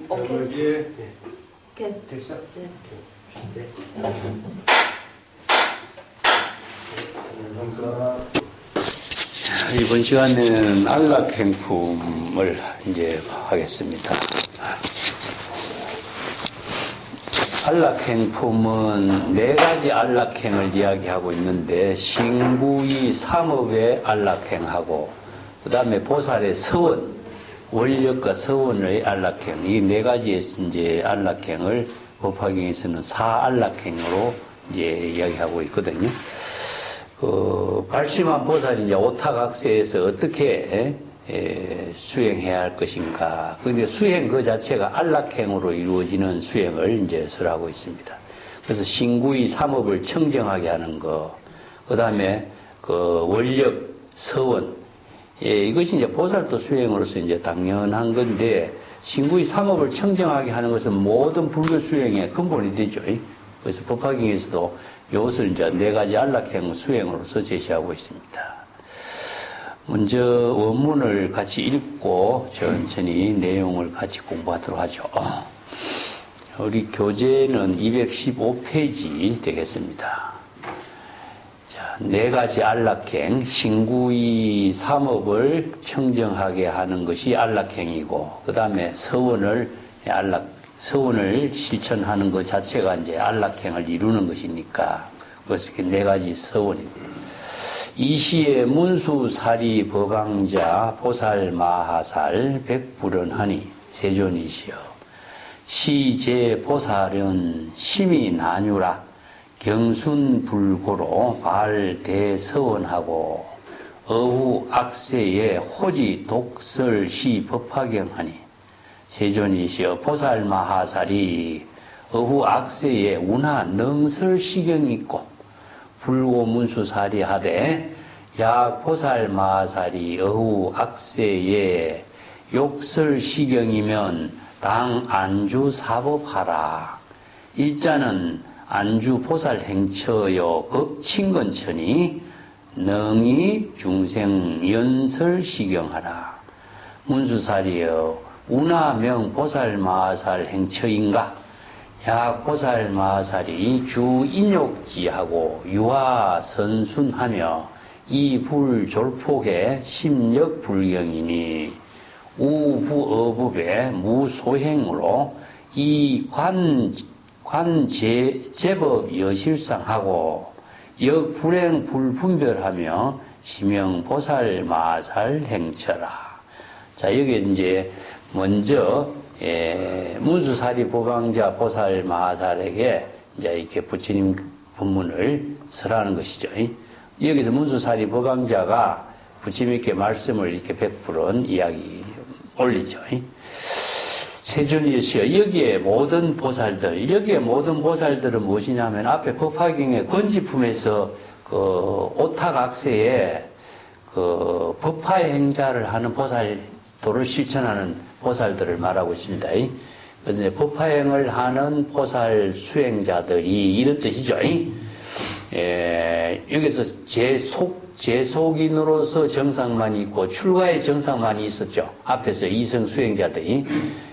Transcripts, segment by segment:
오케이. 예. 오케이. 됐어? 네. 네. 이번 시간에는 안락행품을 이제 하겠습니다. 안락행품은 네 가지 안락행을 이야기하고 있는데, 신구이 삼업의 안락행하고, 그 다음에 보살의 서원, 원력과 서원의 안락행, 이 네 가지의 이제 안락행을 법화경에서는 사안락행으로 이제 이야기하고 있거든요. 발심한 보살이 이제 오타각세에서 어떻게 수행해야 할 것인가. 근데 수행 그 자체가 안락행으로 이루어지는 수행을 이제 설하고 있습니다. 그래서 신구이 삼업을 청정하게 하는 거, 그 다음에 그 원력, 서원, 이것이 이제 보살도 수행으로서 이제 당연한 건데, 신구이 삼업을 청정하게 하는 것은 모든 불교 수행의 근본이 되죠. 그래서 법화경에서도 이것을 이제 네 가지 안락행 수행으로서 제시하고 있습니다. 먼저 원문을 같이 읽고 천천히 내용을 같이 공부하도록 하죠. 우리 교재는 215페이지 되겠습니다. 자, 네 가지 안락행, 신구이 삼업을 청정하게 하는 것이 안락행이고, 그 다음에 서원을 실천하는 것 자체가 이제 안락행을 이루는 것이니까, 그래서 네 가지 서원입니다. 이시에 문수사리 법왕자 보살마하살 백불언하니 세존이시여, 시제 보살은 심히 나뉘라 경순불고로 발대서원하고 어후 악세에 호지 독설시 법화경하니 세존이시여, 보살마하살이 어후 악세에 운하 능설시경이 있고 불고문수사리 하되 약 보살마하살이 어후 악세에 욕설시경이면 당 안주사법하라. 일자는 안주 보살행처여 법친건처니 능히 중생 연설시경하라. 문수사리여, 운하명 보살마하살 행처인가? 약 보살마하살이 주인욕지하고 유하선순하며 이불졸폭의 심력불경이니 우부어법의 무소행으로 이 관제법 여실상하고 역불행 불분별하며 심형보살마하살 행처라. 자, 여기 이제 먼저 문수사리 법왕자 보살마하살에게 이제 이렇게 부처님 법문을 설하는 것이죠. 여기서 문수사리 법왕자가 부처님께 말씀을 이렇게 베풀은 이야기 올리죠. 세존이시여, 여기에 모든 보살들은 무엇이냐면 앞에 법화경의 건지품에서 그 오타각세에 그 법화의 행자를 하는 보살도를 실천하는 보살들을 말하고 있습니다. 그래서 이제 법화행을 하는 보살 수행자들이 이런 뜻이죠. 여기서 제속인으로서 정상만 있고 출가의 정상만이 있었죠. 앞에서 이성 수행자들이.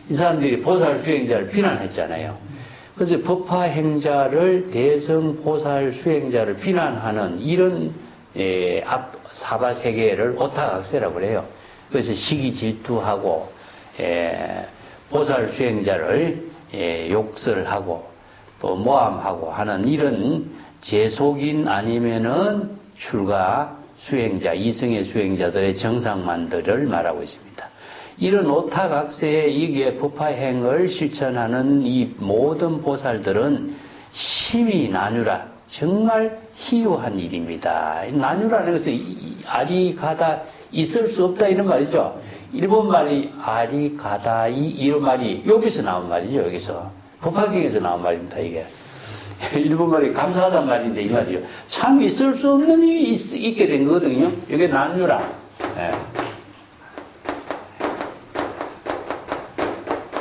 이 사람들이 보살 수행자를 비난했잖아요. 그래서 법화행자를 대성 보살 수행자를 비난하는 이런 사바세계를 오타각세라고 그래요. 그래서 시기 질투하고 보살 수행자를 욕설하고 또 모함하고 하는 이런 제속인 아니면은 출가 수행자, 이성의 수행자들의 정상만들을 말하고 있습니다. 이런 오타각세에 이게 법화행을 실천하는 이 모든 보살들은 심히 나뉘라. 정말 희유한 일입니다. 나뉘라는 것은 아리가다 있을 수 없다 이런 말이죠. 일본 말이 아리가다이 이런 말이 여기서 나온 말이죠. 여기서 법화경에서 나온 말입니다. 이게 일본 말이 감사하단 말인데 이 말이요. 참 있을 수 없는 일이 있게 된 거거든요. 이게 나뉘라.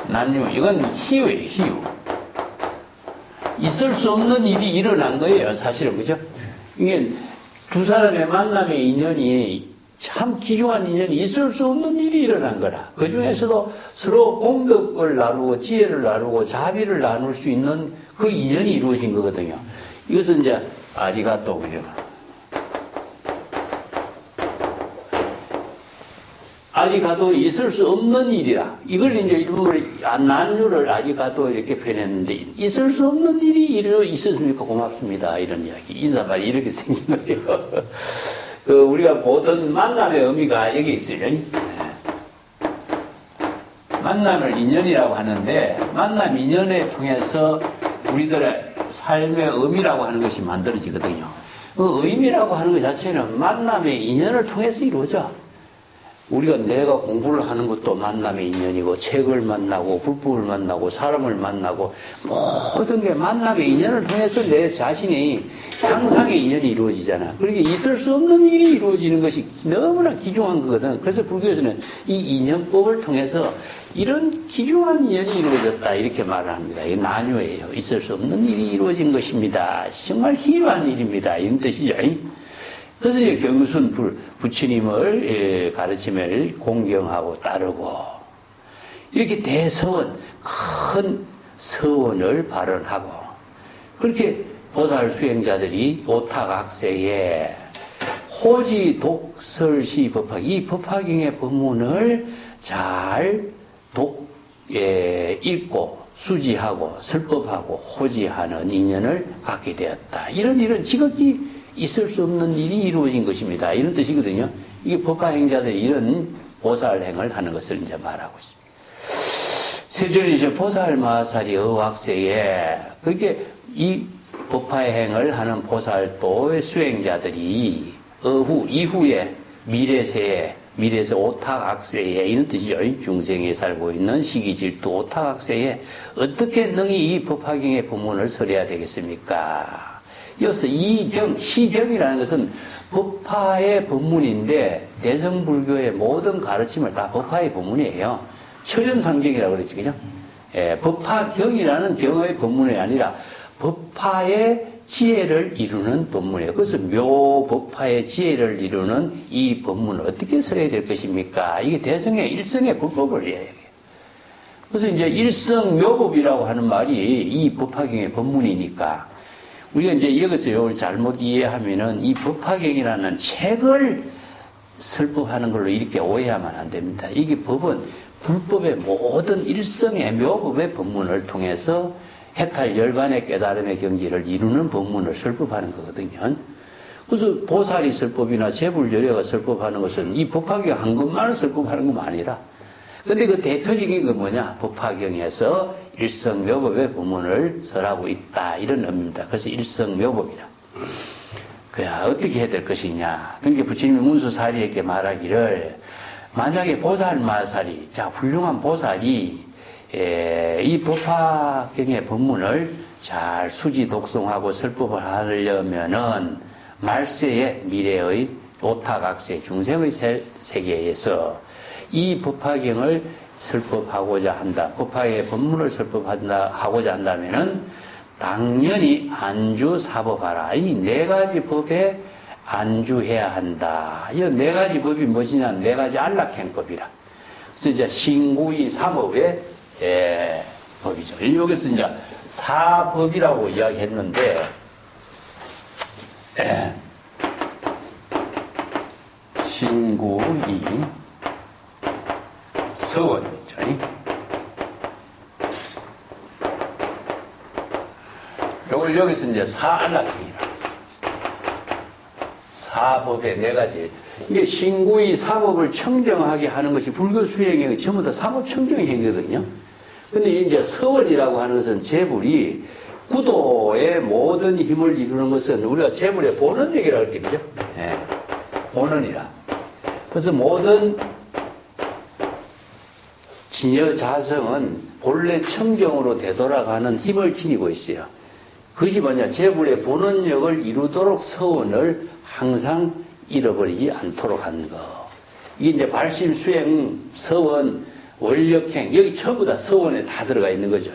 나뉘. 이건 희유예요. 희유. 있을 수 없는 일이 일어난 거예요. 사실은 그죠? 이게 두 사람의 만남의 인연이 참 귀중한 인연이 있을 수 없는 일이 일어난 거라. 그 중에서도 서로 공덕을 나누고 지혜를 나누고 자비를 나눌 수 있는 그 인연이 이루어진 거거든요. 이것은 이제 아리가또 그죠. 아리가도 있을 수 없는 일이라. 이걸 이제 일본어로 난유를 아리가도 이렇게 표현했는데, 있을 수 없는 일이 있었습니까? 고맙습니다. 이런 이야기. 인사말이 이렇게 생긴 거예요. 우리가 보던 만남의 의미가 여기 있어요. 만남을 인연이라고 하는데, 만남 인연에 통해서 우리들의 삶의 의미라고 하는 것이 만들어지거든요. 그 의미라고 하는 것 자체는 만남의 인연을 통해서 이루어져. 우리가 내가 공부를 하는 것도 만남의 인연이고, 책을 만나고, 불법을 만나고, 사람을 만나고, 모든 게 만남의 인연을 통해서 내 자신이 향상의 인연이 이루어지잖아. 그러니까 있을 수 없는 일이 이루어지는 것이 너무나 귀중한 거거든. 그래서 불교에서는 이 인연법을 통해서 이런 귀중한 인연이 이루어졌다. 이렇게 말을 합니다. 이게 난유예요. 있을 수 없는 일이 이루어진 것입니다. 정말 희귀한 일입니다. 이런 뜻이죠. 그래서 이제 경순 부처님을 가르침을 공경하고 따르고 이렇게 대서원 큰 서원을 발언하고 그렇게 보살 수행자들이 오타각세에 호지 독설시 법학 이 법화경의 법문을 잘 읽고 수지하고 설법하고 호지하는 인연을 갖게 되었다. 이런 일은 지극히 있을 수 없는 일이 이루어진 것입니다. 이런 뜻이거든요. 이게 법화행자들이 이런 보살행을 하는 것을 이제 말하고 있습니다. 세존이죠. 보살마살이 어학세에 그렇게 이 법화행을 하는 보살도의 수행자들이 이후에 미래세에 오타각세에 이런 뜻이죠. 중생에 살고 있는 시기질투 오타각세에 어떻게 능히 이 법화경의 법문을 설해야 되겠습니까? 이어서 시경이라는 것은 법화의 법문인데 대성불교의 모든 가르침을 다 법화의 법문이에요. 철렴상경이라고 그랬죠. 그죠? 법화경이라는 경의 법문이 아니라 법화의 지혜를 이루는 법문이에요. 그래서 묘법화의 지혜를 이루는 이 법문을 어떻게 설해야 될 것입니까? 이게 대성의 일성의 불법을 이야기해요. 그래서 이제 일성묘법이라고 하는 말이 이 법화경의 법문이니까 우리가 이제 여기서 이걸 잘못 이해하면은 이 법화경이라는 책을 설법하는 걸로 이렇게 오해하면 안 됩니다. 이게 법은 불법의 모든 일성의 묘법의 법문을 통해서 해탈 열반의 깨달음의 경지를 이루는 법문을 설법하는 거거든요. 그래서 보살이 설법이나 제불열애가 설법하는 것은 이 법화경 한 것만을 설법하는 것 아니라 근데 그 대표적인 건 뭐냐? 법화경에서 일성묘법의 법문을 설하고 있다. 이런 의미입니다. 그래서 일성묘법이라. 그야, 어떻게 해야 될 것이냐. 그러니까 부처님이 문수사리에게 말하기를, 만약에 보살마살이, 자, 훌륭한 보살이, 이 법화경의 법문을 잘 수지 독송하고 설법을 하려면은, 말세의 미래의 오타각세 중생의 세계에서 이 법화경을 설법하고자 한다. 법화의 법문을 설법하고자 한다면은 당연히 안주사법하라. 이 네 가지 법에 안주해야 한다. 이 네 가지 법이 무엇이냐? 네 가지 안락행법이라. 그래서 이제 신구이 삼업의 법이죠. 여기서 이제 사법이라고 이야기했는데 신구이 서원이죠. 요걸 여기서 이제 사안락행이라. 사법의 네 가지. 이게 신구의 사법을 청정하게 하는 것이 불교 수행의 전부 다 사법 청정의 행위거든요. 근데 이제 서원이라고 하는 것은 재불이 구도의 모든 힘을 이루는 것은 우리가 재불의 본원력이라고 그러죠. 그죠? 예. 본원이라. 그래서 모든 진여 자성은 본래 청정으로 되돌아가는 힘을 지니고 있어요. 그것이 뭐냐? 재불의 본원력을 이루도록 서원을 항상 잃어버리지 않도록 하는 거. 이게 이제 발심, 수행, 서원, 원력행, 여기 전부 다 서원에 다 들어가 있는 거죠.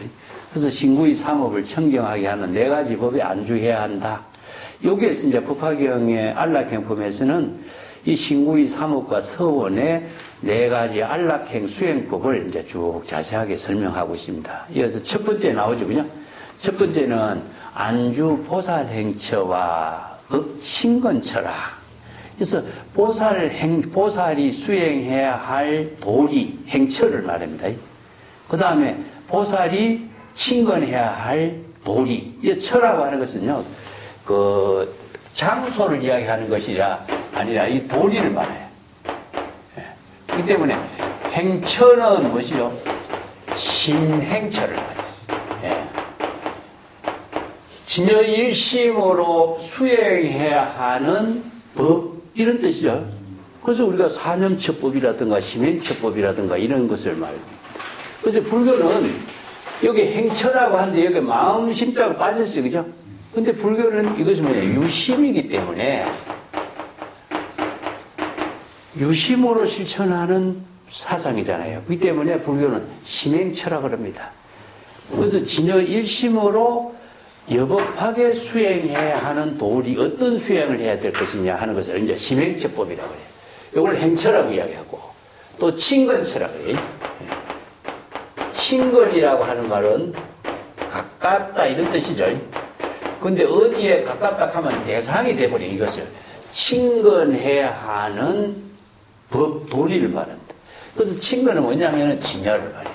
그래서 신구의 삼업을 청정하게 하는 네 가지 법에 안주해야 한다. 여기에서 이제 법화경의 안락행법에서는 이 신구의 삼업과 서원의 네 가지 안락행 수행법을 이제 쭉 자세하게 설명하고 있습니다. 이어서 첫 번째 나오죠, 그죠? 첫 번째는 안주 보살행처와 친근처라. 그래서 보살이 수행해야 할 도리, 행처를 말합니다. 그 다음에 보살이 친근해야 할 도리. 이 처라고 하는 것은요, 그 장소를 이야기하는 것이 아니라 이 도리를 말해요. 그렇기 때문에 행처는 무엇이요? 심행처를 말해요. 진여일심으로 수행해야 하는 법, 이런 뜻이죠. 그래서 우리가 사념처법이라든가 심행처법이라든가 이런 것을 말합니다. 그래서 불교는 여기 행처라고 하는데 여기 마음 심자가 빠졌어요. 그죠? 근데 불교는 이것이 뭐냐? 유심이기 때문에 유심으로 실천하는 사상이잖아요. 그렇기 때문에 불교는 심행처라고 합니다. 그래서 진여일심으로 여법하게 수행해야 하는 도리, 어떤 수행을 해야 될 것이냐 하는 것을 이제 심행처법이라고 해요. 이걸 행처라고 이야기하고, 또 친근처라고 해요. 친근이라고 하는 말은 가깝다 이런 뜻이죠. 근데 어디에 가깝다 하면 대상이 돼버려, 이것을. 친근해야 하는 법, 도리를 말합니다. 그래서 친근은 뭐냐면 진여를 말해요.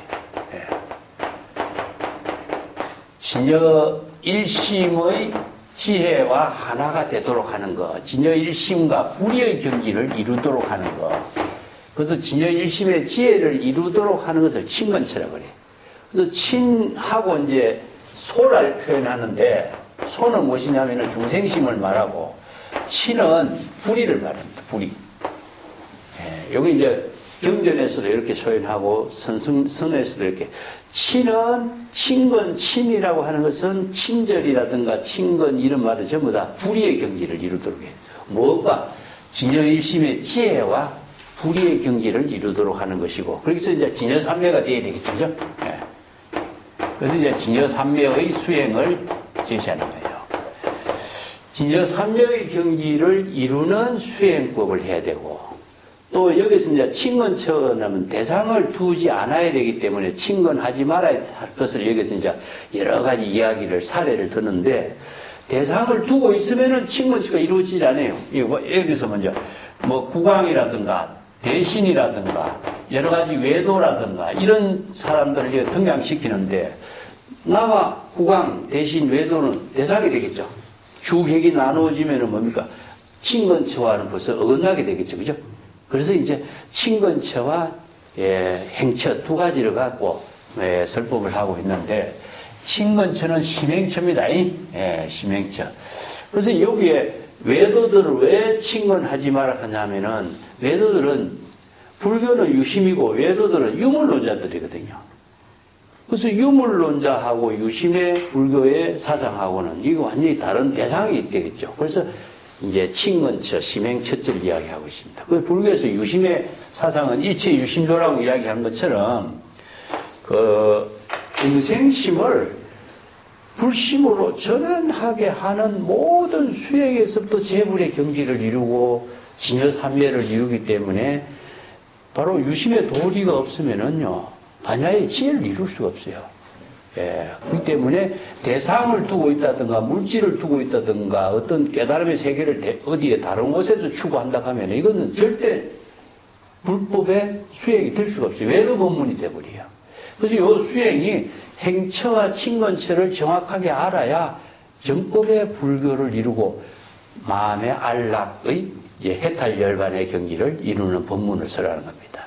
진여 일심의 지혜와 하나가 되도록 하는 것, 진여 일심과 불의의 경지를 이루도록 하는 것, 그래서 진여 일심의 지혜를 이루도록 하는 것을 친근처라고 그래요. 그래서 친하고 이제 소를 표현하는데, 소는 무엇이냐면 중생심을 말하고, 친은 불의를 말합니다. 불의. 여기 이제 경전에서도 이렇게 표현하고 선에서도 이렇게. 친은 친근, 친이라고 하는 것은 친절이라든가 친근 이런 말은 전부 다 불의의 경지를 이루도록 해요. 무엇과? 진여일심의 지혜와 불의의 경지를 이루도록 하는 것이고, 그래서 이제 진여삼매가 되어야 되겠죠. 그죠? 그래서 이제 진여삼매의 수행을 제시하는 거예요. 진여삼매의 경지를 이루는 수행법을 해야 되고, 또 여기서 이제 친근처는 대상을 두지 않아야 되기 때문에 친근하지 말아야 할 것을 여기서 이제 여러 가지 이야기를, 사례를 드는데, 대상을 두고 있으면은 친근처가 이루어지지 않아요. 여기서 먼저 뭐 국왕이라든가 대신이라든가 여러 가지 외도라든가 이런 사람들을 등장시키는데, 나와 국왕, 대신, 외도는 대상이 되겠죠. 주객이 나누어지면은 뭡니까? 친근처와는 벌써 어긋나게 되겠죠. 그죠? 그래서 이제 친근처와 행처 두 가지를 갖고 설법을 하고 있는데, 친근처는 심행처입니다. 심행처. 그래서 여기에 외도들을 왜 친근하지 마라 하냐면은, 외도들은 불교는 유심이고 외도들은 유물론자들이거든요. 그래서 유물론자하고 유심의 불교의 사상하고는 이거 완전히 다른 대상이 되겠죠. 그래서 이제 친근처, 심행처를 이야기하고 있습니다. 그 불교에서 유심의 사상은 일체 유심조라고 이야기하는 것처럼, 그 중생심을 불심으로 전환하게 하는 모든 수행에서부터 재불의 경지를 이루고 진여삼매를 이루기 때문에, 바로 유심의 도리가 없으면은요, 반야의 지혜를 이룰 수가 없어요. 그렇기 때문에 대상을 두고 있다든가 물질을 두고 있다든가 어떤 깨달음의 세계를 어디에 다른 곳에서 추구한다 하면 이거는 절대 불법의 수행이 될 수가 없어요. 외도 법문이 돼버려요. 그래서 이 수행이 행처와 친근처를 정확하게 알아야 정법의 불교를 이루고 마음의 안락의 해탈열반의 경지를 이루는 법문을 설하는 겁니다.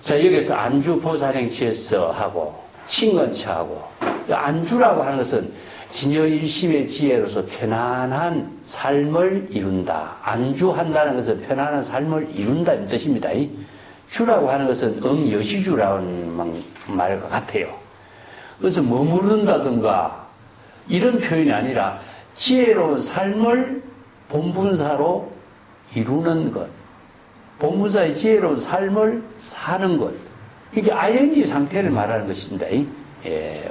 자, 여기서 안주 보살행처에서 하고 친근처하고, 안주라고 하는 것은 진여일심의 지혜로서 편안한 삶을 이룬다. 안주한다는 것은 편안한 삶을 이룬다는 뜻입니다. 주라고 하는 것은 여시주라는 말과 같아요. 그래서 머무른다든가 이런 표현이 아니라 지혜로운 삶을 본분사로 이루는 것, 본분사의 지혜로운 삶을 사는 것, 이게 ING 상태를 말하는 것입니다.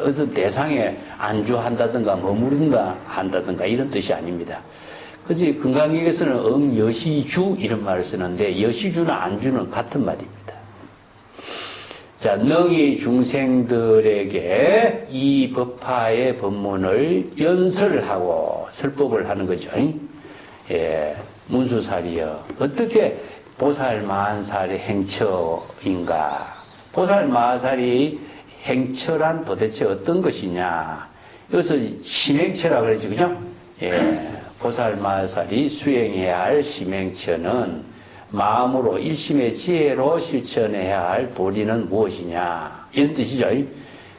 어떤 대상에 안주한다든가 머무른다 한다든가 이런 뜻이 아닙니다. 그래서 건강기에서는 응여시주 이런 말을 쓰는데 여시주나 안주는 같은 말입니다. 자, 능히 중생들에게 이 법화의 법문을 연설하고 설법을 하는 거죠. 예, 문수살이여 어떻게 보살마한살의 행처인가? 보살마한살이 행처란 도대체 어떤 것이냐? 여기서 심행처라고 그러죠, 그죠? 예, 보살마한살이 수행해야 할 심행처는 마음으로 일심의 지혜로 실천해야 할 도리는 무엇이냐? 이런 뜻이죠.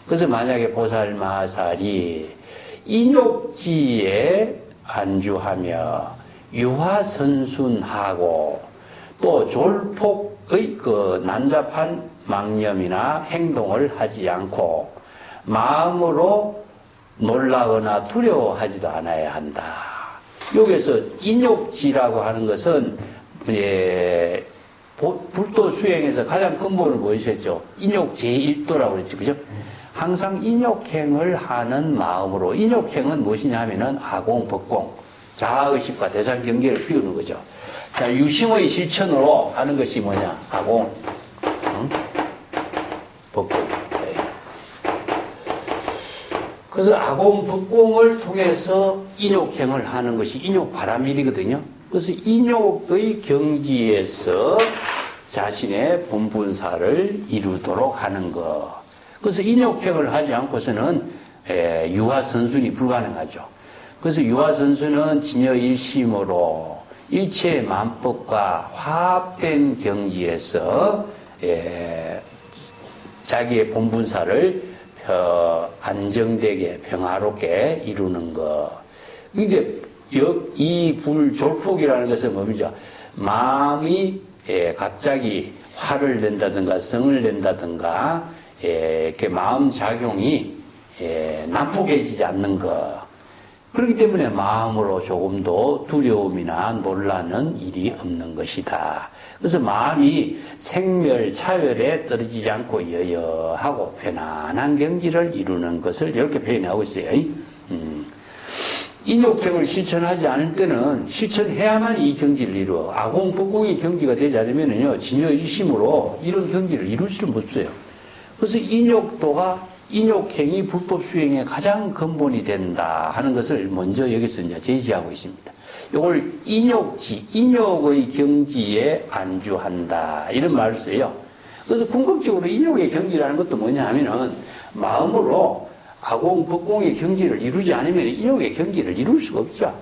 그래서 만약에 보살마살이 인욕지에 안주하며 유화선순하고 또 졸폭의 그 난잡한 망념이나 행동을 하지 않고 마음으로 놀라거나 두려워하지도 않아야 한다. 여기서 인욕지라고 하는 것은 예, 불도 수행에서 가장 근본을 보이셨죠. 인욕 제1도라고 그랬죠. 그죠? 항상 인욕행을 하는 마음으로, 인욕행은 무엇이냐 하면은 아공, 법공, 자아의식과 대상 경계를 비우는 거죠. 자, 유심의 실천으로 하는 것이 뭐냐? 아공, 법공. 네. 그래서 아공, 법공을 통해서 인욕행을 하는 것이 인욕바람일이거든요. 그래서 인욕의 경지에서 자신의 본분사를 이루도록 하는 것. 그래서 인욕행을 하지 않고서는 유화선순이 불가능하죠. 그래서 유화선순은 진여일심으로 일체 만법과 화합된 경지에서 자기의 본분사를 안정되게 평화롭게 이루는 것. 그런데 이 불졸폭이라는 것은 뭡니까? 마음이 갑자기 화를 낸다든가 성을 낸다든가 이렇게 마음 작용이 난폭해지지 않는 것. 그렇기 때문에 마음으로 조금도 두려움이나 놀라는 일이 없는 것이다. 그래서 마음이 생멸, 차별에 떨어지지 않고 여여하고 편안한 경지를 이루는 것을 이렇게 표현하고 있어요. 인욕행을 실천하지 않을 때는 실천해야만 이 경지를 이루어. 아공, 법공의 경지가 되지 않으면요, 진여일심으로 이런 경지를 이룰 수는 없어요. 그래서 인욕도가 인욕행이 불법 수행의 가장 근본이 된다 하는 것을 먼저 여기서 이제 제시하고 있습니다. 이걸 인욕지, 인욕의 경지에 안주한다. 이런 말을 써요. 그래서 궁극적으로 인욕의 경지라는 것도 뭐냐 하면은 마음으로 아공, 법공의 경지를 이루지 않으면 인욕의 경지를 이룰 수가 없죠.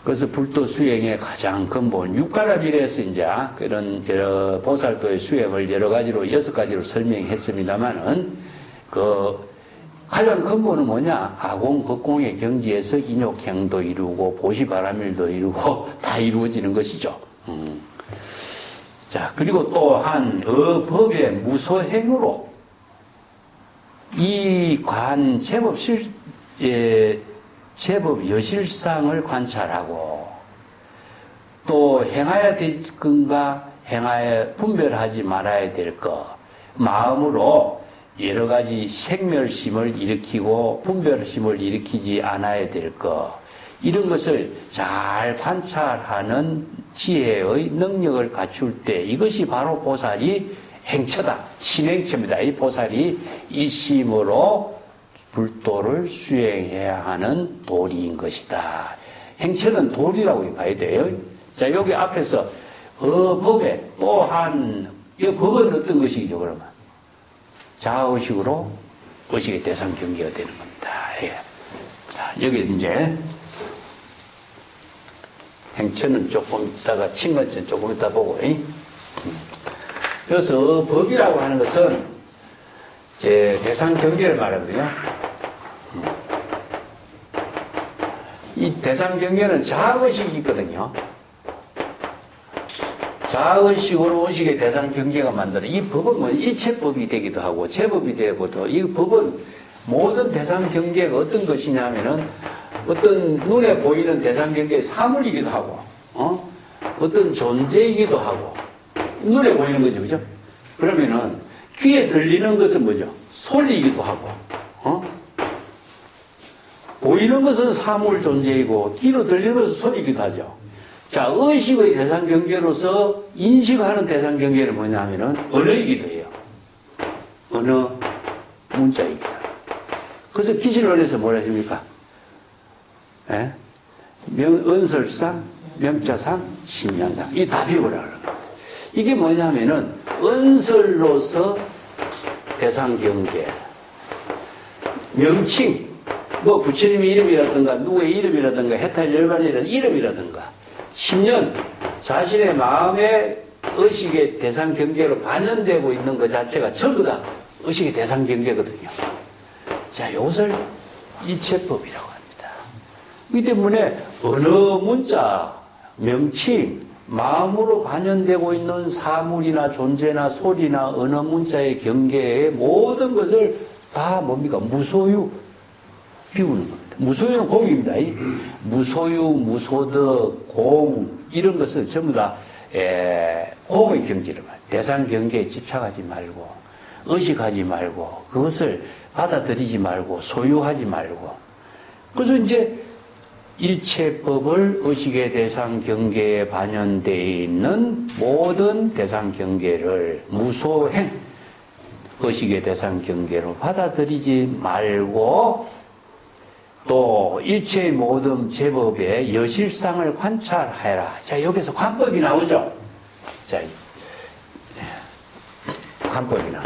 그래서 불도 수행의 가장 근본, 육가라밀에서 이제 그런 여러 보살도의 수행을 여러 가지로, 6가지로 설명했습니다만은, 그, 가장 근본은 뭐냐? 아공, 법공의 경지에서 인욕행도 이루고, 보시바라밀도 이루고, 다 이루어지는 것이죠. 자, 그리고 또한, 법의 무소행으로, 이 제법 여실상을 관찰하고 또 행해야 될 건가 분별하지 말아야 될 것 마음으로 여러 가지 생멸심을 일으키고 분별심을 일으키지 않아야 될 것 이런 것을 잘 관찰하는 지혜의 능력을 갖출 때 이것이 바로 보살이 행처다. 신행처입니다. 이 보살이 일심으로 불도를 수행해야 하는 도리인 것이다. 행처는 도리라고 봐야 돼요. 자, 여기 앞에서 법에 또한 이 법은 어떤 것이죠, 그러면? 자의식으로 의식의 대상 경계가 되는 겁니다. 예. 자, 여기 이제 행처는 조금 있다가 친건처는 조금 있다 보고. 그래서 법이라고 하는 것은 제 대상 경계를 말하거든요. 이 대상 경계는 자의식이 있거든요. 자의식으로 의식의 대상 경계가 만들어. 이 법은 뭐 일체법이 되기도 하고 제법이 되고도 이 법은 모든 대상 경계가 어떤 것이냐면은 어떤 눈에 보이는 대상 경계의 사물이기도 하고, 어떤 존재이기도 하고. 눈에 보이는 거죠, 그죠? 그러면은, 귀에 들리는 것은 뭐죠? 소리이기도 하고, 보이는 것은 사물 존재이고 귀로 들리는 것은 소리이기도 하죠. 자, 의식의 대상 경계로서 인식하는 대상 경계는 뭐냐면은 언어이기도 해요. 언어 문자이기도 해요. 그래서 기실론에서 뭐라 했습니까? 예? 언설상, 명자상, 심양상. 이 다 비교를 하는 거예요. 이게 뭐냐면은 언설로서 대상 경계, 명칭, 뭐 부처님의 이름이라든가 누구의 이름이라든가 해탈 열반이라는 이름이라든가 10년 자신의 마음의 의식의 대상 경계로 반영되고 있는 것 자체가 전부 다 의식의 대상 경계거든요. 자, 이것을 일체법이라고 합니다. 이 때문에 언어 문자, 명칭, 마음으로 반영되고 있는 사물이나 존재나 소리나 언어 문자의 경계의 모든 것을 다 뭡니까? 무소유 비우는 겁니다. 무소유는 공입니다. 무소유, 무소득, 공 이런 것은 전부 다 공의 경지를 말해요. 대상 경계에 집착하지 말고 의식하지 말고 그것을 받아들이지 말고 소유하지 말고 그래서 이제 일체법을 의식의 대상 경계에 반영되어 있는 모든 대상 경계를 무소행 의식의 대상 경계로 받아들이지 말고 또 일체의 모든 제법의 여실상을 관찰하라. 자, 여기서 관법이 나오죠. 자, 관법이 나와.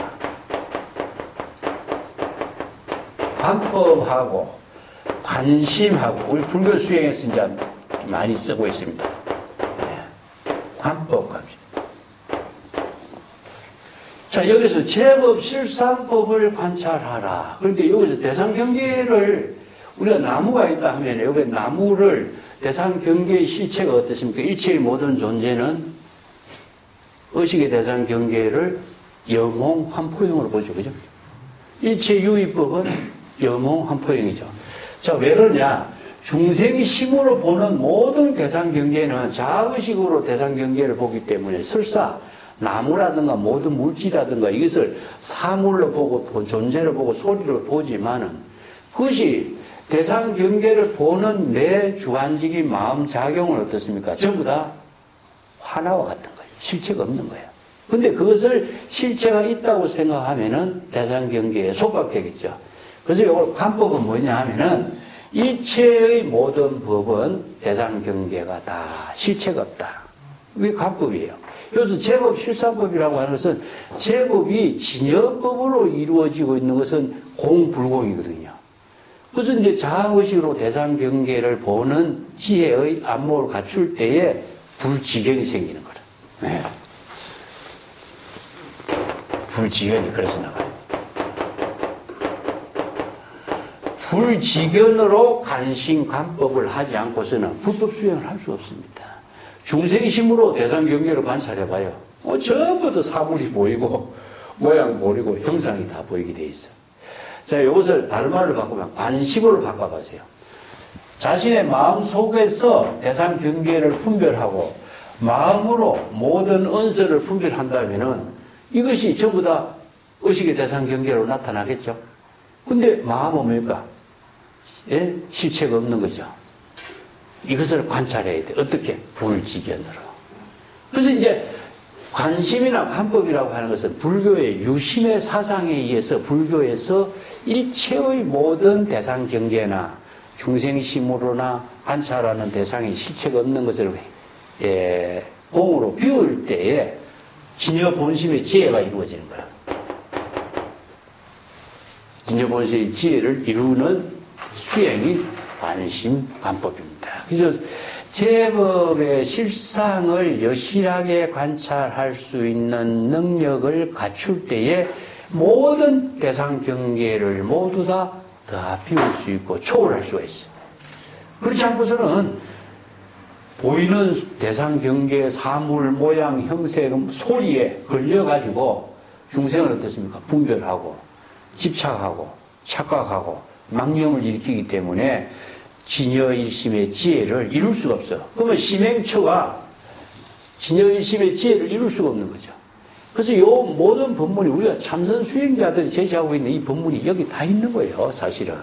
관법하고 관심하고 우리 불교 수행에서 이제 많이 쓰고 있습니다. 관법, 관심. 자, 여기서 제법 실상법을 관찰하라. 그런데 여기서 대상 경계를 우리가 나무가 있다 하면 여기 나무를 대상 경계의 실체가 어떻습니까? 일체의 모든 존재는 의식의 대상 경계를 영홍 환포형으로 보죠. 그죠? 일체 유의법은 영홍 환포형이죠. 자, 왜 그러냐? 중생이 심으로 보는 모든 대상 경계는 자의식으로 대상 경계를 보기 때문에 설사 나무라든가 모든 물질이라든가 이것을 사물로 보고 존재를 보고 소리로 보지만은 그것이 대상 경계를 보는 내 주관적인 마음 작용은 어떻습니까? 전부 다 하나와 같은 거예요. 실체가 없는 거예요. 근데 그것을 실체가 있다고 생각하면은 대상 경계에 속박되겠죠. 그래서 이걸 관법은 뭐냐 하면은 일체의 모든 법은 대상 경계가 다 실체가 없다. 이게 관법이에요. 그래서 제법 실상법이라고 하는 것은 제법이 진여법으로 이루어지고 있는 것은 공불공이거든요. 그래서 이제 자아의식으로 대상 경계를 보는 지혜의 안목을 갖출 때에 불지견이 생기는 거라. 네. 불지견이 그래서 나와요. 불지견으로 간신관법을 하지 않고서는 불법 수행을 할 수 없습니다. 중생심으로 대상 경계를 관찰해봐요. 전부 다 사물이 보이고 모양 보이고 형상이 다 보이게 돼 있어요. 자, 이것을 다른 말로 바꾸면 관심으로 바꿔보세요. 자신의 마음 속에서 대상 경계를 분별하고 마음으로 모든 언서를 분별한다면은 이것이 전부 다 의식의 대상 경계로 나타나겠죠. 근데 마음은 뭡니까? 예? 실체가 없는 거죠. 이것을 관찰해야 돼. 어떻게? 불지견으로. 그래서 이제 관심이나 관법이라고 하는 것은 불교의 유심의 사상에 의해서 불교에서 일체의 모든 대상 경계나 중생심으로나 관찰하는 대상의 실체가 없는 것을 공으로 비울 때에 진여 본심의 지혜가 이루어지는 거야. 진여 본심의 지혜를 이루는 수행이 관심 관법입니다. 그래서 제법의 실상을 여실하게 관찰할 수 있는 능력을 갖출 때에 모든 대상 경계를 모두 다 비울 수 있고 초월할 수가 있어요. 그렇지 않고서는 보이는 대상 경계, 사물, 모양, 형색, 소리에 걸려가지고 중생은 어떻습니까? 분별하고 집착하고 착각하고 망념을 일으키기 때문에 진여일심의 지혜를 이룰 수가 없어요. 그러면 심행처가 진여일심의 지혜를 이룰 수가 없는 거죠. 그래서 이 모든 법문이 우리가 참선 수행자들이 제시하고 있는 이 법문이 여기 다 있는 거예요, 사실은.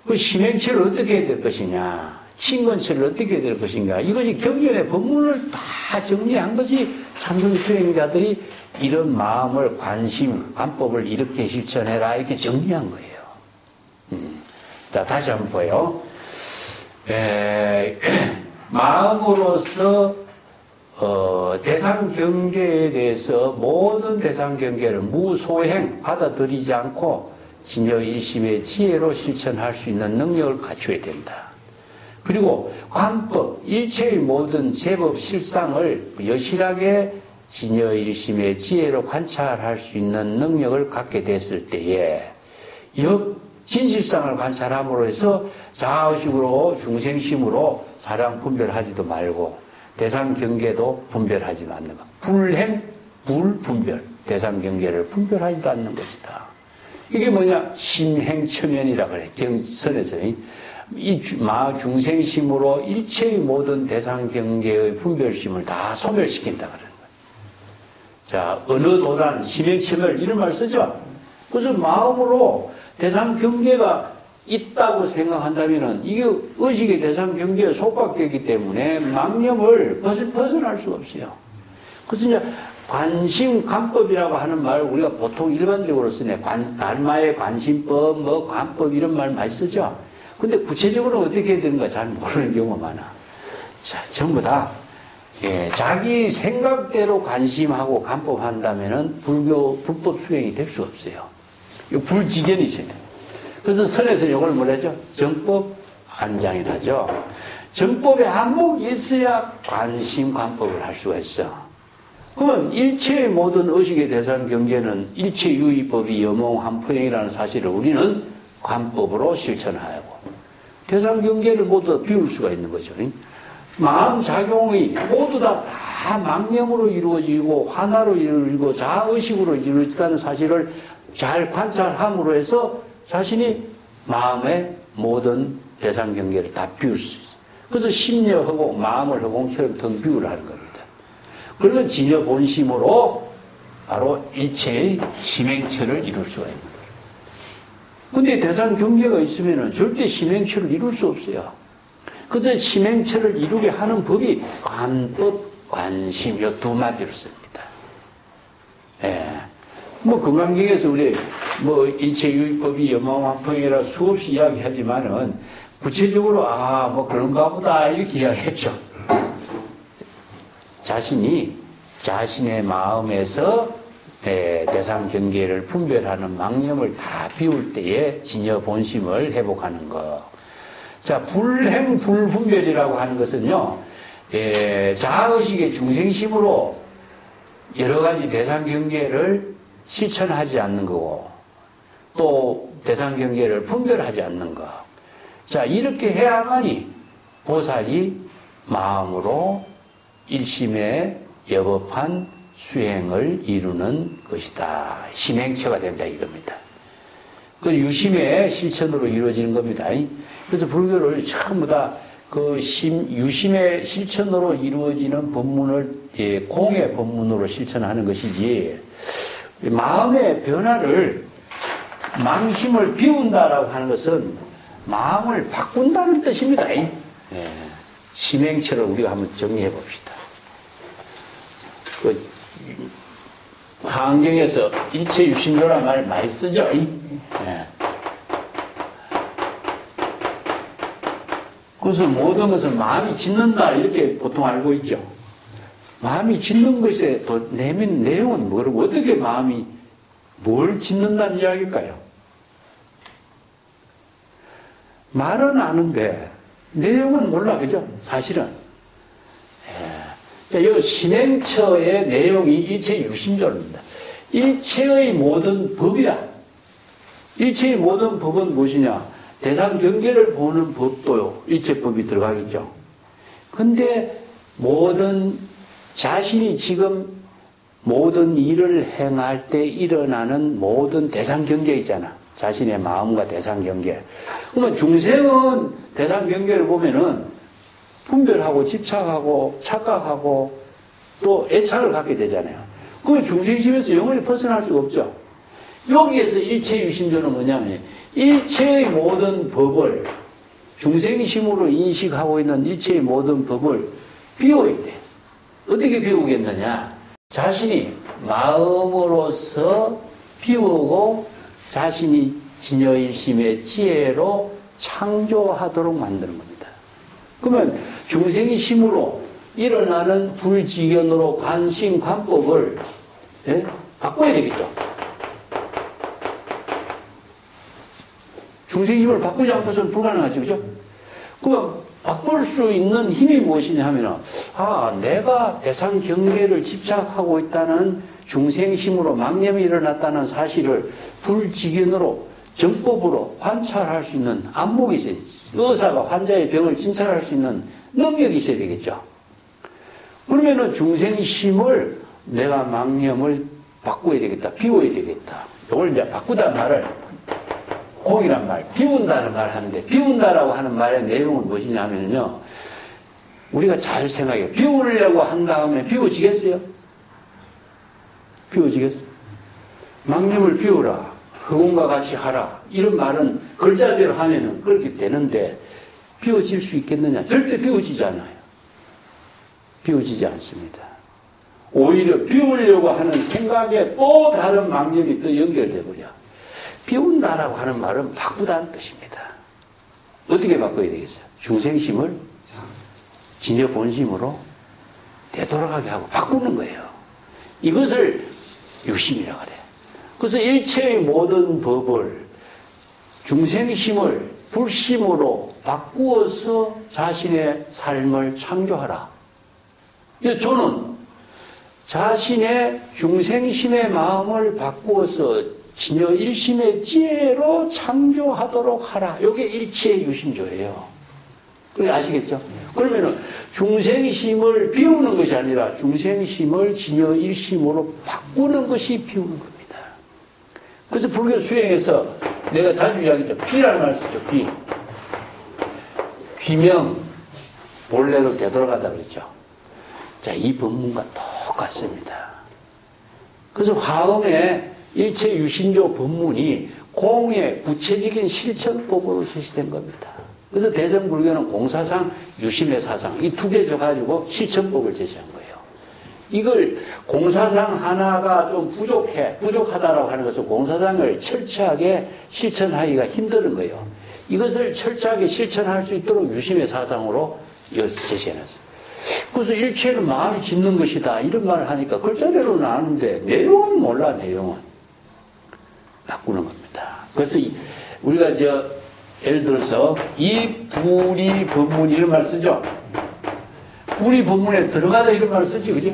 그 심행체를 어떻게 해야 될 것이냐, 친근체를 어떻게 해야 될 것인가, 이것이 경전의 법문을 다 정리한 것이 참선 수행자들이 이런 마음을, 관심, 관법을 이렇게 실천해라 이렇게 정리한 거예요. 자, 다시 한번 보여. 마음으로서 대상 경계에 대해서 모든 대상 경계를 무소행 받아들이지 않고 진여 일심의 지혜로 실천할 수 있는 능력을 갖춰야 된다. 그리고 관법, 일체의 모든 제법 실상을 여실하게 진여 일심의 지혜로 관찰할 수 있는 능력을 갖게 됐을 때에 진실상을 관찰함으로 해서 자의식으로 중생심으로 사량 분별하지도 말고 대상 경계도 분별하지 않는 것. 불행, 불분별, 대상 경계를 분별하지도 않는 것이다. 이게 뭐냐? 심행처면이라 그래. 경선에서는 이 중생심으로 일체의 모든 대상 경계의 분별심을 다 소멸시킨다 그러는 거예요. 자, 어느 도단, 심행처멸 이런 말 쓰죠. 그래서 마음으로 대상 경계가 있다고 생각한다면은 이게 의식의 대상 경계에 속박되기 때문에 망념을 벗어날 수가 없어요. 그래서 이제 관심 관법이라고 하는 말을 우리가 보통 일반적으로 쓰네. 달마의 관심법, 뭐 관법 이런 말 많이 쓰죠. 근데 구체적으로 어떻게 해야 되는가 잘 모르는 경우가 많아. 자, 전부 다 자기 생각대로 관심하고 관법 한다면은 불법 수행이 될 수 없어요. 불지견이 있어야 돼요. 그래서 선에서 이걸 뭐라죠? 정법 안장이라죠. 정법에 한목이 있어야 관심 관법을 할 수가 있어. 그러면 일체의 모든 의식의 대상 경계는 일체 유의법이 여몽한포행이라는 사실을 우리는 관법으로 실천하고 대상 경계를 모두 다 비울 수가 있는 거죠. 마음 작용이 모두 다 망념으로 이루어지고 하나로 이루어지고 자의식으로 이루어진다는 사실을 잘 관찰함으로 해서 자신이 마음의 모든 대상 경계를 다 비울 수 있어요. 그래서 심려허공, 마음을 허공처럼 텅 비우라는 겁니다. 그러면 진여 본심으로 바로 일체의 심행처를 이룰 수가 있는 거예요. 근데 대상 경계가 있으면 절대 심행처를 이룰 수 없어요. 그래서 심행처를 이루게 하는 법이 관법, 관심, 이 두 마디로 씁니다. 뭐 금강경에서 우리 뭐 일체유의법이 여망왕풍이라 수없이 이야기하지만은 구체적으로 뭐 그런가 보다 이렇게 이야기했죠. 자신이 자신의 마음에서 대상 경계를 분별하는 망념을 다 비울 때에 진여 본심을 회복하는 것. 자, 불행 불분별이라고 하는 것은요, 자의식의 중생심으로 여러 가지 대상 경계를 실천하지 않는 거고, 또 대상 경계를 분별하지 않는 것. 자, 이렇게 해야만이 보살이 마음으로 일심에 여법한 수행을 이루는 것이다. 심행처가 된다 이겁니다. 그 유심의 실천으로 이루어지는 겁니다. 그래서 불교를 전부 다 그 유심의 실천으로 이루어지는 법문을 공의 법문으로 실천하는 것이지, 마음의 변화를, 망심을 비운다라고 하는 것은 마음을 바꾼다는 뜻입니다. 심행처를 우리가 한번 정리해 봅시다. 그 화엄경에서 일체 유심조라는 말을 많이 쓰죠. 그래서 모든 것은 마음이 짓는다 이렇게 보통 알고 있죠. 마음이 짓는 것에 더 내용은 뭐고 어떻게 마음이 뭘 짓는다는 이야기일까요? 말은 아는데 내용은 몰라, 그죠? 사실은. 자, 이 심행처의 내용이 일체 유심조입니다. 일체의 모든 법이라. 일체의 모든 법은 무엇이냐? 대상 경계를 보는 법도요, 일체법이 들어가겠죠. 근데 모든 자신이 지금 모든 일을 행할 때 일어나는 모든 대상 경계 있잖아. 자신의 마음과 대상 경계. 그러면 중생은 대상 경계를 보면은 분별하고 집착하고 착각하고 또 애착을 갖게 되잖아요. 그건 중생심에서 영원히 벗어날 수가 없죠. 여기에서 일체유심조는 뭐냐면 일체의 모든 법을 중생심으로 인식하고 있는 일체의 모든 법을 비워야 돼. 어떻게 비우겠느냐? 자신이 마음으로서 비우고 자신이 진여일심의 지혜로 창조하도록 만드는 겁니다. 그러면 중생의 심으로 일어나는 불지견으로 관심, 관법을 바꿔야 되겠죠. 중생심을 바꾸지 않고서는 불가능하죠. 그죠? 그럼 바꿀 수 있는 힘이 무엇이냐 하면, 내가 대상 경계를 집착하고 있다는 중생심으로 망념이 일어났다는 사실을 불지견으로 정법으로 관찰할 수 있는 안목이 있어야 되지. 의사가 환자의 병을 진찰할 수 있는 능력이 있어야 되겠죠. 그러면은 중생심을 내가 망념을 바꿔야 되겠다. 비워야 되겠다. 이걸 이제 바꾸다는 말을 공이란 말, 비운다는 말을 하는데, 비운다라고 하는 말의 내용은 무엇이냐 하면요, 우리가 잘 생각해요. 비우려고 한 다음에 비워지겠어요? 비워지겠어요? 망념을 비우라. 흑원과 같이 하라. 이런 말은 글자대로 하면은 그렇게 되는데, 비워질 수 있겠느냐? 절대 비워지지 않아요. 비워지지 않습니다. 오히려 비우려고 하는 생각에 또 다른 망념이 또 연결돼 버려. 비운다라고 하는 말은 바꾸다는 뜻입니다. 어떻게 바꿔야 되겠어요? 중생심을 진여 본심으로 되돌아가게 하고 바꾸는 거예요. 이것을 유심이라고 그래요. 그래서 일체의 모든 법을 중생심을 불심으로 바꾸어서 자신의 삶을 창조하라. 저는 자신의 중생심의 마음을 바꾸어서 진여 일심의 지혜로 창조하도록 하라. 이게 일체의 유심조예요. 그게 아시겠죠? 그러면은 중생심을 비우는 것이 아니라 중생심을 진여 일심으로 바꾸는 것이 비우는 겁니다. 그래서 불교 수행에서 내가 자주 이야기했죠. 비라는 말 쓰죠. 비. 귀명 본래로 되돌아가다 그랬죠. 자, 이 법문과 똑같습니다. 그래서 화엄의 일체 유심조 법문이 공의 구체적인 실천법으로 제시된 겁니다. 그래서 대乘불교는 공사상, 유심의 사상 이 두 개 가지고 실천법을 제시한 거예요. 이걸 공사상 하나가 좀 부족하다라고 하는 것은 공사상을 철저하게 실천하기가 힘든 거예요. 이것을 철저하게 실천할 수 있도록 유심의 사상으로 제시해놨어요. 그래서 일체는 마음이 짓는 것이다 이런 말을 하니까 글자대로는 아는데 내용은 몰라. 내용은 바꾸는 겁니다. 그래서 우리가 예를 들어서 이 불이 법문 이런 말 쓰죠. 불이 법문에 들어가다 이런 말 쓰지, 그죠?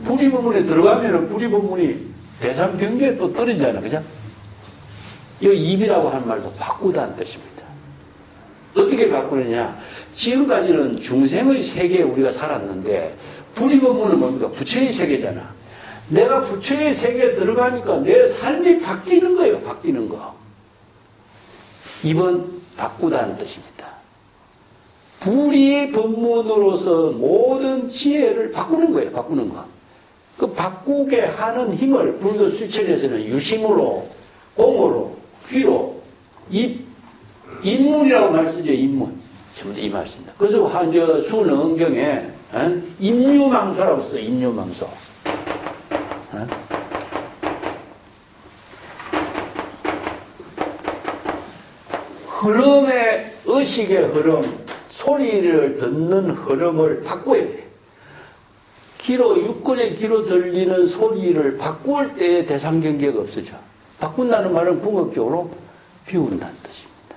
불이 법문에 들어가면은 불이 법문이 대상 경계에 또 떨어지잖아, 그죠? 이 입이라고 하는 말도 바꾸다는 뜻입니다. 어떻게 바꾸느냐? 지금까지는 중생의 세계에 우리가 살았는데 불이 법문은 뭡니까? 부처의 세계잖아. 내가 부처의 세계에 들어가니까 내 삶이 바뀌는 거예요. 바뀌는 거. 이번 바꾸다는 뜻입니다. 불이 법문으로서 모든 지혜를 바꾸는 거예요. 바꾸는 거. 그 바꾸게 하는 힘을 불교 실천에서는 유심으로, 공으로, 귀로, 입문이라고 말 쓰죠. 입문. 전부 다 이 말씀입니다. 그래서 수능경에 임유망소라고 써요. 임유망소. 흐름의 의식의 흐름, 소리를 듣는 흐름을 바꿔야 돼. 육근의 귀로 들리는 소리를 바꿀 때의 대상 경계가 없어져. 바꾼다는 말은 궁극적으로 비운다는 뜻입니다.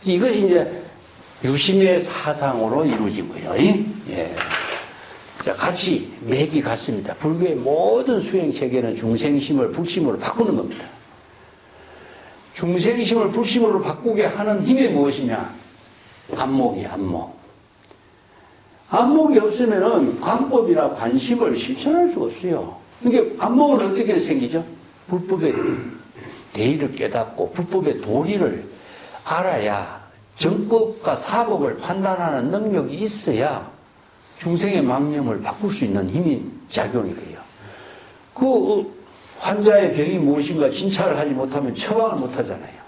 이것이 이제 유심의 사상으로 이루어진 거예요. 예. 자, 같이 맥이 같습니다. 불교의 모든 수행 체계는 중생심을 불심으로 바꾸는 겁니다. 중생심을 불심으로 바꾸게 하는 힘이 무엇이냐? 안목이 안목. 안목이 없으면은 관법이나 관심을 실천할 수가 없어요. 그러니까 안목은 어떻게 생기죠? 불법의 대의를 깨닫고 불법의 도리를 알아야 정법과 사법을 판단하는 능력이 있어야 중생의 망념을 바꿀 수 있는 힘이 작용이 돼요. 환자의 병이 무엇인가 진찰을 하지 못하면 처방을 못하잖아요.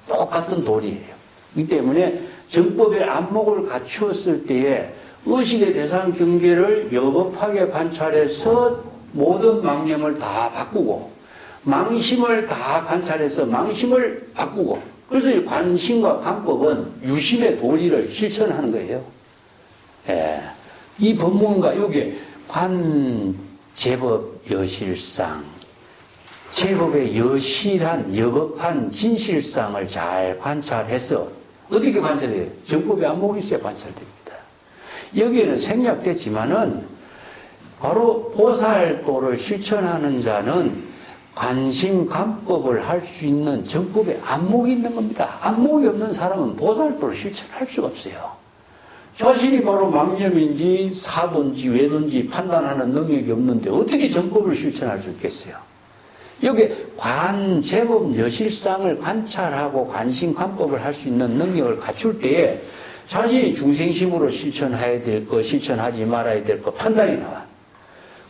똑같은 도리예요. 이 때문에 정법의 안목을 갖추었을 때에 의식의 대상 경계를 여법하게 관찰해서 모든 망념을 다 바꾸고 망심을 다 관찰해서 망심을 바꾸고, 그래서 이 관심과 관법은 유심의 도리를 실천하는 거예요. 예. 이 법문과 여기 관 제법 여실상, 제법의 여실한 여법한 진실상을 잘 관찰해서 어떻게 관찰해요? 정법의 안목이 있어야 관찰됩니다. 여기에는 생략됐지만은 바로 보살도를 실천하는 자는 관심관법을 할 수 있는 정법의 안목이 있는 겁니다. 안목이 없는 사람은 보살도를 실천할 수가 없어요. 자신이 바로 망념인지 사도인지 외도인지 판단하는 능력이 없는데 어떻게 정법을 실천할 수 있겠어요? 여기 관, 제법, 여실상을 관찰하고 관심관법을 할 수 있는 능력을 갖출 때에 자신이 중생심으로 실천해야 될 것, 실천하지 말아야 될 것 판단이 나와.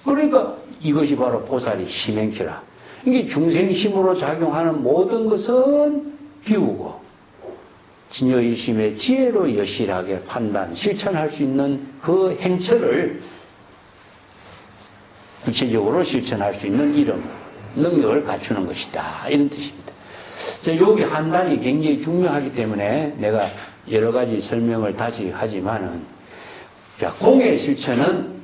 그러니까 이것이 바로 보살의 심행치라. 이게 중생심으로 작용하는 모든 것은 비우고 진여일심의 지혜로 여실하게 판단, 실천할 수 있는 그 행처를 구체적으로 실천할 수 있는 이런 능력을 갖추는 것이다. 이런 뜻입니다. 자, 여기 한단이 굉장히 중요하기 때문에 내가 여러 가지 설명을 다시 하지만은, 자, 공의 실천은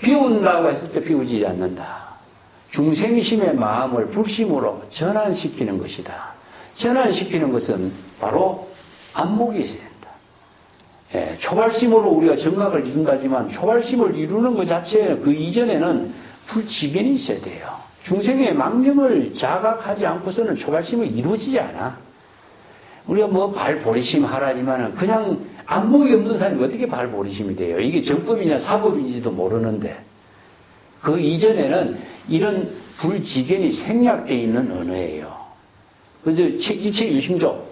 비운다고 했을 때 비우지 않는다. 중생심의 마음을 불심으로 전환시키는 것이다. 전환시키는 것은 바로 안목이 있어야 된다. 예, 초발심으로 우리가 정각을 이룬다지만 초발심을 이루는 것 자체는 그 이전에는 불지견이 있어야 돼요. 중생의 망념을 자각하지 않고서는 초발심이 이루어지지 않아. 우리가 뭐 발보리심 하라지만은 그냥 안목이 없는 사람이 어떻게 발보리심이 돼요? 이게 정법이냐 사법인지도 모르는데, 그 이전에는 이런 불지견이 생략되어 있는 언어예요. 그래서 일체유심조,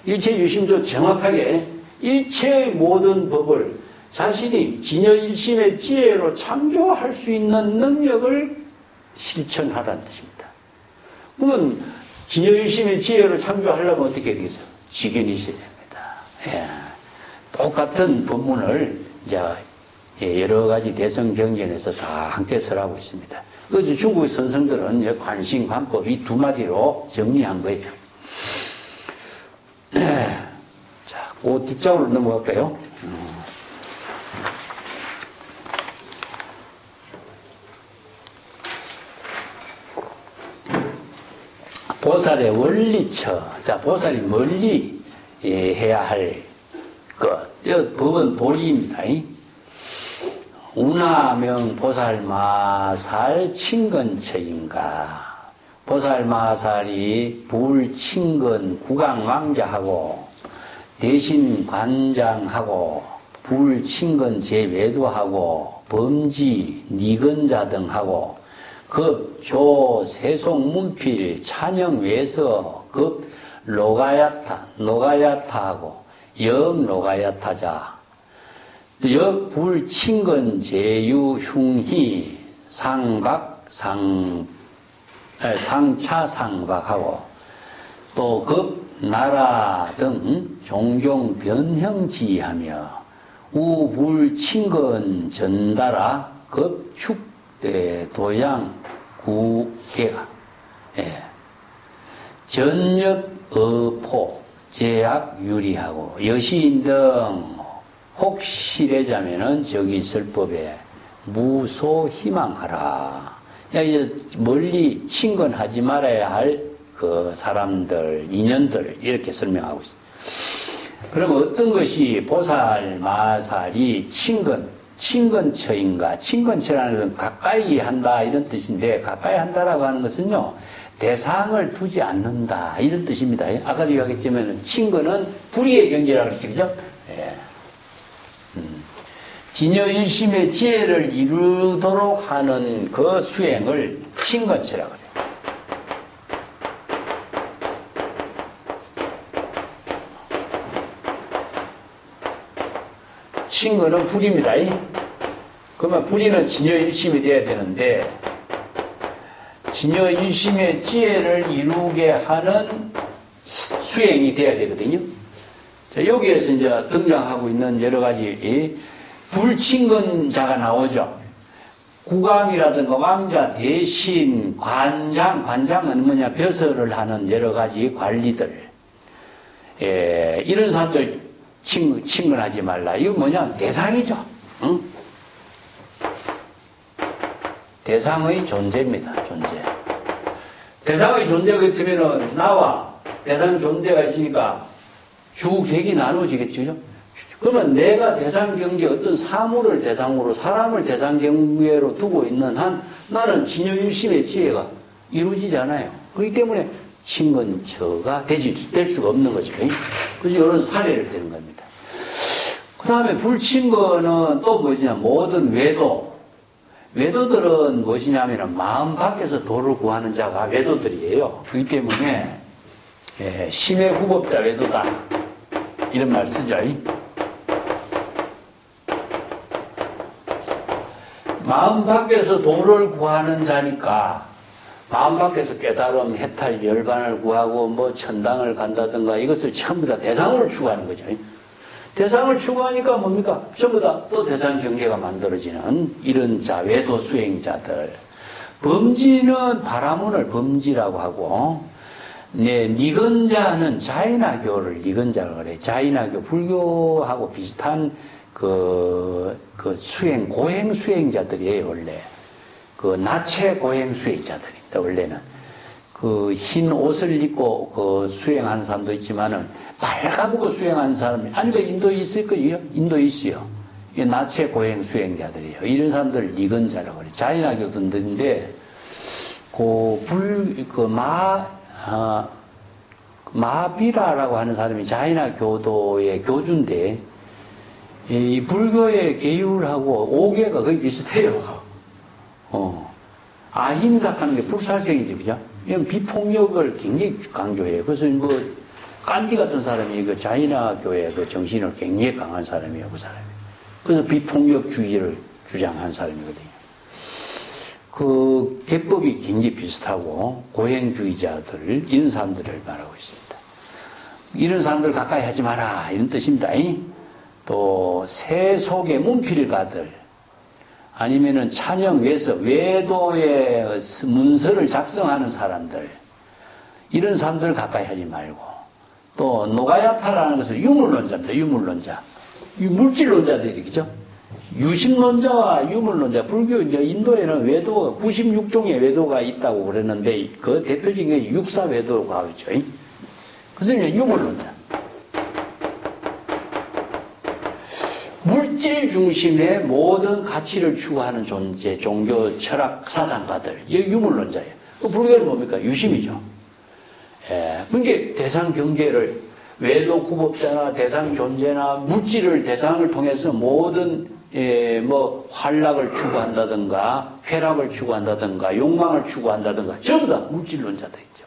일체유심조 정확하게 일체의 모든 법을 자신이 진여일심의 지혜로 창조할 수 있는 능력을 실천하라는 뜻입니다. 그러면 진여일심의 지혜로 창조하려면 어떻게 해야 되겠어요? 지견이 있어야 됩니다. 예. 똑같은 법문을 이제 여러 가지 대성경전에서 다 함께 설하고 있습니다. 그래서 중국 선생들은 관심, 관법 이 두 마디로 정리한 거예요. 자, 그 뒷장으로 넘어갈까요? 보살의 원리처. 자, 보살이 멀리 해야 할 것. 법은 도리입니다. 운하명 보살마살 친근처인가. 보살마살이 불친근 구강왕자하고 대신 관장하고 불친근 제외도하고 범지 니근자 등하고 급, 조, 세송, 문필, 찬영, 외서, 급, 노가야타하고 영, 노가야타자, 역, 불, 친근, 제유, 흉희, 상박, 상차, 상박하고 또 급, 나라 등 종종 변형지하며 우, 불, 친근, 전달아, 급, 축, 도양, 구개가, 예. 전역, 어포, 제약, 유리하고, 여시인 등, 혹시래자면은 저기 설법에 무소 희망하라. 야, 이제 멀리 친근하지 말아야 할 그 사람들, 인연들, 이렇게 설명하고 있어요. 그럼 어떤 것이 보살, 마살이 친근처인가? 친근처라는 것은 가까이 한다 이런 뜻인데, 가까이 한다라고 하는 것은요, 대상을 두지 않는다 이런 뜻입니다. 아까도 이야기했지만 친근은 불의의 경계라고 그랬죠, 그죠? 예. 진여일심의 지혜를 이루도록 하는 그 수행을 친근처라고 그래요. 친근은 불입니다. 그러면 불의는 진여일심이 돼야 되는데, 진여 일심의 지혜를 이루게 하는 수행이 돼야 되거든요. 자, 여기에서 이제 등장하고 있는 여러 가지 불친근자가 나오죠. 국왕이라든가 왕자, 대신, 관장은 뭐냐, 벼슬을 하는 여러 가지 관리들. 이런 사람들 친근하지 말라. 이거 뭐냐, 대상이죠. 응? 대상의 존재입니다, 존재. 대상의 존재가 있으면은, 나와 대상 존재가 있으니까 주객이 나눠지겠죠. 그러면 내가 대상 경계 어떤 사물을 대상으로 사람을 대상 경계로 두고 있는 한 나는 진여일심의 지혜가 이루어지잖아요. 그렇기 때문에 친근처가 될 수가 없는 거죠. 그래서 이런 사례를 드는 겁니다. 그 다음에 불친근은 또 뭐냐, 모든 외도들은 무엇이냐면 마음 밖에서 도를 구하는 자가 외도들이에요. 그렇기 때문에 심의 후법자 외도다 이런 말 쓰죠. 마음 밖에서 도를 구하는 자니까 마음 밖에서 깨달음, 해탈, 열반을 구하고 뭐 천당을 간다든가 이것을 전부 다 대상으로 추구하는 거죠. 대상을 추구하니까 뭡니까? 전부 다 또 대상 경계가 만들어지는 이런 자, 외도 수행자들. 범지는 바라문을 범지라고 하고, 니건자는 자인화교를 니건자라고 그래요. 자인화교, 불교하고 비슷한 수행, 고행 수행자들이에요, 원래. 나체 고행 수행자들입니다, 원래는. 흰 옷을 입고 수행하는 사람도 있지만은, 빨가보고 수행하는 사람이, 아니, 인도에 있을 거예요? 인도에 있어요. 이게 나체 고행 수행자들이에요. 이런 사람들을 니건자라고 그래요. 자인화교들인데, 마비라라고 하는 사람이 자인화교도의 교주인데, 이 불교의 계율하고 5개가 거의 비슷해요. 아힘사 하는 게 불살생이죠, 그죠? 이건 비폭력을 굉장히 강조해요. 그래서 뭐, 깐디 같은 사람이 그 자인화교의 그 정신을 굉장히 강한 사람이에요, 그 사람이. 그래서 비폭력주의를 주장한 사람이거든요. 그 개법이 굉장히 비슷하고 고행주의자들, 이런 사람들을 말하고 있습니다. 이런 사람들 가까이 하지 마라, 이런 뜻입니다. 또 세속의 문필가들 아니면은 찬영 외도의 문서를 작성하는 사람들 이런 사람들 가까이 하지 말고 또 노가야타라는 것은 유물론자입니다. 유물론자. 물질론자들이 그죠? 유심론자와 유물론자. 불교 이제 인도에는 외도가 96종의 외도가 있다고 그랬는데 그 대표적인 게 육사외도가 그렇죠. 그래서 이제 유물론자. 물질 중심의 모든 가치를 추구하는 존재, 종교, 철학, 사상가들, 이 유물론자예요. 불교는 뭡니까? 유심이죠. 그러니까 대상 경계를 외도 구법자나 대상 존재나 물질을 대상을 통해서 모든 활락을 추구한다든가 쾌락을 추구한다든가 욕망을 추구한다든가 전부 다 물질론자들이죠.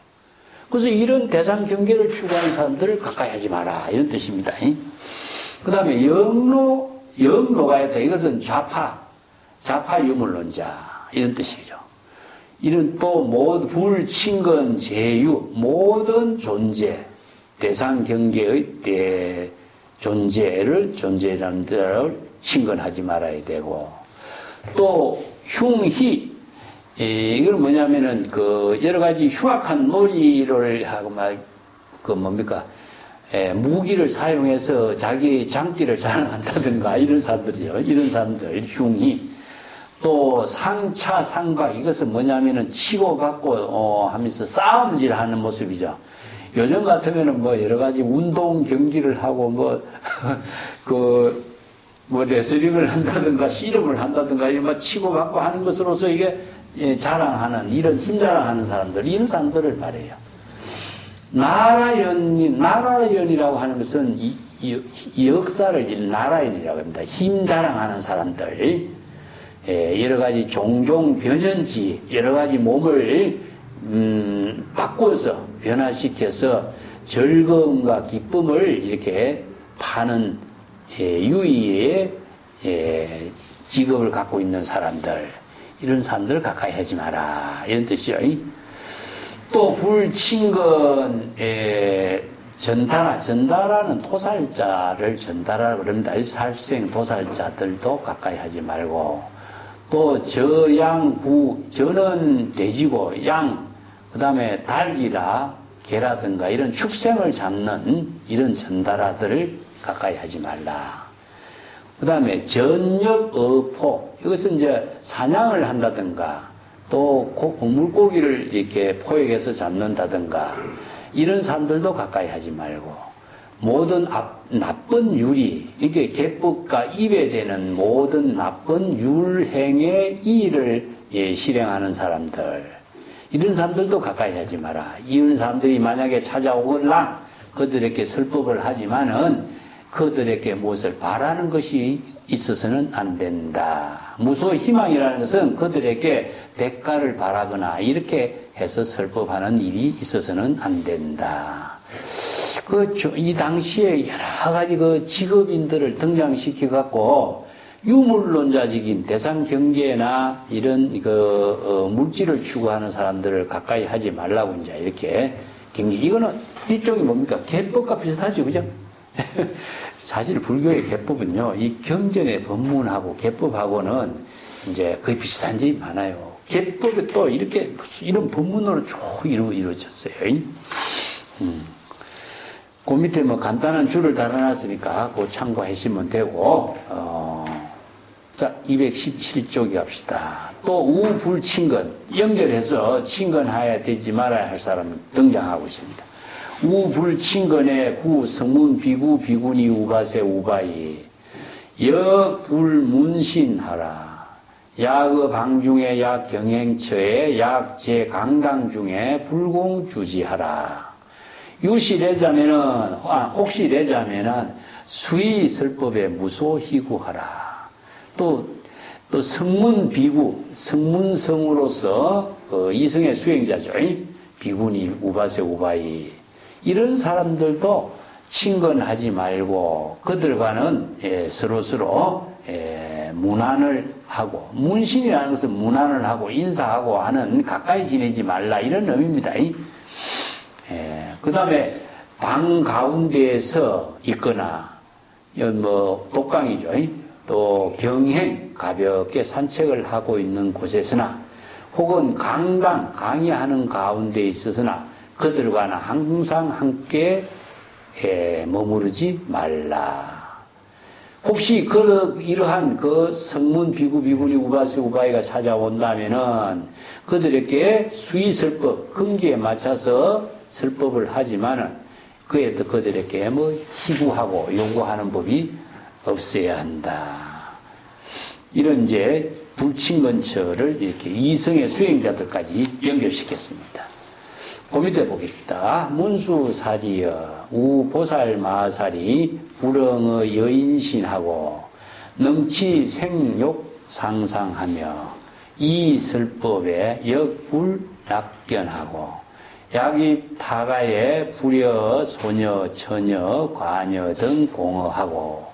그래서 이런 대상 경계를 추구하는 사람들을 가까이 하지 마라 이런 뜻입니다. 그 다음에 영로가야타 이것은 좌파 유물론자 이런 뜻이죠. 이런 또 불친근 제유 모든 존재 대상 경계의 존재라는 데를 친근하지 말아야 되고 또 흉희 이건 뭐냐면은 여러 가지 흉악한 놀이를 하고 뭡니까? 무기를 사용해서 자기 장기를 자랑한다든가 이런 사람들이요. 이런 사람들 흉이 또 상차 상각 이것은 뭐냐면은 치고받고 하면서 싸움질하는 모습이죠. 요즘 같으면은 여러 가지 운동 경기를 하고 레슬링을 한다든가 씨름을 한다든가 이런 치고받고 하는 것으로서 이게 자랑하는 이런 힘 자랑하는 사람들 이런 사람들을 말해요. 나라연이라고 하는 것은 이 역사를 나라연이라고 합니다. 힘 자랑하는 사람들, 여러 가지 종종 변현지, 여러 가지 몸을 바꿔서 변화시켜서 즐거움과 기쁨을 이렇게 파는 유의의 직업을 갖고 있는 사람들, 이런 사람들을 가까이 하지 마라. 이런 뜻이요. 또 불친근에 전달하는 토살자를 전달하라 그럽니다. 살생 토살자들도 가까이 하지 말고, 또 저양구, 저는 돼지고 양, 그 다음에 닭이라 개라든가 이런 축생을 잡는 이런 전달아들을 가까이 하지 말라. 그 다음에 전역어포, 이것은 이제 사냥을 한다든가 또 물고기를 이렇게 포획해서 잡는다든가 이런 사람들도 가까이 하지 말고, 모든 나쁜 유리, 이렇게 계법과 입에 대는 모든 나쁜 율행의 이의를 실행하는 사람들, 이런 사람들도 가까이 하지 마라. 이런 사람들이 만약에 찾아오거나 그들에게 설법을 하지만은 그들에게 무엇을 바라는 것이 있어서는 안 된다. 무소 희망이라는 것은 그들에게 대가를 바라거나 이렇게 해서 설법하는 일이 있어서는 안 된다. 이 당시에 여러 가지 직업인들을 등장시켜갖고 유물론자적인 대상 경계나 이런 물질을 추구하는 사람들을 가까이 하지 말라고 이제 이렇게 경계. 이거는 일종의 뭡니까? 계법과 비슷하죠, 그죠? 사실 불교의 계법은요, 이 경전의 법문하고 계법하고는 이제 거의 비슷한 점이 많아요. 계법이 또 이렇게 이런 법문으로 쭉 이루어졌어요. 그 밑에 뭐 간단한 줄을 달아놨으니까 그거 참고하시면 되고, 자, 217쪽에 갑시다. 또 우불친근, 연결해서 친근하여야 되지 말아야 할 사람은 등장하고 있습니다. 우불친근의 구, 성문, 비구, 비구니, 우바세, 우바이, 역불문신하라. 약의 방중에 약 경행처에 약 제강당 중에 불공주지하라. 유시래자면은, 혹시 내자면은 수의설법에 무소희구하라. 또 성문 비구, 성문성으로서 이성의 수행자죠. 비구니, 우바세, 우바이. 이런 사람들도 친근하지 말고 그들과는 서로서로 문안을 하고, 문신이라는 것은 문안을 하고 인사하고 하는, 가까이 지내지 말라 이런 의미입니다. 그 다음에 방 가운데에서 있거나 뭐 독방이죠. 또 경행, 가볍게 산책을 하고 있는 곳에서나 혹은 강당, 강의하는 가운데 있어서나 그들과는 항상 함께 머무르지 말라. 혹시 이러한 성문 비구, 비구니, 우바세, 우바이가 찾아온다면은 그들에게 수의설법, 근기에 맞춰서 설법을 하지만은 그들에게 뭐 희구하고 요구하는 법이 없어야 한다. 이런 이제 불친근처를 이렇게 이성의 수행자들까지 연결시켰습니다. 그 밑에 보겠습니다. 문수사리여 우보살 마살이 불응의 여인신하고 넘치 생욕 상상하며 이 설법에 역불낙견하고 약입 타가에 불여 소녀 처녀 과녀 등 공허하고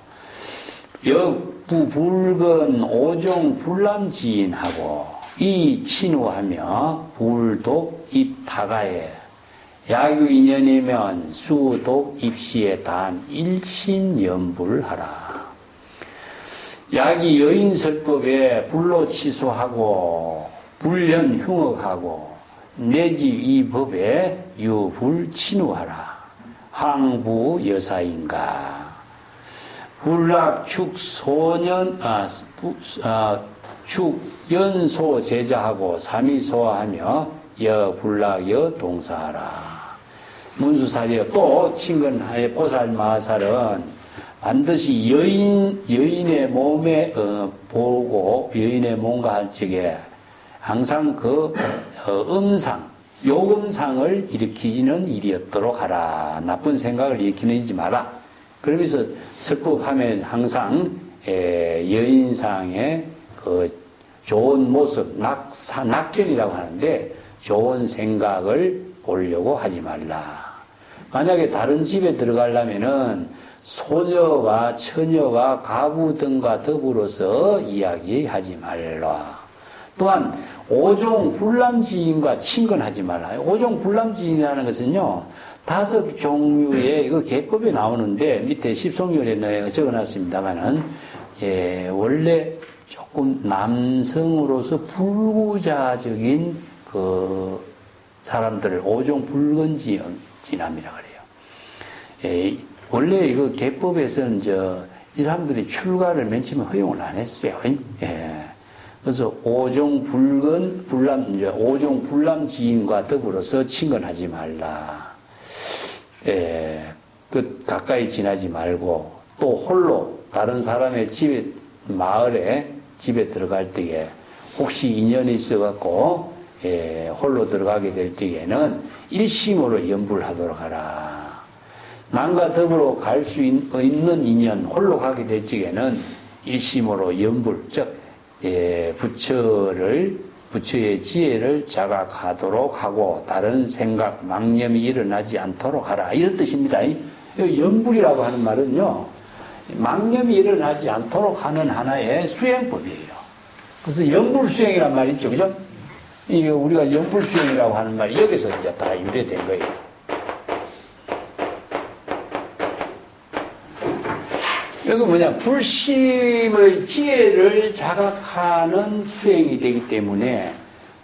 역부불근 오종 불남지인하고 이 친우하며 불독 입타가에 야유인연이면 수독 입시에 단 일심연불하라. 약이 여인설법에 불로 취소하고 불연 흉억하고 내지 이 법에 유불친우하라. 항부 여사인가 불락축 소년 축 연소 제자하고 삼위소하며 여불락여 동사하라. 문수사리여 또 친근하여 보살 마살은 반드시 여인의 몸에 보고 여인의 몸과 할 적에 항상 음상, 요금상을 일으키지는 일이 없도록 하라. 나쁜 생각을 일으키는 일이지 마라. 그러면서 설법하면 항상 여인상의 좋은 모습, 낙견이라고 하는데 좋은 생각을 보려고 하지 말라. 만약에 다른 집에 들어가려면은 소녀와 처녀와 가부 등과 더불어서 이야기하지 말라. 또한 오종 불남지인과 친근하지 말라. 오종 불남지인이라는 것은요, 5종류의 이거 계법에 나오는데 밑에 십송열에 적어놨습니다만은 원래 조금 남성으로서 불구자적인 그 사람들을 오종 불건지남이라 그래요. 원래 이거 계법에서는 이 사람들이 출가를 맨 처음에 허용을 안 했어요. 그래서 오종 불남지인과 더불어서 친근하지 말라. 가까이 지나지 말고 또 홀로 다른 사람의 집에 마을에 집에 들어갈 때에 혹시 인연이 있어갖고 홀로 들어가게 될 때에는 일심으로 염불하도록 하라. 남과 더불어 갈 수 있는 인연 홀로 가게 될 적에는 일심으로 염불 즉 부처의 지혜를 자각하도록 하고 다른 생각, 망념이 일어나지 않도록 하라. 이런 뜻입니다. 염불이라고 하는 말은요, 망념이 일어나지 않도록 하는 하나의 수행법이에요. 그래서 염불수행이란 말이 있죠. 그죠? 이게 우리가 염불수행이라고 하는 말이 여기서 이제 다 유래된 거예요. 여기 뭐냐, 불심의 지혜를 자각하는 수행이 되기 때문에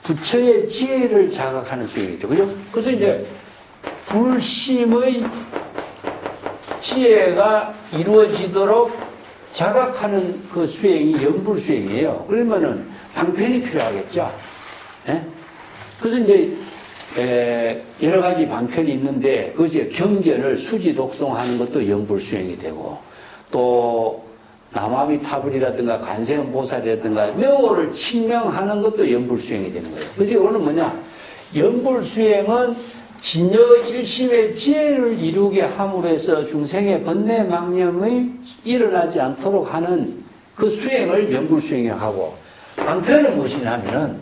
부처의 지혜를 자각하는 수행이죠. 그죠? 그래서 이제 불심의 지혜가 이루어지도록 자각하는 그 수행이 염불수행이에요. 그러면은 방편이 필요하겠죠. 예? 그래서 이제 여러 가지 방편이 있는데 그것이 경전을 수지 독송하는 것도 염불수행이 되고 또 남아미타불이라든가 관세음보살이라든가 명호를 칭명하는 것도 염불수행이 되는 거예요. 그래서 이거는 뭐냐, 염불수행은 진여 일심의 지혜를 이루게 함으로 해서 중생의 번뇌망념이 일어나지 않도록 하는 그 수행을 염불수행이라고 하고, 방편은 무엇이냐 하면은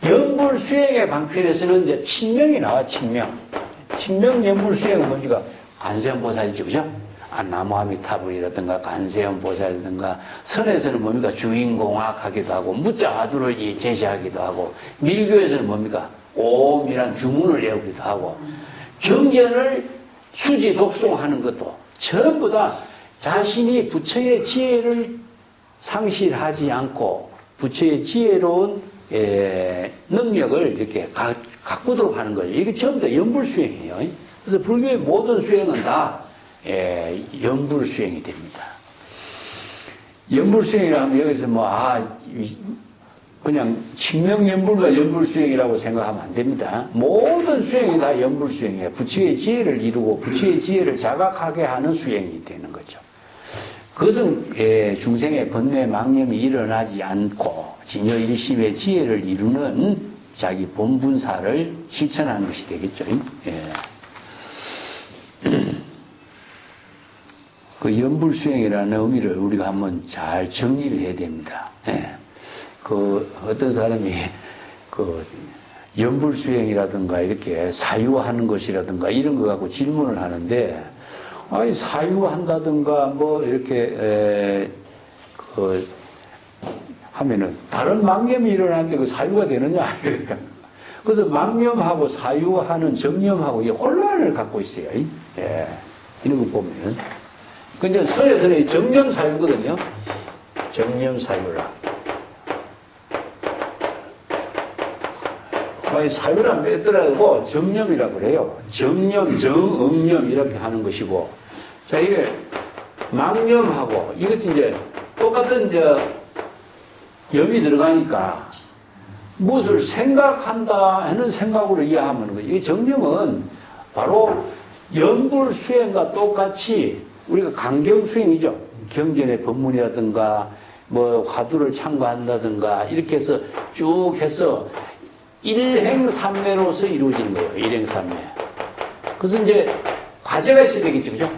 염불수행의 방편에서는 이제 칭명이 나와. 칭명 염불수행은 뭡니까? 관세음보살이죠. 그죠? 나무아미타불이라든가 관세음보살이라든가 선에서는 뭡니까? 주인공학하기도 하고 무자화두를 제시하기도 하고, 밀교에서는 뭡니까? 오음이란 주문을 외우기도 하고, 경전을 수지 독송하는 것도 전부 다 자신이 부처의 지혜를 상실하지 않고 부처의 지혜로운 능력을 이렇게 가꾸도록 하는 거예요. 이게 전부 다 염불수행이에요. 그래서 불교의 모든 수행은 다 염불수행이 됩니다. 염불수행이라 하면 여기서 그냥 칭명염불과 염불수행이라고 생각하면 안 됩니다. 모든 수행이 다 염불수행이에요. 부처의 지혜를 이루고 부처의 지혜를 자각하게 하는 수행이 되는 거죠. 그것은 중생의 번뇌 망념이 일어나지 않고 진여일심의 지혜를 이루는 자기 본분사를 실천하는 것이 되겠죠. 그 염불수행이라는 의미를 우리가 한번 잘 정리를 해야 됩니다. 어떤 사람이 염불수행이라든가 이렇게 사유하는 것이라든가 이런 거 갖고 질문을 하는데, 아니, 사유한다든가 이렇게 하면은 다른 망념이 일어나는데 그 사유가 되느냐? 그래서 망념하고 사유하는 정념하고 이 혼란을 갖고 있어요. 이런 거 보면은. 근데 설에서는 정념 사유거든요. 정념 사유라. 사유란 빼더라도 정념이라고 그래요. 정념, 정응념 이렇게 하는 것이고, 자, 이게 망념하고 이것이 이제 똑같은 염이 들어가니까 무엇을 생각한다 하는 생각으로 이해하면 거예요. 이 정념은 바로 염불수행과 똑같이 우리가 강경수행이죠. 경전의 법문이라든가 화두를 참고한다든가 이렇게 해서 쭉 해서 일행삼매로서 이루어지는 거예요. 일행삼매. 그래서 이제 과제가 있어야 되겠죠. 그죠?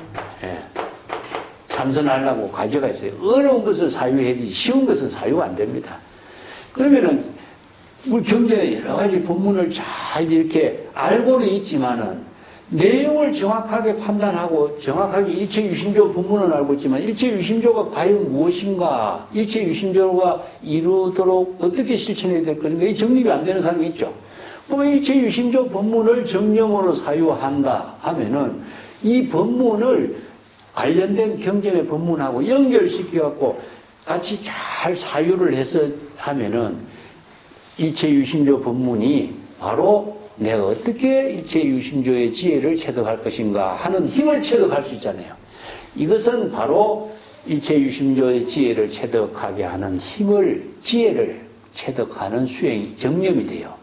참선하려고 과제가 있어요. 어려운 것을 사유해야 되지 쉬운 것은 사유가 안 됩니다. 그러면은 우리 경전에 여러 가지 법문을 잘 이렇게 알고는 있지만은 내용을 정확하게 판단하고 정확하게 일체유심조 본문은 알고 있지만 일체유심조가 과연 무엇인가, 일체유심조가 이루도록 어떻게 실천해야 될 것인가, 이 정립이 안 되는 사람이 있죠. 그러면 일체유심조 본문을 정념으로 사유한다 하면은 이 본문을 관련된 경전의 본문하고 연결시켜갖고 같이 잘 사유를 해서 하면은 일체유심조 본문이 바로 내가 어떻게 일체유심조의 지혜를 체득할 것인가 하는 힘을 체득할 수 있잖아요. 이것은 바로 일체유심조의 지혜를 체득하게 하는 힘을, 지혜를 체득하는 수행이 정념이 돼요.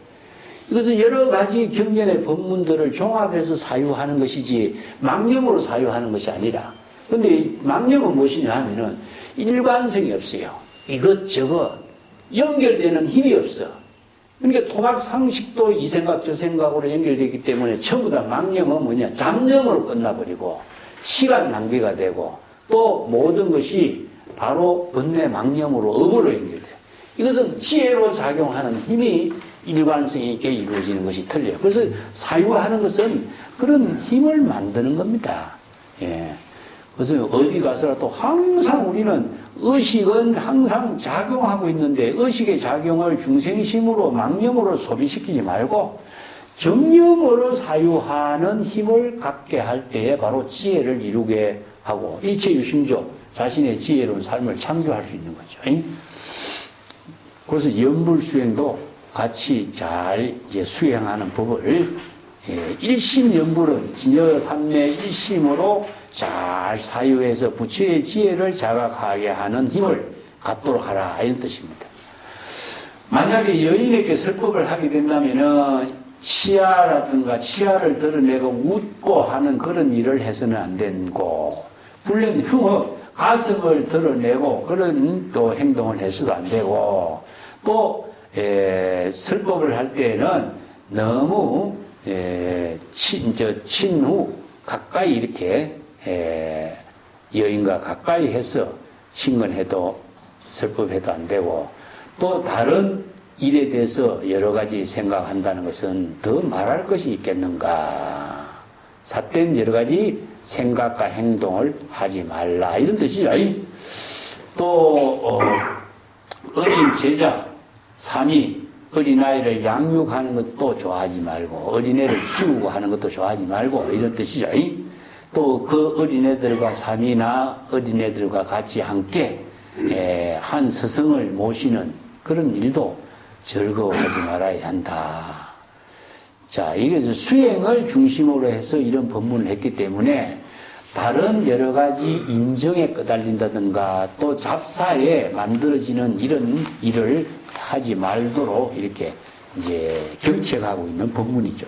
이것은 여러 가지 경전의 법문들을 종합해서 사유하는 것이지 망념으로 사유하는 것이 아니라, 근데 망념은 무엇이냐 하면은 일관성이 없어요. 이것저것 연결되는 힘이 없어. 그러니까 토막 상식도 이 생각 저 생각으로 연결되기 때문에 전부 다 망념은 뭐냐, 잡념으로 끝나버리고 시간 낭비가 되고 또 모든 것이 바로 번뇌 망념으로 업으로 연결돼요. 이것은 지혜로 작용하는 힘이 일관성 있게 이루어지는 것이 틀려요. 그래서 사유하는 것은 그런 힘을 만드는 겁니다. 예. 그래서 어디 가서라도 항상 우리는 의식은 항상 작용하고 있는데 의식의 작용을 중생심으로 망념으로 소비시키지 말고 정념으로 사유하는 힘을 갖게 할 때에 바로 지혜를 이루게 하고 일체유심조 자신의 지혜로운 삶을 창조할 수 있는 거죠. 그래서 연불수행도 같이 잘 이제 수행하는 법을 일심연불은 진여삼매 일심으로 잘 사유해서 부처의 지혜를 자각하게 하는 힘을 갖도록 하라, 이런 뜻입니다. 만약에 여인에게 설법을 하게 된다면은 치아라든가 치아를 드러내고 웃고 하는 그런 일을 해서는 안 되고, 불륜 흉업 가슴을 드러내고 그런 또 행동을 해서도 안 되고, 또 설법을 할 때에는 너무 친후 가까이 이렇게 여인과 가까이 해서 친근해도 설법해도 안 되고, 또 다른 일에 대해서 여러 가지 생각한다는 것은 더 말할 것이 있겠는가, 삿된 여러 가지 생각과 행동을 하지 말라, 이런 뜻이죠. 또 어린 제자 삼이 어린아이를 양육하는 것도 좋아하지 말고 어린애를 키우고 하는 것도 좋아하지 말고, 이런 뜻이죠. 또 그 어린애들과 삼이나 어린애들과 같이 함께 한 스승을 모시는 그런 일도 즐거워하지 말아야 한다. 자, 이게 수행을 중심으로 해서 이런 법문을 했기 때문에 다른 여러 가지 인정에 끄달린다든가 또 잡사에 만들어지는 이런 일을 하지 말도록 이렇게 이제 경책하고 있는 법문이죠.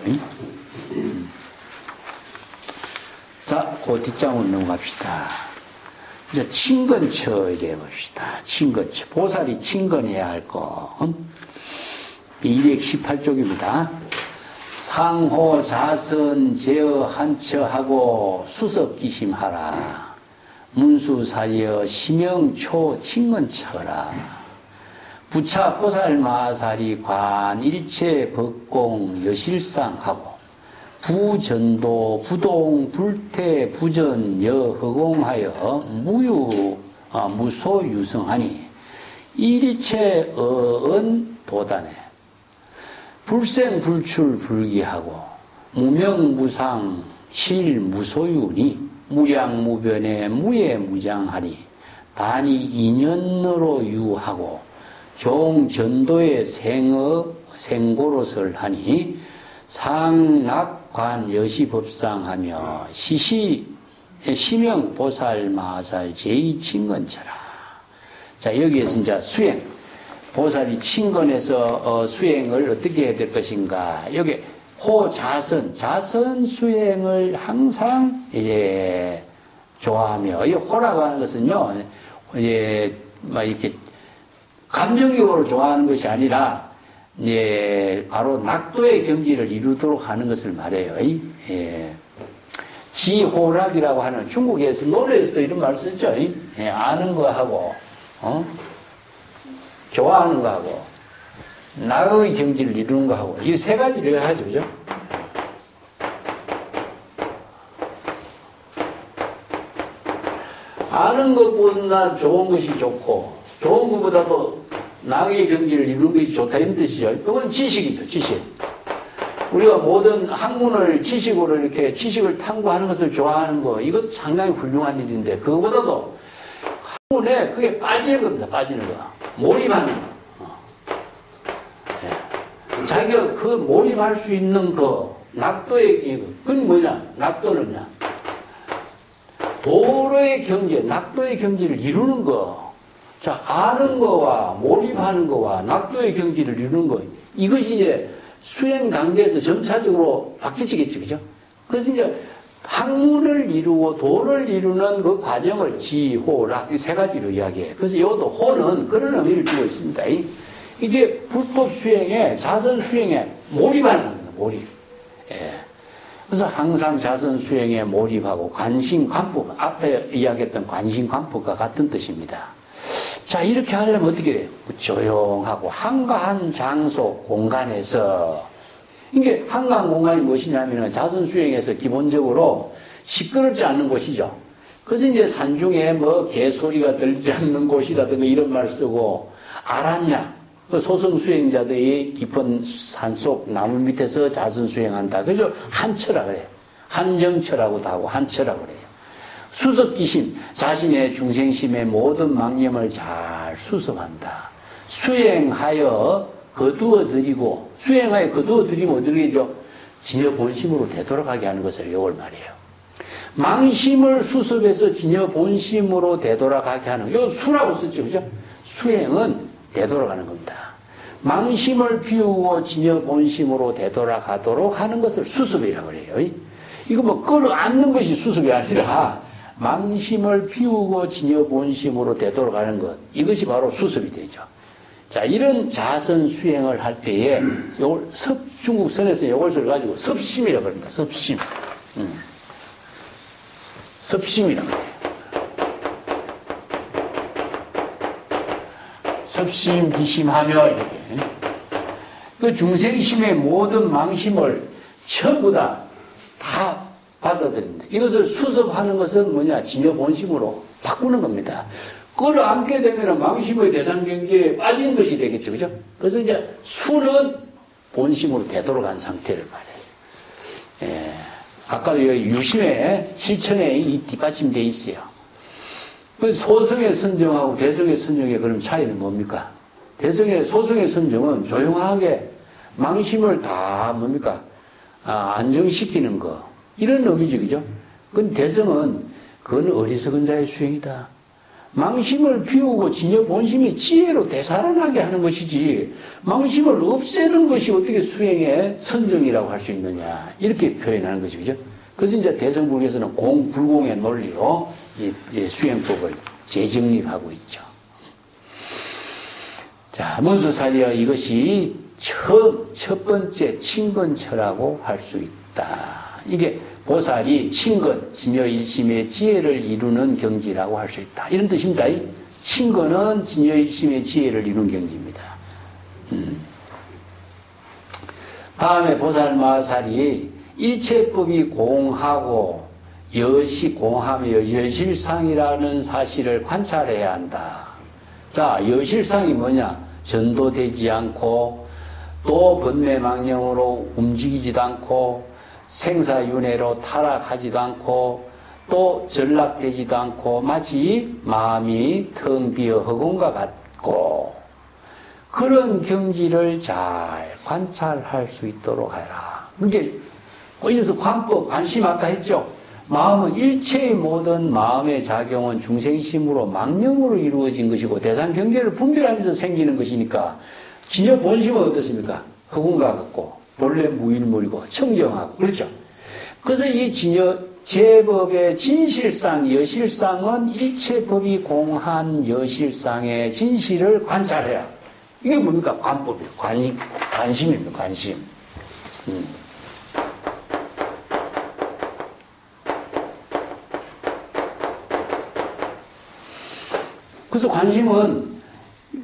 자, 그 뒷장으로 넘어갑시다. 이제 친근처에 대해 봅시다. 친근처. 보살이 친근해야 할 거. 218쪽입니다. 상호 자선 제어 한처하고 수석기심하라. 문수사여 심영초 친근처라. 부차 보살 마살이 관 일체 법공 여실상하고 부전도 부동 불태 부전 여허공하여 무소유성하니 일체 어은 도단에 불생불출 불기하고 무명무상 실무소유니 무량무변에 무예무장하니 단이 인연으로 유하고 종전도의 생고로설 하니 상락관 여시법상하며 시명보살마살 제2친근처라. 자, 여기에서 이제 수행, 보살이 친근해서 수행을 어떻게 해야 될 것인가. 여기 호자선, 자선 수행을 항상 이제 좋아하며, 이 호라고 하는 것은요, 이제 막 이렇게 감정적으로 좋아하는 것이 아니라 바로 낙도의 경지를 이루도록 하는 것을 말해요. 지호락이라고 하는, 중국에서 노래에서도 이런 말 쓰죠. 아는 거하고 좋아하는 거하고 낙의 경지를 이루는 거하고 이 세 가지를 하죠. 그죠? 아는 것보다 좋은 것이 좋고, 좋은 것보다도 낙의 경지를 이루는 것이 좋다, 이런 뜻이죠. 그건 지식이죠, 지식. 우리가 모든 학문을 지식으로 이렇게 지식을 탐구하는 것을 좋아하는 거, 이것 상당히 훌륭한 일인데, 그거보다도 학문에 그게 빠지는 겁니다, 빠지는 거. 몰입하는 거. 자기가 그 몰입할 수 있는 그 낙도의, 그건 뭐냐? 낙도는요. 도로의 경제, 낙도의 경지를 이루는 거. 자, 아는 거와 몰입하는 거와 낙도의 경지를 이루는 거. 이것이 이제 수행 단계에서 점차적으로 바뀌지겠죠. 그죠? 그래서 이제 학문을 이루고 도를 이루는 그 과정을 지, 호, 락, 이 세 가지로 이야기해요. 그래서 이것도 호는 그런 의미를 두고 있습니다. 이게 불법 수행에, 자선 수행에 몰입하는 겁니다. 몰입. 예. 그래서 항상 자선 수행에 몰입하고 관심, 관법, 앞에 이야기했던 관심, 관법과 같은 뜻입니다. 자, 이렇게 하려면 어떻게 돼요? 조용하고 한가한 장소, 공간에서. 이게 한가한 공간이 무엇이냐면 자선 수행에서 기본적으로 시끄럽지 않는 곳이죠. 그래서 이제 산중에 뭐 개소리가 들리지 않는 곳이라든가 이런 말 쓰고, 알았냐? 그 소성 수행자들이 깊은 산속 나무 밑에서 자선 수행한다. 그래서 한처라 그래요. 한정처라고도 하고 한처라 그래요. 수습기심, 자신의 중생심의 모든 망념을 잘 수습한다. 수행하여 거두어드리고, 수행하여 거두어드리면 어떻게 되죠? 진여 본심으로 되돌아가게 하는 것을 이걸 말이에요. 망심을 수습해서 진여 본심으로 되돌아가게 하는, 이거 수라고 썼죠. 그죠? 수행은 되돌아가는 겁니다. 망심을 비우고 진여 본심으로 되돌아가도록 하는 것을 수습이라고 그래요. 이거 뭐 끌어안는 것이 수습이 아니라 망심을 비우고 진여 본심으로 되돌아가는 것, 이것이 바로 수습이 되죠. 자, 이런 자선 수행을 할 때에 요걸 중국선에서 이걸 써가지고 섭심이라고 합니다. 섭심. 섭심이라고 해요. 섭심, 기심하며 이렇게 그 중생심의 모든 망심을 전부 다 받아들인다. 이것을 수습하는 것은 뭐냐? 진여 본심으로 바꾸는 겁니다. 끌어안게 되면 망심의 대상 경계에 빠진 것이 되겠죠. 그죠? 그래서 이제 수는 본심으로 되돌아간 상태를 말해요. 예. 아까도 유심의 실천에 이 뒷받침되어 있어요. 그 소성의 선정하고 대성의 선정의 그럼 차이는 뭡니까? 소성의 선정은 조용하게 망심을 다 뭡니까? 안정시키는 거. 이런 의미죠. 그죠? 그건 대성은 그건 어리석은 자의 수행이다. 망심을 비우고 진여 본심이 지혜로 되살아나게 하는 것이지, 망심을 없애는 것이 어떻게 수행의 선정이라고 할 수 있느냐. 이렇게 표현하는 거죠. 그죠? 그래서 이제 대성불교에서는 공불공의 논리로 이 수행법을 재정립하고 있죠. 자, 문수살이여 이것이 첫 번째 친근처라고 할 수 있다. 이게 보살이 친근, 진여일심의 지혜를 이루는 경지라고 할 수 있다. 이런 뜻입니다. 친근은 진여일심의 지혜를 이루는 경지입니다. 다음에 보살마살이 일체법이 공하고 여시 공하며 여실상이라는 사실을 관찰해야 한다. 자, 여실상이 뭐냐? 전도되지 않고 또 번뇌망령으로 움직이지도 않고 생사윤회로 타락하지도 않고 또 전락되지도 않고 마치 마음이 텅 비어 허공과 같고 그런 경지를 잘 관찰할 수 있도록 해라. 이게 어디서 관법, 관심 아까 했죠? 마음은 일체의 모든 마음의 작용은 중생심으로 망념으로 이루어진 것이고 대상 경계를 분별하면서 생기는 것이니까 진여 본심은 어떻습니까? 허공과 같고 본래 무일물이고 청정하고 그렇죠. 그래서 이 진여 제법의 진실상 여실상은 일체법이 공한 여실상의 진실을 관찰해라. 이게 뭡니까? 관법이에요. 관심입니다. 관심. 그래서 관심은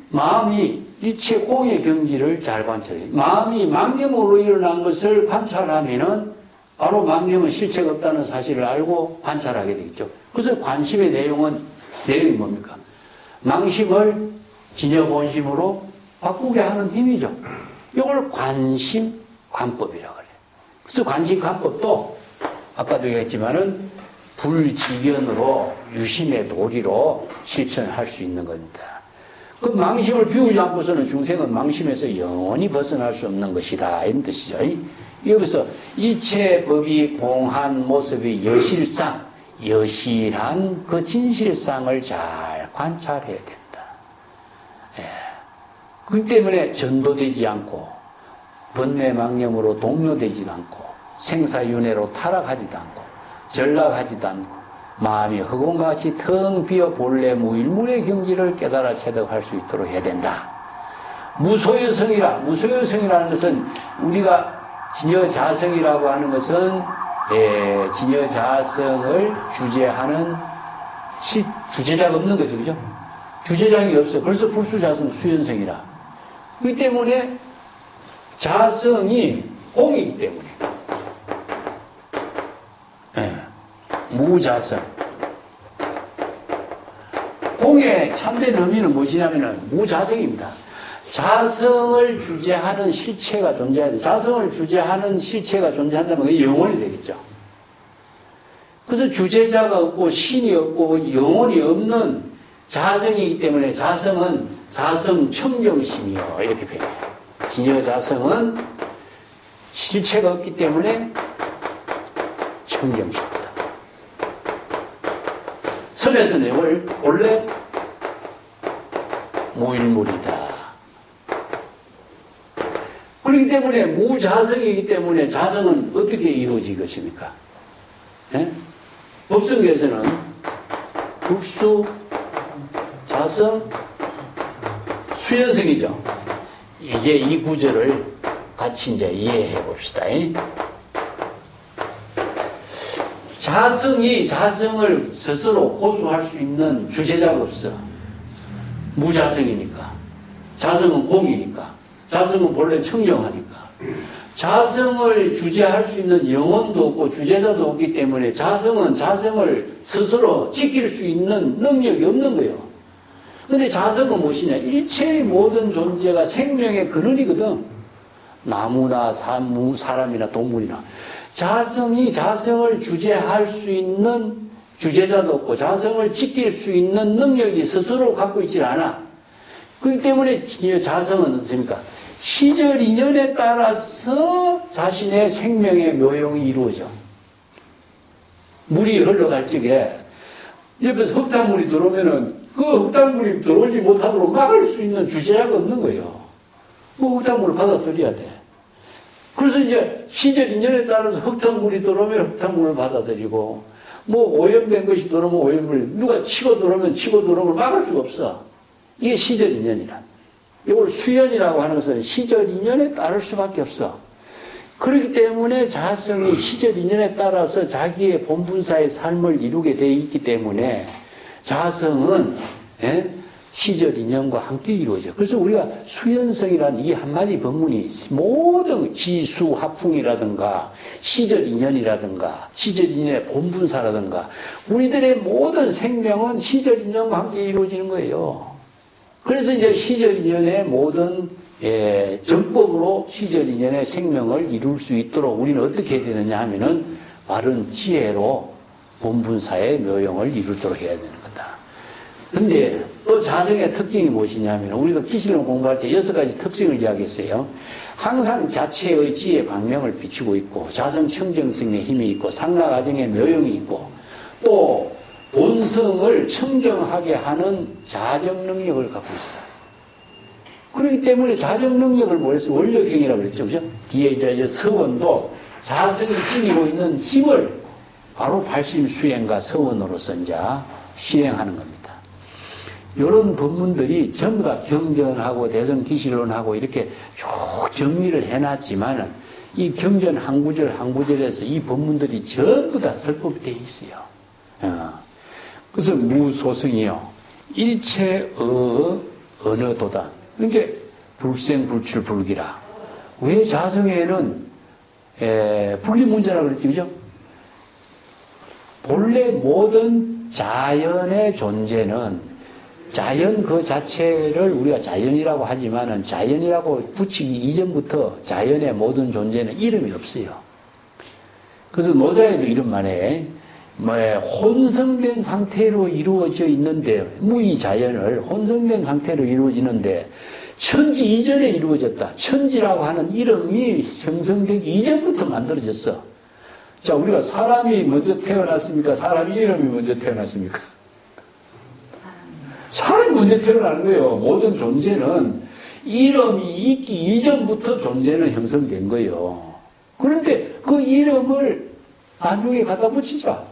마음이 일체 공의 경지를 잘 관찰해요. 마음이 망념으로 일어난 것을 관찰하면은 바로 망념은 실체가 없다는 사실을 알고 관찰하게 되겠죠. 그래서 관심의 내용은 내용이 뭡니까? 망심을 진여본심으로 바꾸게 하는 힘이죠. 이걸 관심, 관법이라고 그래요. 그래서 관심, 관법도 아까도 얘기했지만은 불지견으로 유심의 도리로 실천할 수 있는 겁니다. 그 망심을 비우지 않고서는 중생은 망심에서 영원히 벗어날 수 없는 것이다. 이런 뜻이죠. 여기서 일체 법이 공한 모습이 여실상, 여실한 그 진실상을 잘 관찰해야 된다. 예. 그렇기 때문에 전도되지 않고 번뇌망념으로 동요되지도 않고 생사윤회로 타락하지도 않고 전락하지도 않고 마음이 흑원과 같이 텅 비어 본래 무일문의 경지를 깨달아 체득할 수 있도록 해야 된다. 무소유성이라는 것은 우리가 진여자성이라고 하는 것은 진여자성을 주제하는 주제자가 없는 거죠. 그죠? 주제장이 없어. 그래서 불수자성 수연성이라. 그렇기 때문에 자성이 공이기 때문에 무자성. 공의 참된 의미는 무엇이냐면은 무자성입니다. 자성을 주제하는 실체가 존재해야 돼. 자성을 주제하는 실체가 존재한다면 그게 영혼이 되겠죠. 그래서 주제자가 없고 신이 없고 영혼이 없는 자성이기 때문에 자성은 자성 청정심이요. 이렇게 표현해요. 진여자성은 실체가 없기 때문에 청정심이다. 선에서 내월 원래 무일물이다. 그렇기 때문에 무자성이기 때문에 자성은 어떻게 이루어질 것입니까? 네? 법성에서는 불수, 자성, 수연성이죠. 이게 이 구절을 같이 이제 이해해 봅시다. 자성이 자성을 스스로 호소할 수 있는 주제자가 없어. 무자성이니까. 자성은 공이니까. 자성은 본래 청정하니까. 자성을 주제할 수 있는 영혼도 없고 주제자도 없기 때문에 자성은 자성을 스스로 지킬 수 있는 능력이 없는 거예요. 근데 자성은 무엇이냐? 일체의 모든 존재가 생명의 근원이거든. 나무나 사람이나 동물이나. 자성이 자성을 주제할 수 있는 주제자도 없고 자성을 지킬 수 있는 능력이 스스로 갖고 있질 않아. 그렇기 때문에 자성은 어떻습니까? 시절 인연에 따라서 자신의 생명의 묘용이 이루어져. 물이 흘러갈 적에 옆에서 흙탕물이 들어오면은 그 흙탕물이 들어오지 못하도록 막을 수 있는 주제자가 없는 거예요. 그 흙탕물을 받아들여야 돼. 그래서 이제 시절 인연에 따라서 흙탕물이 들어오면 흙탕물을 받아들이고 뭐 오염된 것이 들어오면 오염물 누가 치고 들어오면 치고 들어오면 막을 수가 없어. 이게 시절 인연이란. 이걸 수연이라고 하는 것은 시절 인연에 따를 수밖에 없어. 그렇기 때문에 자성이 시절 인연에 따라서 자기의 본분사의 삶을 이루게 되어 있기 때문에 자성은 시절 인연과 함께 이루어져. 그래서 우리가 수연성이라는 이 한마디 법문이 모든 지수, 화풍이라든가 시절 인연이라든가 시절 인연의 본분사라든가 우리들의 모든 생명은 시절 인연과 함께 이루어지는 거예요. 그래서 이제 시절 인연의 모든 정법으로 시절 인연의 생명을 이룰 수 있도록 우리는 어떻게 해야 되느냐 하면은 바른 지혜로 본분사의 묘용을 이루도록 해야 되는 거다. 근데 또 자성의 특징이 무엇이냐면 우리가 기실론 공부할 때 6가지 특징을 이야기했어요. 항상 자체의 지혜 방명을 비추고 있고 자성 청정성의 힘이 있고 상락아정의 묘용이 있고 또 본성을 청정하게 하는 자정 능력을 갖고 있어요. 그렇기 때문에 자정 능력을 뭐랬어요? 원력행이라고 그랬죠. 그죠? 뒤에 이제 서원도 자성이 지니고 있는 힘을 바로 발심수행과 서원으로서 이제 실행하는 겁니다. 이런 법문들이 전부 다 경전하고 대성기실론하고 이렇게 쭉 정리를 해놨지만 이 경전 한 구절 한 구절에서 이 법문들이 전부 다 설법이 되어 있어요. 그래서 무소성이요. 일체의 어느 도단. 그러니까 불생불출 불기라. 왜 자성에는 분리문자라고 그랬죠. 그죠? 본래 모든 자연의 존재는 자연 그 자체를 우리가 자연이라고 하지만은 자연이라고 붙이기 이전부터 자연의 모든 존재는 이름이 없어요. 그래서 노자에도 이런 말에 혼성된 상태로 이루어져 있는데 무의자연을 혼성된 상태로 이루어지는데 천지 이전에 이루어졌다. 천지라고 하는 이름이 형성되기 이전부터 만들어졌어. 자, 우리가 사람이 먼저 태어났습니까? 사람이 이름이 먼저 태어났습니까? 사람이 먼저 태어나는 거예요. 모든 존재는 이름이 있기 이전부터 존재는 형성된 거예요. 그런데 그 이름을 나중에 갖다 붙이자.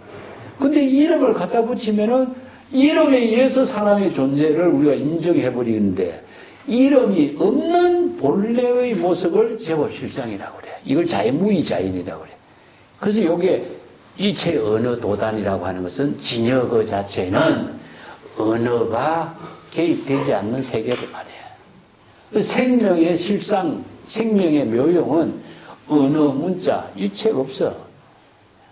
근데 이름을 갖다 붙이면은 이름에 의해서 사람의 존재를 우리가 인정해 버리는데 이름이 없는 본래의 모습을 제법실상이라고 그래. 이걸 자연무의자연이라고 그래. 그래서 이게 일체 언어 도단이라고 하는 것은 진여 그 자체는 언어가 개입되지 않는 세계를 말해요. 생명의 실상, 생명의 묘용은 언어, 문자, 일체가 없어.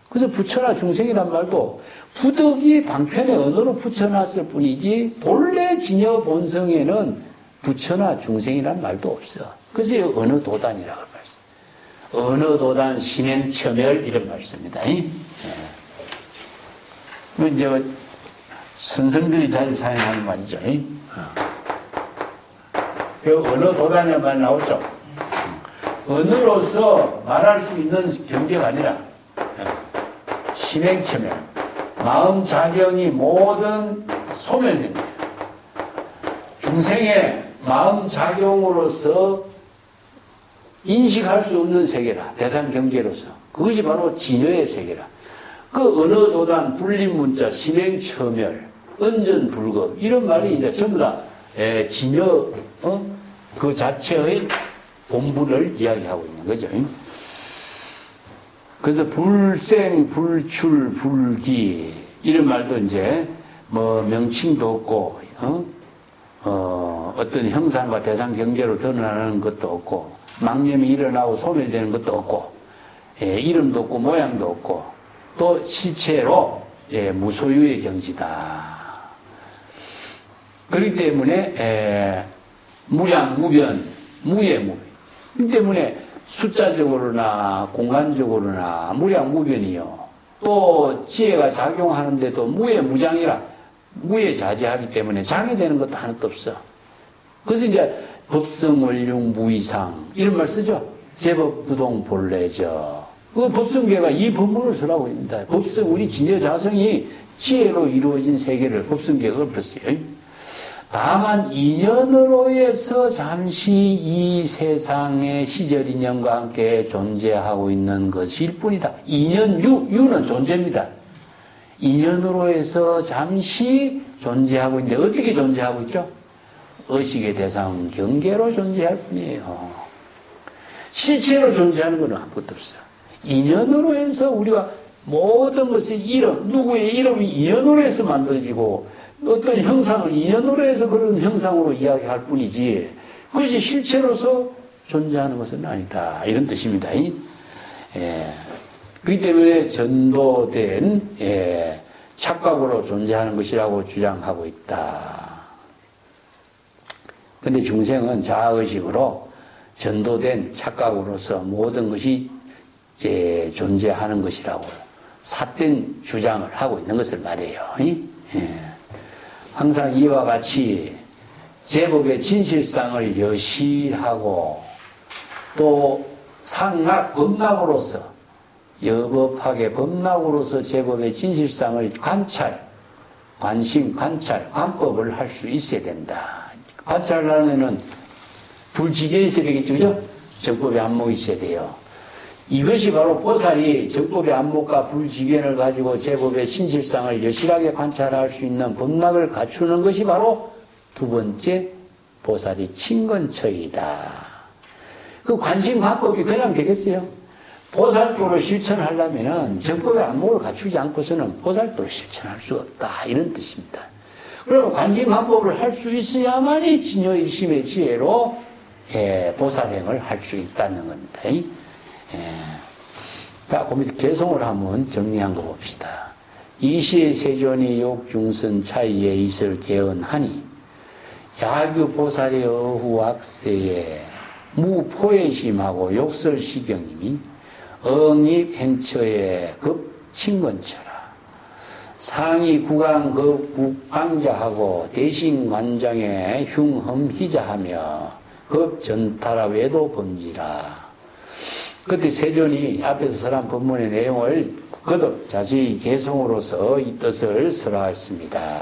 그래서 부처나 중생이란 말도 부득이 방편의 언어로 붙여놨을 뿐이지 본래 진여 본성에는 부처나 중생이란 말도 없어. 그래서 언어 도단이라고 말씀. 언어 도단 신행처멸 이런 말씀입니다. 예. 이제 선생들이 자주 사용하는 말이죠. 그 언어 도단의 말 나오죠. 언어로서 말할 수 있는 경계가 아니라 신행처멸, 마음 자경이 모든 소멸됩니다. 중생의 마음 작용으로서 인식할 수 없는 세계라. 대상 경계로서. 그것이 바로 진여의 세계라. 그 언어 도단, 불림 문자, 신행 처멸, 언전 불급 이런 말이 이제 전부 다 진여 그 자체의 본부를 이야기하고 있는 거죠. 그래서 불생, 불출, 불기 이런 말도 이제 뭐 명칭도 없고 어떤 형상과 대상 경계로 드러나는 것도 없고 망념이 일어나고 소멸되는 것도 없고 이름도 없고 모양도 없고 또 실체로 무소유의 경지다. 그렇기 때문에 무량, 무변, 무예, 무변. 그렇기 때문에 숫자적으로나 공간적으로나 무량, 무변이요. 또 지혜가 작용하는데도 무예, 무장이라 무예 자제하기 때문에 장애되는 것도 하나도 없어. 그래서 이제 법성 원룡 무이상 이런 말 쓰죠. 제법 부동 본래죠. 그 법성계가 이 법문을 쓰라고 합니다. 법성 우리 진여 자성이 지혜로 이루어진 세계를 법성계가 엎었어요. 다만 인연으로 해서 잠시 이 세상의 시절 인연과 함께 존재하고 있는 것일 뿐이다. 인연 유는 존재입니다. 인연으로 해서 잠시 존재하고 있는데 어떻게 존재하고 있죠? 의식의 대상 경계로 존재할 뿐이에요. 실체로 존재하는 것은 아무것도 없어요. 인연으로 해서 우리가 모든 것이 이름, 누구의 이름이 인연으로 해서 만들어지고 어떤 형상을 인연으로 해서 그런 형상으로 이야기할 뿐이지 그것이 실체로서 존재하는 것은 아니다. 이런 뜻입니다. 그렇기 때문에 전도된 착각으로 존재하는 것이라고 주장하고 있다. 그런데 중생은 자아의식으로 전도된 착각으로서 모든 것이 존재하는 것이라고 삿된 주장을 하고 있는 것을 말해요. 항상 이와 같이 제법의 진실상을 여실하고 또 상락, 범락으로서 여법학의 범락으로서 제법의 진실상을 관찰, 관심, 관찰, 관법을 할 수 있어야 된다. 관찰하려면은 불지계에 있어야 되겠죠, 그죠? 정법의 안목이 있어야 돼요. 이것이 바로 보살이 정법의 안목과 불지견을 가지고 제법의 신실상을 여실하게 관찰할 수 있는 범락을 갖추는 것이 바로 두 번째 보살이 친근처이다. 그 관심 관법이 그냥 되겠어요? 보살도를 실천하려면 정법의 안목을 갖추지 않고서는 보살도를 실천할 수 없다. 이런 뜻입니다. 그럼 관심 관법을 할 수 있어야만이 진여일심의 지혜로 보살행을 할 수 있다는 겁니다. 자, 그 밑에 개성을 한번 정리한 거 봅시다. 이시의 세존이 욕중선 차이에 있을 개언하니 야규 보살의 어후 악세에 무포해심하고 욕설시경이니 응입 행처에 급친건처라. 상위 구강 급국방자하고 대신 관장에 흉험희자하며 급전타라 외도 범지라. 그때 세존이 앞에서 설한 법문의 내용을 거듭 자세히 개송으로서 이 뜻을 설하였습니다.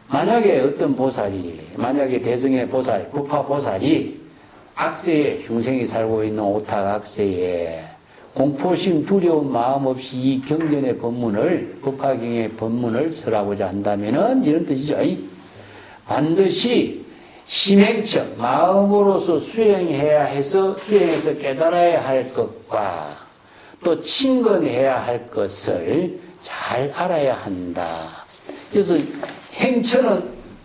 만약에 어떤 보살이, 만약에 대승의 보살, 부파보살이 악세에, 중생이 살고 있는 오탁 악세에 공포심, 두려운 마음 없이 이 경전의 법문을, 부파경의 법문을 설하고자 한다면은 이런 뜻이죠. 반드시 심행처, 마음으로서 수행해야 해서, 수행해서 깨달아야 할 것과 또 친근해야 할 것을 잘 알아야 한다. 그래서 행처는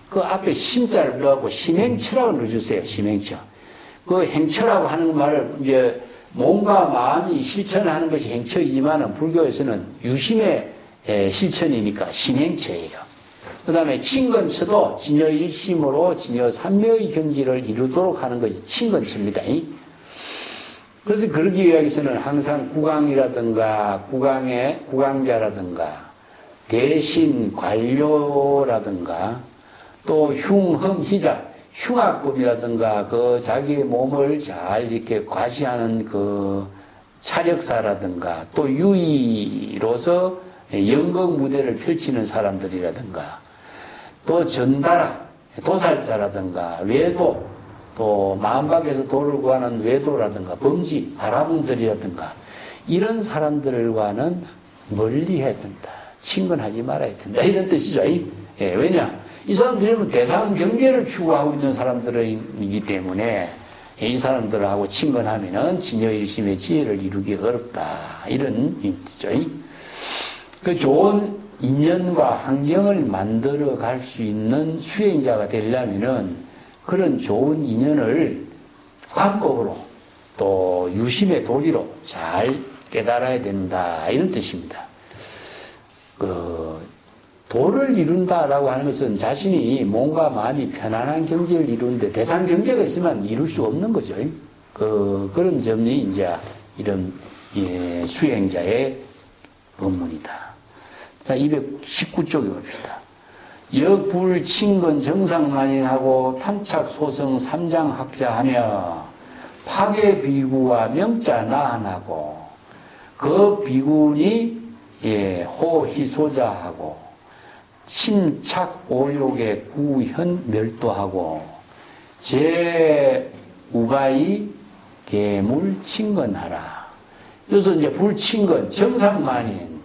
그 앞에 심자를 넣고 심행처라고 넣어주세요. 심행처. 그 행처라고 하는 말을 이제 몸과 마음이 실천하는 것이 행처이지만 불교에서는 유심의 실천이니까 심행처예요. 그 다음에 친근처도 진여일심으로 진여삼매의 경지를 이루도록 하는 것이 친근처입니다. 그래서 그러기 위해서는 항상 국왕이라든가 국왕자라든가 대신 관료라든가 또 흉험희자 흉악법이라든가 그 자기의 몸을 잘 이렇게 과시하는 그 차력사라든가 또 유의로서 연극 무대를 펼치는 사람들이라든가 또 전다라 도살자라든가 외도 또 마음밖에서 도를 구하는 외도라든가 범지 바라문들이라든가 이런 사람들과는 멀리 해야 된다. 친근하지 말아야 된다. 이런 뜻이죠. 예, 왜냐? 이 사람들은 대상 경계를 추구하고 있는 사람들이기 때문에 이 사람들하고 친근하면은 진여일심의 지혜를 이루기 어렵다. 이런 뜻이죠. 그 좋은 인연과 환경을 만들어 갈 수 있는 수행자가 되려면은 그런 좋은 인연을 관법으로 또 유심의 도리로 잘 깨달아야 된다. 이런 뜻입니다. 도를 이룬다라고 하는 것은 자신이 몸과 마음이 편안한 경지를 이루는데 대상 경계가 있으면 이룰 수 없는 거죠. 그런 점이 이제 이런 수행자의 법문이다. 자, 219쪽에 봅시다. 역불 친근 정상만인하고 탐착 소성 삼장학자하며 파괴 비구와 명자 나한하고 그 비군이 호희소자하고 침착 오욕의 구현 멸도하고 제 우가이 계물 친근하라. 그래서 이제 불친근 정상만인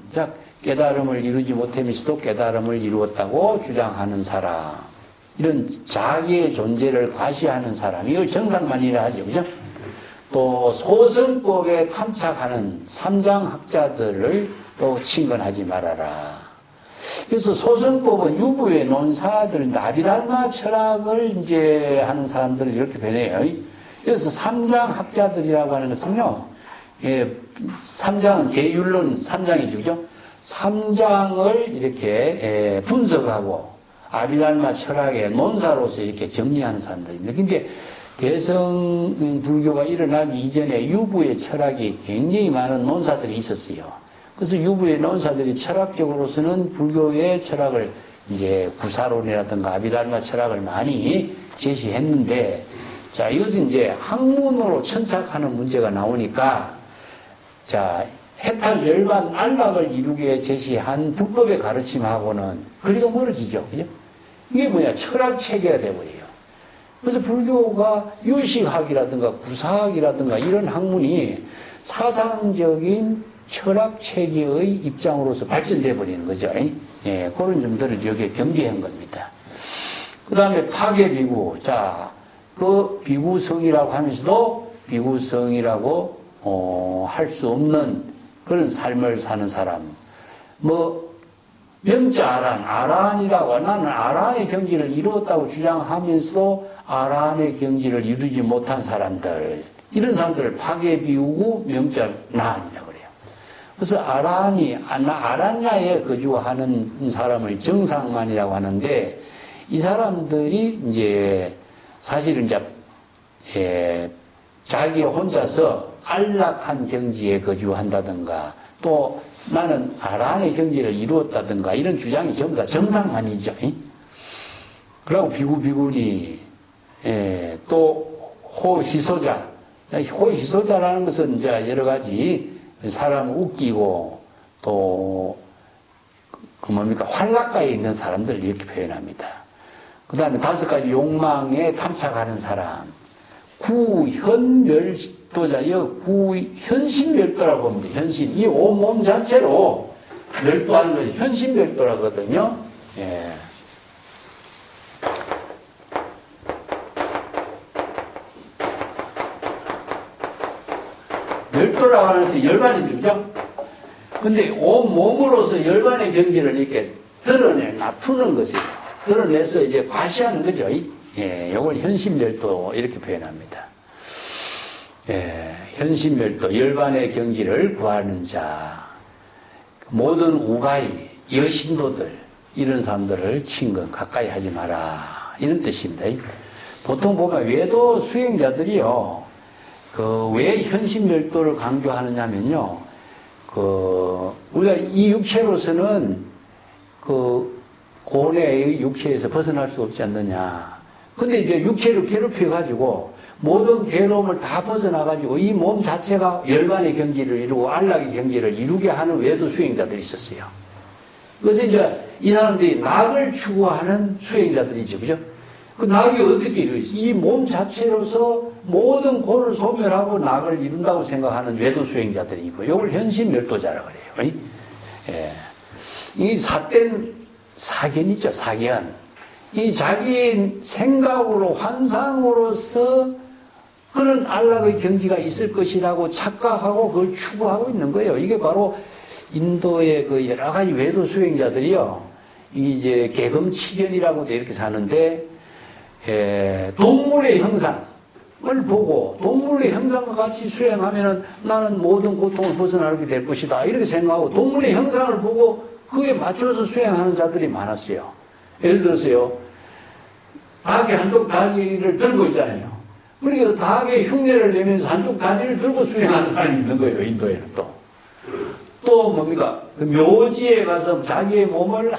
깨달음을 이루지 못하면서도 깨달음을 이루었다고 주장하는 사람, 이런 자기의 존재를 과시하는 사람, 이걸 정상만이라 하죠. 그죠? 또 소승법에 탐착하는 삼장학자들을 또 친근하지 말아라. 그래서 소승법은 유부의 논사들, 나비달마 철학을 이제 하는 사람들을 이렇게 변해요. 그래서 삼장학자들이라고 하는 것은요, 삼장은 계율론 삼장이죠. 그죠? 삼장을 이렇게 분석하고 아비달마 철학의 논사로서 이렇게 정리하는 사람들입니다. 근데 대성 불교가 일어나기 이전에 유부의 철학이 굉장히 많은 논사들이 있었어요. 그래서 유부의 논사들이 철학적으로서는 불교의 철학을 이제 구사론이라든가 아비달마 철학을 많이 제시했는데, 자, 이것은 이제 학문으로 천착하는 문제가 나오니까, 자, 해탈 열반 안락을 이루게 제시한 불법의 가르침하고는 거리가 멀어지죠. 그죠? 이게 뭐냐? 철학 체계가 돼버려요. 그래서 불교가 유식학이라든가 구사학이라든가 이런 학문이 사상적인 철학 체계의 입장으로서 발전돼 버리는 거죠. 예, 그런 점들을 여기에 경계한 겁니다. 그 다음에 파괴비구. 자, 그 비구성이라고 하면서도 비구성이라고 할 수 없는 그런 삶을 사는 사람. 명자 아라한이라고, 나는 아라한의 경지를 이루었다고 주장하면서도 아라한의 경지를 이루지 못한 사람들, 이런 사람들을 파괴 비우고 명자 나한이라고 그래요. 그래서 아라냐에 거주하는 사람을 정상만이라고 하는데, 이 사람들이 이제 사실은 이제 자기 혼자서 안락한 경지에 거주한다든가, 또 나는 아란의 경지를 이루었다든가, 이런 주장이 전부 다 정상만이죠. 그리고 비구비구니, 또 호희소자. 호희소자라는 것은 이제 여러 가지 사람을 웃기고 또 그 뭡니까 활락가에 있는 사람들 이렇게 표현합니다. 그 다음에 5가지 욕망에 탐착하는 사람, 구현멸도자, 구현신멸도라고 봅니다. 현신, 이 온몸 자체로 멸도하는 것이 현신멸도라거든요. 예. 멸도라고 하는 것이 열반의 주죠. 근데 온몸으로서 열반의 경지를 이렇게 나투는 것이에요. 드러내서 이제 과시하는 거죠. 예, 이걸 현신멸도 이렇게 표현합니다. 예, 현신멸도, 열반의 경지를 구하는 자, 모든 우가이, 여신도들, 이런 사람들을 친근, 가까이 하지 마라. 이런 뜻입니다. 보통 보면 외도 수행자들이요, 왜 현신멸도를 강조하느냐면요, 우리가 이 육체로서는 고뇌의 육체에서 벗어날 수 없지 않느냐. 근데 이제 육체를 괴롭혀가지고 모든 괴로움을 다 벗어나가지고 이 몸 자체가 열반의 경지를 이루고 안락의 경지를 이루게 하는 외도 수행자들이 있었어요. 그래서 이제 이 사람들이 낙을 추구하는 수행자들이죠. 그죠? 그 낙이 어떻게 이루어지죠? 이 몸 자체로서 모든 고를 소멸하고 낙을 이룬다고 생각하는 외도 수행자들이 있고, 이걸 현신멸도자라고 그래요. 예. 이 삿된 사견이죠, 사견. 이 자기 생각으로, 환상으로서 그런 안락의 경지가 있을 것이라고 착각하고 그걸 추구하고 있는 거예요. 이게 바로 인도의 그 여러 가지 외도 수행자들이요, 이제 개금치견이라고도 이렇게 사는데, 동물의 형상을 보고 동물의 형상과 같이 수행하면은 나는 모든 고통을 벗어나게 될 것이다. 이렇게 생각하고 동물의 형상을 보고 그에 맞춰서 수행하는 자들이 많았어요. 예를 들어서요, 닭이 한쪽 다리를 들고 있잖아요. 그러니까 닭의 흉내를 내면서 한쪽 다리를 들고 수행하는 사람이 있는 거예요, 인도에는 또 뭡니까? 그 묘지에 가서 자기의 몸을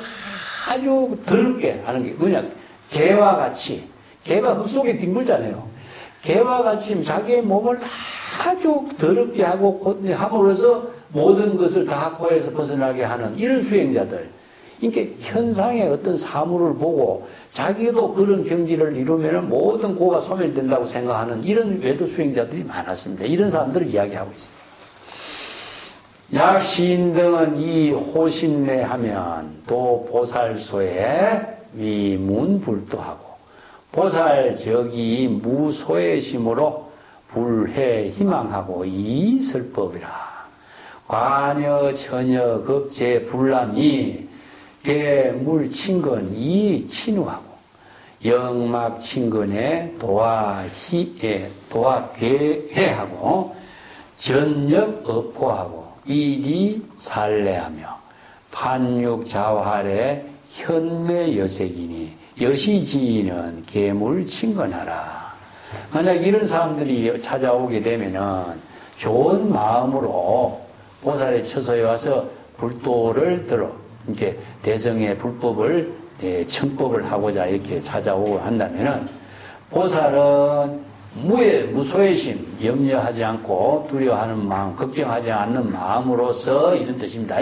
아주 더럽게 하는 게 그냥 개와 같이, 개가 흙 속에 뒹굴잖아요. 개와 같이 자기의 몸을 아주 더럽게 하고 함으로써 모든 것을 다 코에서 벗어나게 하는 이런 수행자들. 이렇게 현상의 어떤 사물을 보고 자기도 그런 경지를 이루면 모든 고가 소멸된다고 생각하는 이런 외도 수행자들이 많았습니다. 이런 사람들을 이야기하고 있습니다. 약시인 등은 이 호심내 하면 또 보살소에 위문불도하고, 보살적이 무소외심으로 불해 희망하고 이 설법이라. 관여 처녀 급제 불람이 대물 친근 이 친우하고, 영막 친근에 도화괴해하고 전력 업포하고 일이 살래하며 판육자활에 현매 여색이니 여시지인은 계물 친근하라. 만약 이런 사람들이 찾아오게 되면은 좋은 마음으로 보살의 처소에 와서 불도를 들어 이렇게 대성의 불법을 청법을 하고자 이렇게 찾아오고 한다면은 보살은 무소외심, 염려하지 않고 두려워하는 마음, 걱정하지 않는 마음으로서 이런 뜻입니다.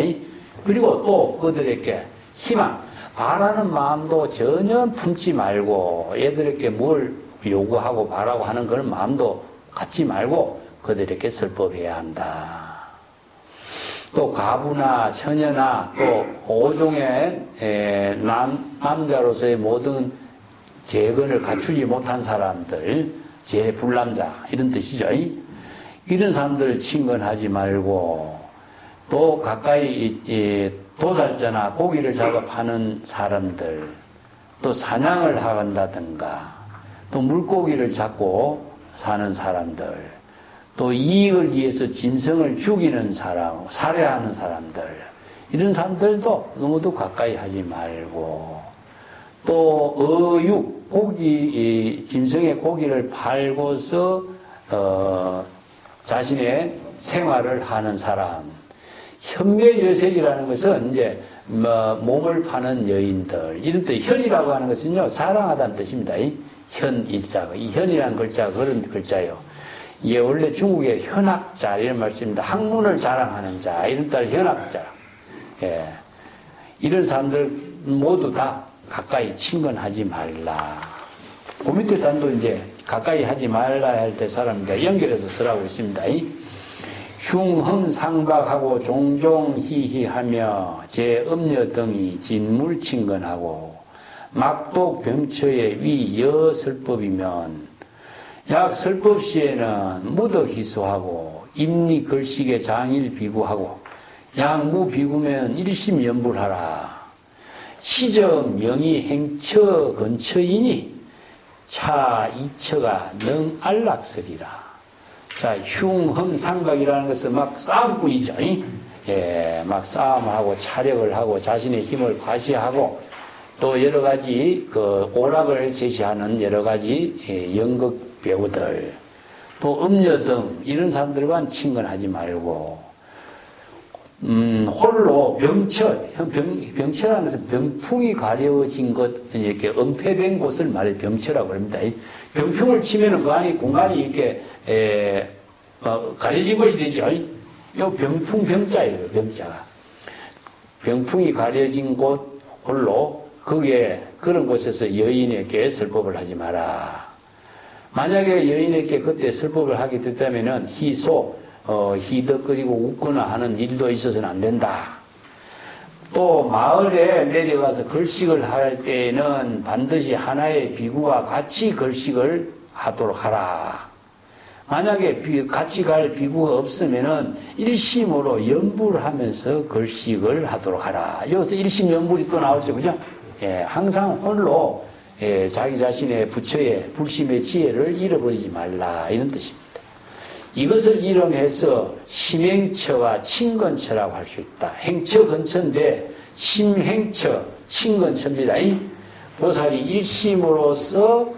그리고 또 그들에게 희망, 바라는 마음도 전혀 품지 말고 애들에게 뭘 요구하고 바라고 하는 그런 마음도 갖지 말고 그들에게 설법해야 한다. 또 가부나 처녀나 또 5종의 남자로서의 모든 재건을 갖추지 못한 사람들, 재불남자 이런 뜻이죠. 이런 사람들을 친근하지 말고, 또 가까이 도살자나 고기를 잡아 파는 사람들, 또 사냥을 한다든가, 또 물고기를 잡고 사는 사람들, 또 이익을 위해서 짐승을 죽이는 사람, 살해하는 사람들, 이런 사람들도 너무도 가까이 하지 말고, 또 어육, 고기, 짐승의 고기를 팔고서 자신의 생활을 하는 사람, 현매여색이라는 것은 이제 몸을 파는 여인들, 이런 뜻, 현이라고 하는 것은요 자랑하다는 뜻입니다. 현 일자가, 이 현이라는 글자가 그런 글자예요. 이게 원래 중국의 현학자 이런 말씀입니다. 학문을 자랑하는 자, 이런 뜻을 현학자. 예. 이런 사람들 모두 다 가까이 친근하지 말라. 그 밑에 단도 이제 가까이 하지 말라 할 때 사람들 연결해서 쓰라고 있습니다. 흉흥상박하고 종종 희희하며 제 음녀 등이 진물 친근하고 막독 병처에 위 여설법이면 약 설법시에는 무덕 희소하고 임리 걸식에 장일 비구하고 양무 비구면 일심연불하라. 시적 명의 행처 근처이니 차 이처가 능 안락설이라. 자, 흉흥상박이라는 것은 막 싸움꾼이죠. 예, 막 싸움하고 차력을 하고 자신의 힘을 과시하고 또 여러 가지 그 오락을 제시하는 여러 가지 연극 배우들, 또 음녀 등 이런 사람들과 친근하지 말고, 홀로 병처라는 것은 병풍이 가려진 것, 이렇게 은폐된 곳을 말해 병처라고 합니다. 병풍을 치면은 그 안에 공간이 이렇게, 가려진 것이 되죠. 이 병풍 병자예요, 병자가. 병풍이 가려진 곳, 홀로, 거기에, 그런 곳에서 여인에게 설법을 하지 마라. 만약에 여인에게 그때 설법을 하게 됐다면은 희덕거리고 웃거나 하는 일도 있어서는 안 된다. 또 마을에 내려가서 걸식을 할 때에는 반드시 하나의 비구와 같이 걸식을 하도록 하라. 만약에 같이 갈 비구가 없으면은 일심으로 연불하면서 걸식을 하도록 하라. 여기서 일심연불이 또 나오죠, 그죠? 예, 항상 홀로 자기 자신의 부처의 불심의 지혜를 잃어버리지 말라, 이런 뜻입니다. 이것을 이름해서 심행처와 친근처라고 할 수 있다. 행처 근처인데 심행처, 친근처입니다. 보살이 일심으로서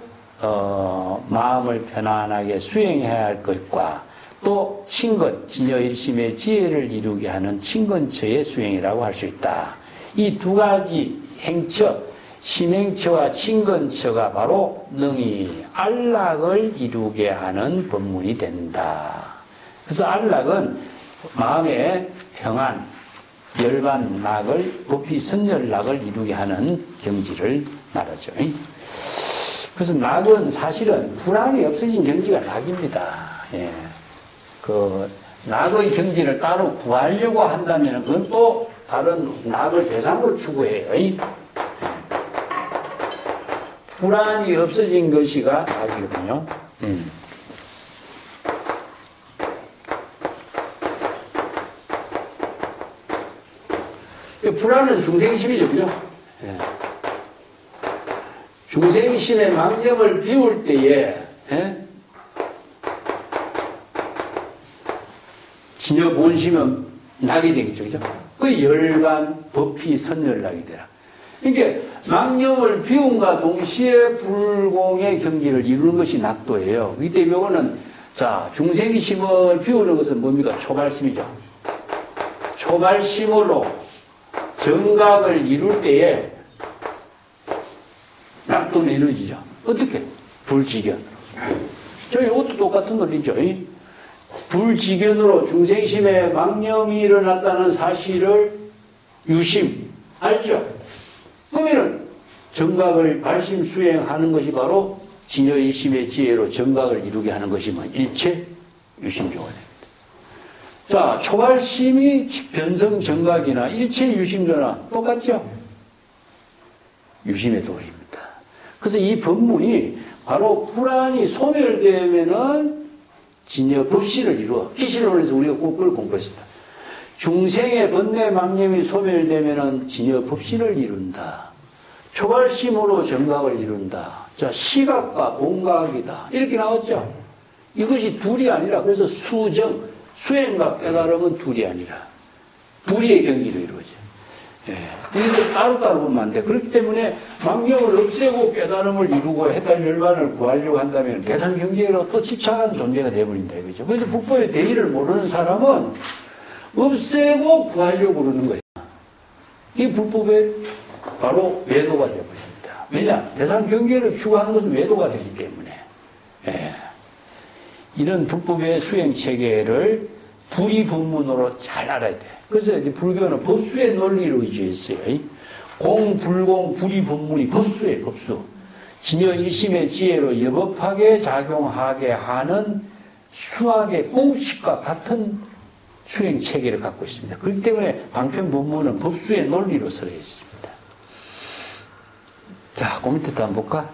마음을 편안하게 수행해야 할 것과 또 친근, 진여 일심의 지혜를 이루게 하는 친근처의 수행이라고 할 수 있다. 이 두 가지 행처, 심행처와 친근처가 바로 능히 안락을 이루게 하는 법문이 된다. 그래서 안락은 마음의 평안, 열반락을, 법히 선열락을 이루게 하는 경지를 말하죠. 그래서 낙은 사실은 불안이 없어진 경지가 낙입니다. 예. 그 낙의 경지를 따로 구하려고 한다면 그건 또 다른 낙을 대상으로 추구해요. 불안이 없어진 것이가 낙이거든요. 불안은 중생심이죠, 그죠? 예. 중생심의 망념을 비울 때에, 진여 본심은 낙이 되겠죠, 그죠? 그 열반, 법희, 선열낙이 되라. 이게 망념을 비움과 동시에 불공의 경지를 이루는 것이 낙도예요. 이때 이거는, 자, 중생심을 비우는 것은 뭡니까? 초발심이죠. 초발심으로 정각을 이룰 때에 낙도는 이루어지죠. 어떻게? 불지견. 저희 이것도 똑같은 논리죠. 불지견으로 중생심에 망념이 일어났다는 사실을 유심, 알죠? 그러면은 정각을 발심 수행하는 것이 바로 진여일심의 지혜로 정각을 이루게 하는 것이면 일체 유심조가 됩니다. 자, 초발심이 변성 정각이나 일체 유심조나 똑같죠? 유심의 도리입니다. 그래서 이 법문이 바로 불안이 소멸되면은 진여 법시를 이루어. 기실론에서 우리가 그걸 공부했습니다. 중생의 번뇌 망념이 소멸되면은 진여 법시를 이룬다. 초발심으로 정각을 이룬다. 자, 시각과 본각이다. 이렇게 나왔죠? 이것이 둘이 아니라 그래서 수정, 수행과 깨달음은 둘이 아니라 불의의 경지로 이루어져. 예. 이것을 따로따로 보면 안 돼. 그렇기 때문에 망명을 없애고 깨달음을 이루고 해탈 열반을 구하려고 한다면 대상 경계로 또 집착하는 존재가 되어버린다 이거죠. 그래서 불법의 대의를 모르는 사람은 없애고 구하려고 그러는 거예요. 이 불법의 바로 외도가 되어버립니다. 왜냐? 대상 경계를 추구하는 것은 외도가 되기 때문에. 예. 이런 불법의 수행 체계를 불의 법문으로 잘 알아야 돼. 그래서 이제 불교는 법수의 논리로 위주했어요. 공불공 불의 법문이 법수예요, 법수. 진여 일심의 지혜로 여법하게 작용하게 하는 수학의 공식과 같은 수행 체계를 갖고 있습니다. 그렇기 때문에 방편 법문은 법수의 논리로 설해 있습니다. 자, 그 밑에 또 한번 볼까?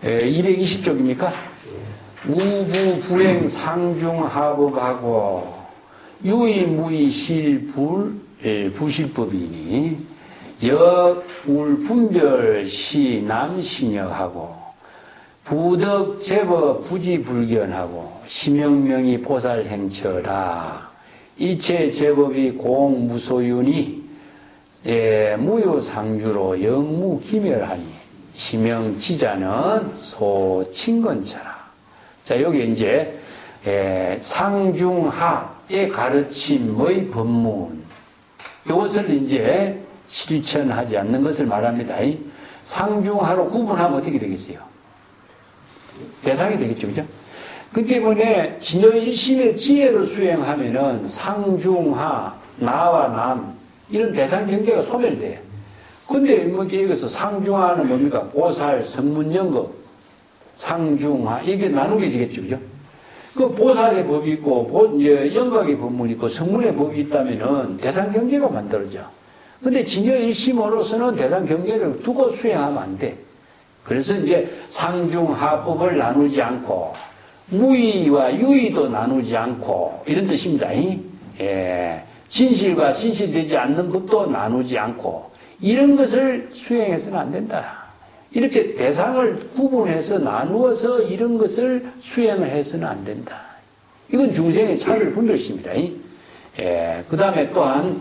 220쪽입니까? 우부 불행 상중하법하고 유의무의실 부실법이니 역울 분별시 남신여하고 부덕 제법 부지불견하고 심영명이 보살행처라 일체 제법이 공무소윤이 무효상주로 영무기멸하니 심영지자는 소친건처라. 자, 여기 이제 상중하의 가르침의 법문, 이것을 이제 실천하지 않는 것을 말합니다. 상중하로 구분하면 어떻게 되겠어요? 대상이 되겠죠, 그죠? 그 때문에 진여일심의 지혜를 수행하면은 상중하, 나와 남 이런 대상 경계가 소멸돼요. 근데 여기서 상중하는 뭡니까? 보살, 성문연급, 상중하 이게 나누게 되겠죠, 그죠? 그 보살의 법이 있고 이제 영각의 법문이 있고 성문의 법이 있다면은 대상 경계가 만들어져. 근데 진여일심으로서는 대상 경계를 두고 수행하면 안 돼. 그래서 이제 상중하법을 나누지 않고 무의와 유의도 나누지 않고 이런 뜻입니다. 예. 진실과 진실되지 않는 법도 나누지 않고 이런 것을 수행해서는 안 된다. 이렇게 대상을 구분해서 나누어서 이런 것을 수행을 해서는 안 된다. 이건 중생의 차별 분별심이다. 예. 그 다음에 또한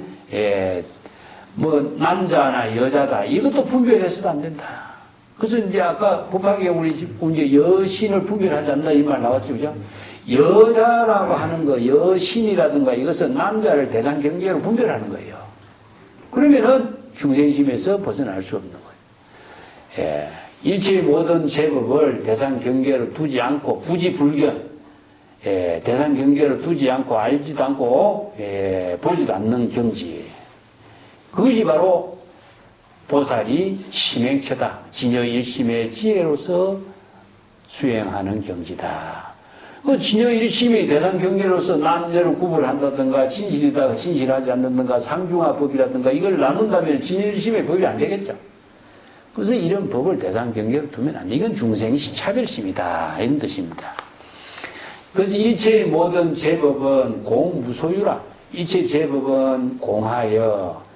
뭐 남자나 여자다 이것도 분별해서도 안 된다. 그래서 이제 아까 법화계 우리 이제 여신을 분별하지 않는다 이 말 나왔죠, 그죠? 여자라고 하는 거, 여신이라든가 이것은 남자를 대상 경계로 분별하는 거예요. 그러면은 중생심에서 벗어날 수 없는 거예요. 예. 일체의 모든 제법을 대상 경계로 두지 않고 부지불견, 대상 경계로 두지 않고 알지도 않고 보지도 않는 경지. 그것이 바로 보살이 심행처다. 진여일심의 지혜로서 수행하는 경지다. 그 진여일심이 대상 경계로서 남녀를 구분한다든가 진실이다 진실하지 않는다든가 상중하법이라든가 이걸 나눈다면 진여일심의 법이 안 되겠죠. 그래서 이런 법을 대상 경계로 두면 안 돼. 이건 중생의 차별심이다. 이런 뜻입니다. 그래서 일체의 모든 제법은 공무소유라. 일체 제법은 공하여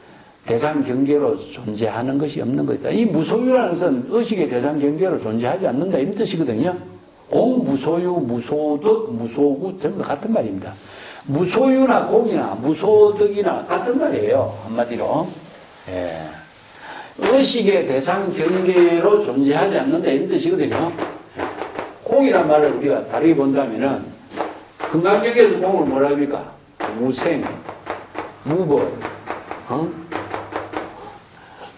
대상 경계로 존재하는 것이 없는 것이다. 이 무소유라는 것은 의식의 대상 경계로 존재하지 않는다. 이런 뜻이거든요. 공무소유, 무소득, 무소구 전부 다 같은 말입니다. 무소유나 공이나 무소득이나 같은 말이에요. 한마디로. 예. 의식의 대상 경계로 존재하지 않는다. 이런 뜻이거든요. 공이란 말을 우리가 다르게 본다면은 금강경에서 공을 뭐라 합니까? 무생, 무법,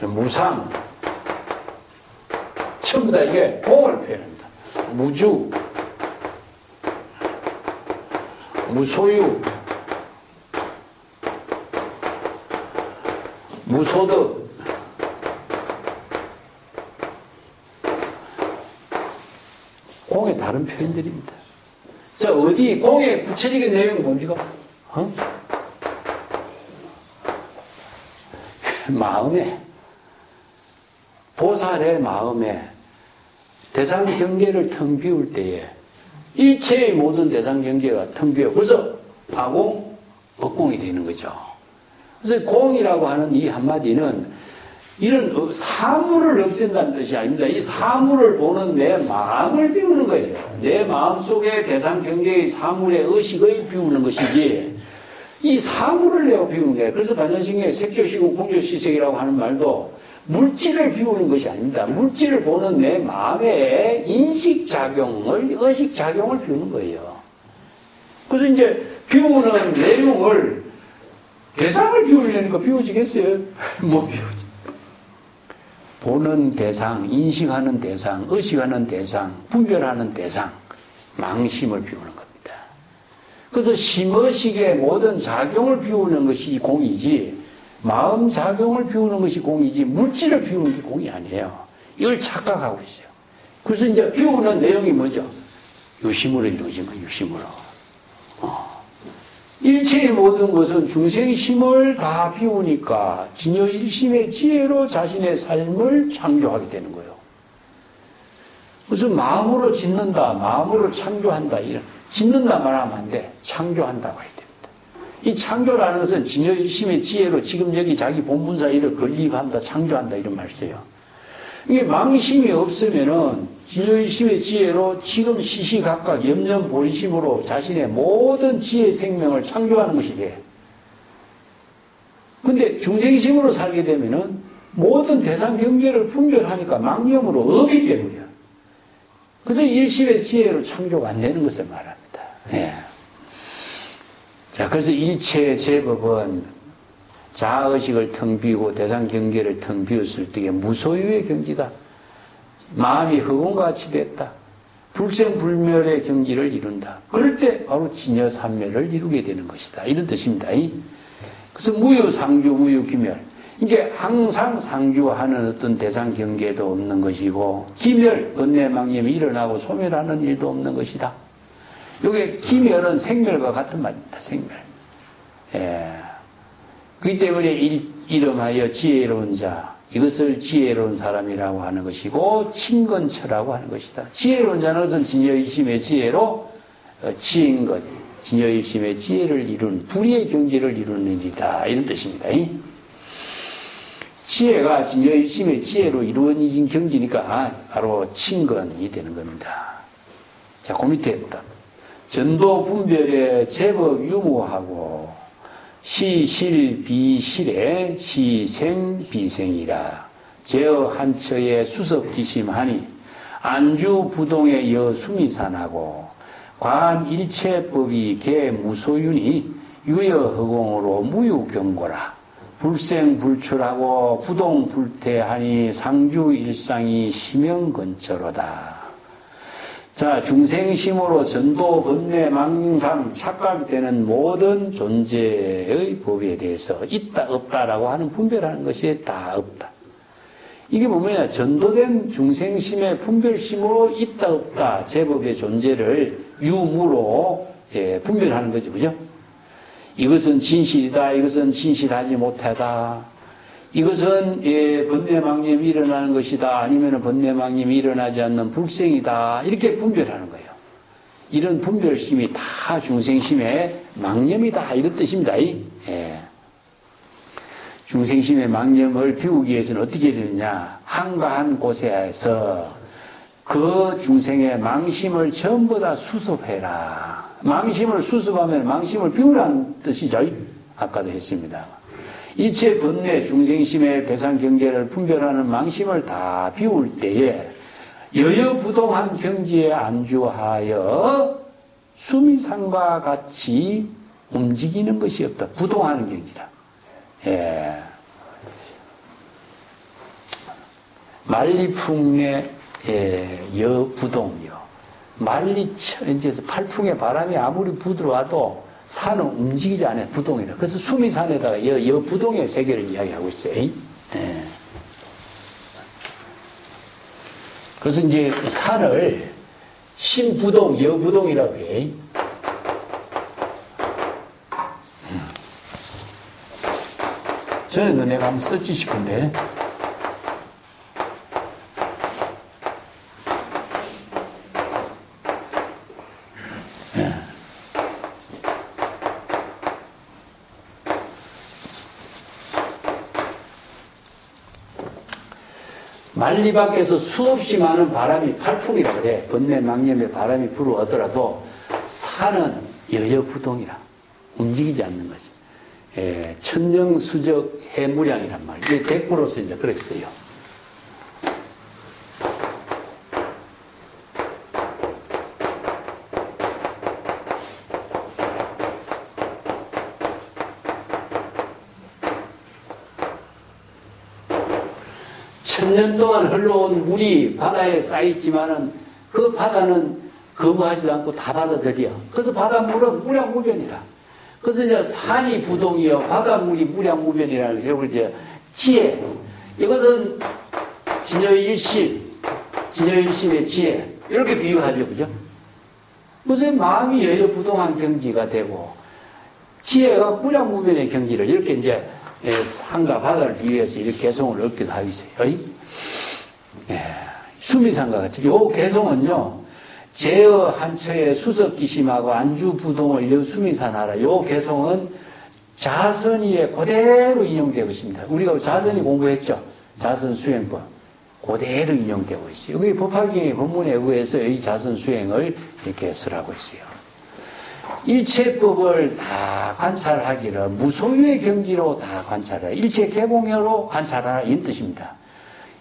무상, 전부 다 이게 공을 표현합니다. 무주, 무소유, 무소득, 공의 다른 표현들입니다. 자, 어디 공의 구체적인 내용이 뭡니까? 마음에, 보살의 마음에 대상 경계를 텅 비울 때에 일체의 모든 대상 경계가 텅 비어. 그래서 아공, 법공이 되는 거죠. 그래서 공이라고 하는 이 한마디는 이런 사물을 없앤다는 뜻이 아닙니다. 이 사물을 보는 내 마음을 비우는 거예요. 내 마음속에 대상 경계의 사물의 의식을 비우는 것이지 이 사물을 내가 비우는 거예요. 그래서 반야신경에 색조시공 공조시색이라고 하는 말도 물질을 비우는 것이 아닙니다. 물질을 보는 내 마음의 인식작용을, 의식작용을 비우는 거예요. 그래서 이제 비우는 내용을 대상을 비우려니까 비워지겠어요? 못 비우지. 보는 대상, 인식하는 대상, 의식하는 대상, 분별하는 대상, 망심을 비우는 겁니다. 그래서 심의식의 모든 작용을 비우는 것이 공이지, 마음 작용을 비우는 것이 공이지, 물질을 비우는 게 공이 아니에요. 이걸 착각하고 있어요. 그래서 이제 비우는 내용이 뭐죠? 유심으로 이루어진 거예요, 유심으로. 일체의 모든 것은 중생심을 다 비우니까 진여일심의 지혜로 자신의 삶을 창조하게 되는 거예요. 그래서 마음으로 짓는다, 마음으로 창조한다, 이런. 짓는다 말하면 안 돼. 창조한다고 해야 됩니다. 이 창조라는 것은 진여일심의 지혜로 지금 여기 자기 본분사 일을 건립한다, 창조한다, 이런 말 써요. 이게 망심이 없으면은 진여일심의 지혜로 지금 시시각각 염려보리심으로 자신의 모든 지혜 생명을 창조하는 것이 돼. 근데 중생심으로 살게 되면은 모든 대상 경계를 분별하니까 망념으로 업이 되는 거야. 그래서 일심의 지혜로 창조가 안 되는 것을 말합니다. 예. 자, 그래서 일체 제법은 자아의식을 텅 비우고 대상 경계를 텅 비웠을 때에 무소유의 경지다. 마음이 흑원같이 됐다. 불생불멸의 경지를 이룬다. 그럴 때 바로 진여삼멸을 이루게 되는 것이다. 이런 뜻입니다. 그래서 무유상주, 무유기멸. 이게 항상 상주하는 어떤 대상 경계도 없는 것이고, 기멸, 번뇌망념이 일어나고 소멸하는 일도 없는 것이다. 이게 기멸은 생멸과 같은 말입니다. 생멸. 예. 그렇기 때문에 이름하여 지혜로운 자, 이것을 지혜로운 사람이라고 하는 것이고 친건처라고 하는 것이다. 지혜로운 자는 것은 진여일심의 지혜로 지은 것, 진여일심의 지혜를 이룬 불의의 경지를 이루는 이다. 이런 뜻입니다. 지혜가 진여일심의 지혜로 이루어진 경지니까 바로 친건이 되는 겁니다. 자, 그 밑에 있다. 전도 분별의 제법 유무하고 시실 비실에 시생 비생이라 제어 한처에 수섭기심하니 안주 부동의 여수미산하고 과한 일체법이 개무소윤이 유여허공으로 무유경고라 불생불출하고 부동불태하니 상주일상이 심형건처로다. 자, 중생심으로 전도, 번뇌, 망상, 착각되는 모든 존재의 법에 대해서 있다, 없다라고 하는 분별하는 것이 다 없다. 이게 뭐냐, 전도된 중생심의 분별심으로 있다, 없다, 제법의 존재를 유무로 분별하는 거죠, 그죠? 이것은 진실이다, 이것은 진실하지 못하다. 이것은 번뇌망념이 일어나는 것이다. 아니면 번뇌망념이 일어나지 않는 불생이다. 이렇게 분별하는 거예요. 이런 분별심이 다 중생심의 망념이다. 이런 뜻입니다. 예. 중생심의 망념을 비우기 위해서는 어떻게 되느냐. 한가한 곳에서 그 중생의 망심을 전부 다 수습해라. 망심을 수습하면 망심을 비우라는 뜻이죠. 아까도 했습니다. 일체 번뇌 중생심의 대상 경계를 분별하는 망심을 다 비울 때에 여여부동한 경지에 안주하여 수미산과 같이 움직이는 것이 없다. 부동하는 경지라. 예. 만리풍의 여부동이요. 만리천지에서 팔풍의 바람이 아무리 부들어와도 산은 움직이지 않아요. 부동이라. 그래서 수미산에다가 여부동의 세계를 이야기하고 있어요. 예. 그래서 이제 산을 신부동, 여부동이라고 해요. 전에도 내가 한번 썼지 싶은데. 만리 밖에서 수없이 많은 바람이 팔풍이라고 그래. 번뇌 망념의 바람이 불어오더라도 산은 여여부동이라 움직이지 않는 거지. 예, 천정수적 해무량이란 말. 이게 백부로서 이제 그렇게 써요. 천년 동안 흘러온 물이 바다에 쌓여있지만은 그 바다는 거부하지도 않고 다 받아들여. 그래서 바닷물은 무량무변이라. 그래서 이제 산이 부동이요, 바닷물이 무량무변이라는 게 이제 지혜. 이것은 진여일심의 지혜. 이렇게 비유하죠, 그죠? 그래서 마음이 여여부동한 경지가 되고, 지혜가 무량무변의 경지를 이렇게 이제 산과 바다를 비유해서 이렇게 개성을 얻기도 하고 있어요. 예, 수미산과 같이. 요 개성은요, 제어 한처에 수석기심하고 안주부동을 여 수미산하라. 요 개성은 자선이에 그대로 인용되고 있습니다. 우리가 자선이 공부했죠? 자선 수행법. 그대로 인용되고 있어요. 여기 법화경의 본문에 의해서 이 자선 수행을 이렇게 설하고 있어요. 일체법을 다 관찰하기를 무소유의 경지로 다 관찰하라. 일체 개공여로 관찰하라. 이 뜻입니다.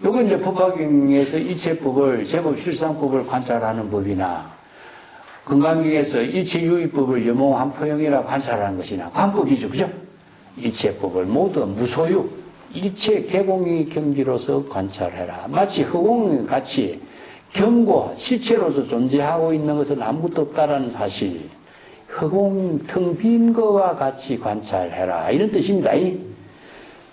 요건 이제 법화경에서 일체법을, 제법실상법을 관찰하는 법이나, 건강경에서 일체유의법을 여몽한포형이라 관찰하는 것이나, 관법이죠. 그죠? 일체법을 모두 무소유, 일체 개공의 경지로서 관찰해라. 마치 허공같이 경고, 실체로서 존재하고 있는 것은 아무것도 없다라는 사실, 허공 텅 빈 거와 같이 관찰해라. 이런 뜻입니다.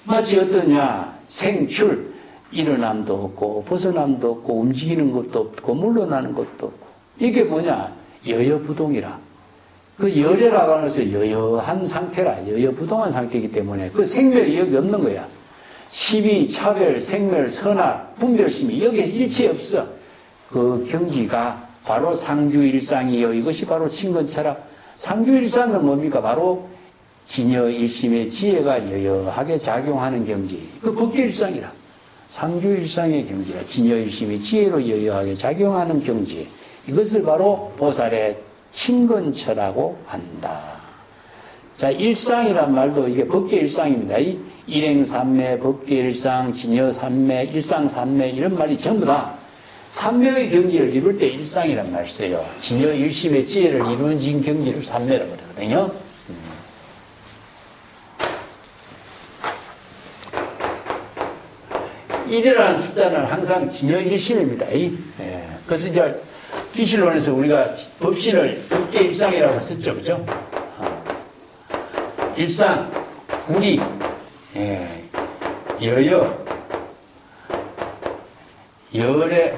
마치 어떠냐, 생출, 일어남도 없고 벗어남도 없고 움직이는 것도 없고 물러나는 것도 없고, 이게 뭐냐, 여여부동이라. 그 열애라고 하는 것은 여여한 상태라. 여여부동한 상태이기 때문에 그 생멸이 여기 없는 거야. 시비, 차별, 생멸, 선악, 분별심이 여기에 일체 없어. 그 경지가 바로 상주일상이요. 이것이 바로 친근차라. 상주일상은 뭡니까? 바로 진여일심의 지혜가 여여하게 작용하는 경지. 그 법계일상이라. 상주일상의 경지라. 진여일심의 지혜로 여여하게 작용하는 경지. 이것을 바로 보살의 친근처라고 한다. 자, 일상이란 말도 이게 법계일상입니다. 일행삼매, 법계일상, 진여삼매, 일상삼매 이런 말이 전부 다 삼매의 경지를 이룰 때 일상이란 말 써요. 진여일심의 지혜를 이루어진 경지를 삼매라고 그러거든요. 일이라는 숫자는 항상 진여일심입니다. 예. 그래서 이제 기실론에서 우리가 법신을 법계일상이라고 썼죠. 그죠? 일상, 우리, 여여, 열애,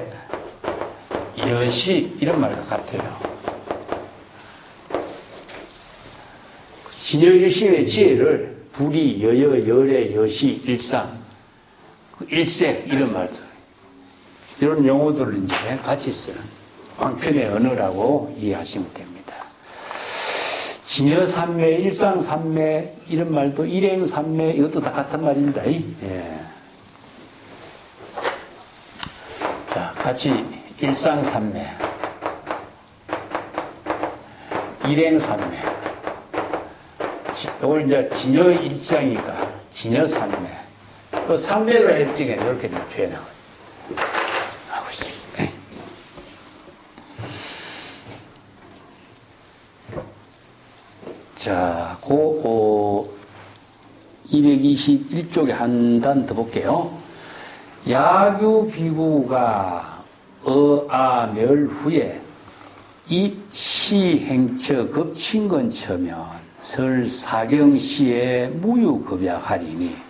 여시 이런 말과 같아요. 진여일심의 지혜를 불이, 여여, 열애, 여시, 일상, 일색 이런 말들, 이런 용어들을 이제 같이 쓰는 왕편의 언어라고 이해하시면 됩니다. 진여삼매, 일상삼매 이런 말도 일행삼매 이것도 다 같은 말입니다. 예. 자, 같이 일상삼매, 일행삼매. 이걸 이제 진여일상이니까 진여삼매. 또 삼매로 해증에 이렇게 표현하고 있습니다. 자, 221쪽에 한 단 더 볼게요. 야규 비구가 어아멸 후에 이 시행처 급친건처면 설사경시에 무유급약하리니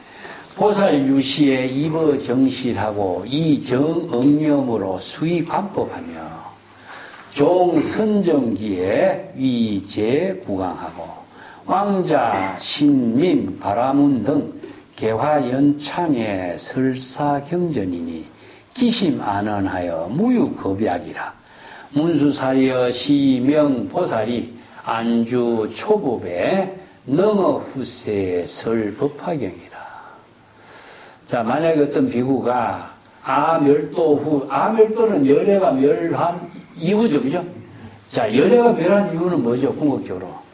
보살유시에 입어정실하고 이정응념으로 수의관법하며 종선정기에 위제구강하고 왕자, 신민, 바라문 등 개화연창의 설사경전이니 기심안언하여 무유급약이라. 문수사여 시명보살이 안주 초법에 넘어 후세의 설법화경이라. 자, 만약에 어떤 비구가 아멸도 후, 아멸도는 열애가 멸한 이후죠, 그죠? 자, 열애가 멸한 이유는 뭐죠, 궁극적으로?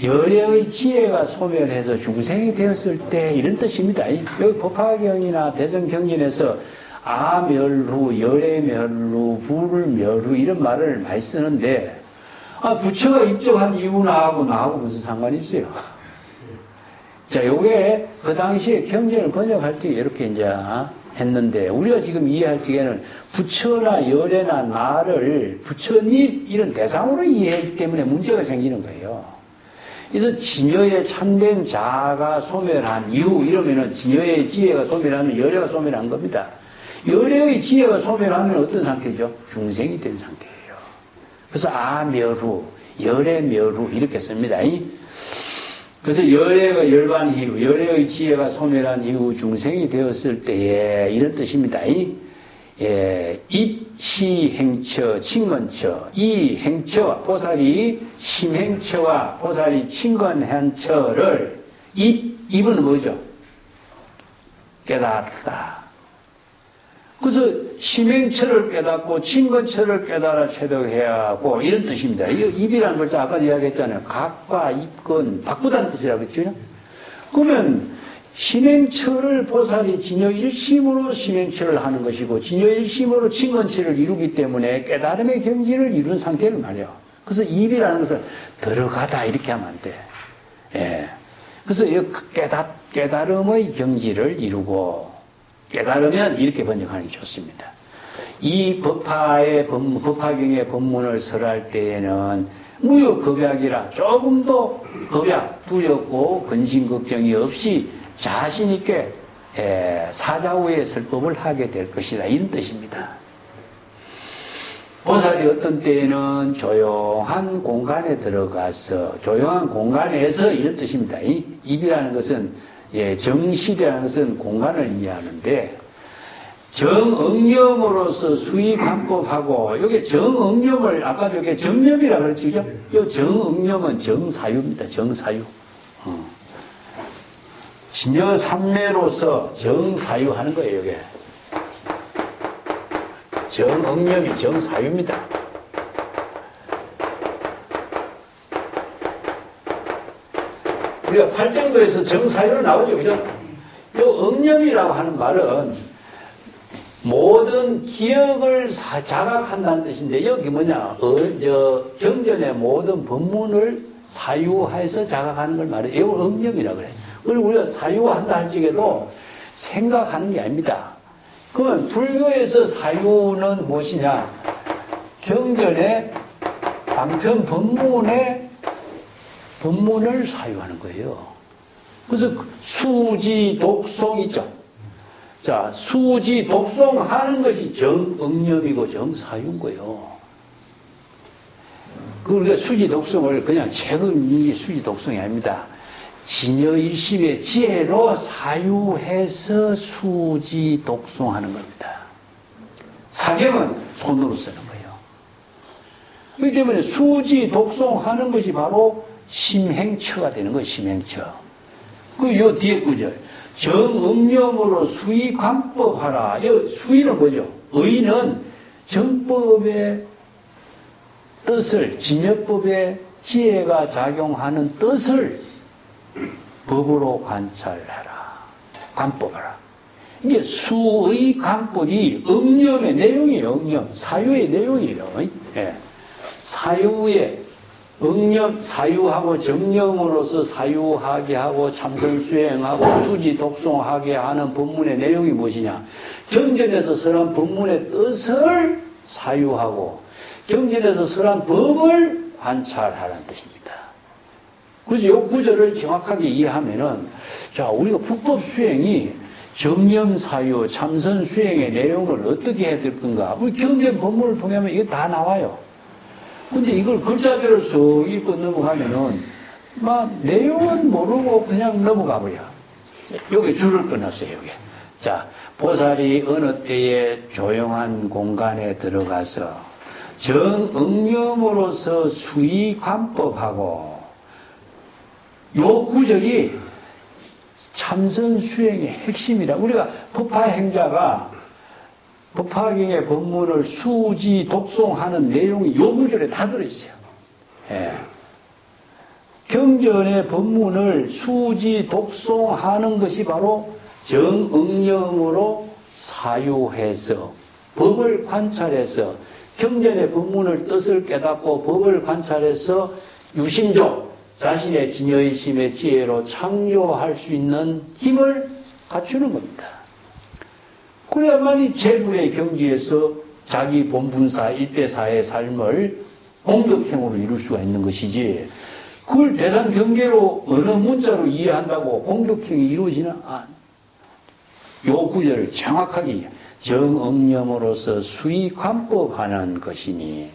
열애의 지혜가 소멸해서 중생이 되었을 때, 이런 뜻입니다. 여기 법화경이나 대성경전에서 아멸후, 열애멸후, 불멸후, 이런 말을 많이 쓰는데, 부처가 입적한 이유나하고 나하고 무슨 상관이 있어요? 자, 요게 그 당시에 경전을 번역할 때 이렇게 이제 했는데, 우리가 지금 이해할 적에는 부처나 열애나 나를 부처님 이런 대상으로 이해했기 때문에 문제가 생기는 거예요. 그래서 진여의 참된 자아가 소멸한 이후, 이러면은 진여의 지혜가 소멸하면 열애가 소멸한 겁니다. 열애의 지혜가 소멸하면 어떤 상태죠? 중생이 된 상태예요. 그래서 아멸후, 열애멸후 이렇게 씁니다. 그래서 열애가 열반 이후, 열애의 지혜가 소멸한 이후 중생이 되었을 때에 이런 뜻입니다. 입시행처, 친건처, 이 행처와 보살이 심행처와 보살이 친건한 처를 입은 뭐죠? 깨닫다. 그래서 심행처를 깨닫고 친건처를 깨달아 체득해야 하고 이런 뜻입니다. 이 입이라는 글자 아까 이야기했잖아요. 각과 입건 바꾸다는 뜻이라고 했죠. 그러면 심행처를 보살이 진여일심으로 심행처를 하는 것이고 진여일심으로 친건처를 이루기 때문에 깨달음의 경지를 이룬 상태를 말이에요. 그래서 입이라는 것은 들어가다 이렇게 하면 안 돼. 예. 그래서 깨달음의 경지를 이루고 깨달으면 이렇게 번역하는 게 좋습니다. 이 법화경의 법문을 설할 때에는 무효급약이라 조금도 급약, 두렵고 근심 걱정이 없이 자신 있게 사자후의 설법을 하게 될 것이다. 이런 뜻입니다. 보살이 어떤 때에는 조용한 공간에 들어가서 조용한 공간에서 이런 뜻입니다. 입이라는 것은 정실이라는 것은 공간을 의미하는데 정응념으로서 수의관법하고 여기 정응념을 아까 저게 정념이라고 그랬죠. 이 정응념은 정사유입니다. 정사유. 진여 삼매로서 정사유 하는 거예요. 이게 정응념이 정사유입니다. 우리가 팔정도에서 정사유로 나오죠. 그죠? 이 응념이라고 하는 말은 모든 기억을 자각한다는 뜻인데, 여기 뭐냐, 경전의 모든 법문을 사유해서 자각하는 걸 말해요. 이걸 응념이라고 그래요. 그리고 우리가 사유한다 할 적에도 생각하는 게 아닙니다. 그러면 불교에서 사유는 무엇이냐? 경전의 방편 법문을 사유하는 거예요. 그래서 수지 독송 있죠. 자, 수지 독송하는 것이 정응념이고 정사유인 거예요. 우리가 수지 독송을 그냥 책 읽는 게 수지 독송이 아닙니다. 진여일심의 지혜로 사유해서 수지 독송하는 겁니다. 사경은 손으로 쓰는 거예요. 그렇기 때문에 수지 독송하는 것이 바로 심행처가 되는 거예요. 심행처. 요 뒤에 구절. 정응념으로 수의관법하라. 수의는 뭐죠? 의는 정법의 뜻을, 진여법의 지혜가 작용하는 뜻을 법으로 관찰하라. 관법하라. 이게 수의 관법이 응념의 내용이에요. 응념. 사유의 내용이에요. 예. 사유의 응념, 사유하고 정념으로서 사유하게 하고 참선수행하고 수지 독송하게 하는 법문의 내용이 무엇이냐? 경전에서 설한 법문의 뜻을 사유하고 경전에서 설한 법을 관찰하라는 뜻입니다. 그래서 이 구절을 정확하게 이해하면은, 자, 우리가 불법 수행이 정념 사유, 참선 수행의 내용을 어떻게 해야 될 건가? 우리 경전 법문을 통하면 이게 다 나와요. 근데 이걸 글자대로 쏙 읽고 넘어가면은, 내용은 모르고 그냥 넘어가 버려. 여기 줄을 끊었어요, 여기. 자, 보살이 어느 때에 조용한 공간에 들어가서 정응념으로서 수의관법하고, 요 구절이 참선 수행의 핵심이라. 우리가 법화 행자가 법화경의 법문을 수지 독송하는 내용이 요 구절에 다 들어있어요. 예. 경전의 법문을 수지 독송하는 것이 바로 정응념으로 사유해서 법을 관찰해서 경전의 법문을 뜻을 깨닫고 법을 관찰해서 유심종 자신의 진여의심의 지혜로 창조할 수 있는 힘을 갖추는 겁니다. 그래야만이 제불의 경지에서 자기 본분사 일대사의 삶을 공덕행으로 이룰 수가 있는 것이지, 그걸 대상 경계로 어느 문자로 이해한다고 공덕행이 이루어지나? 요 구절을 정확하게 정응념으로서 수의관법하는 것이니,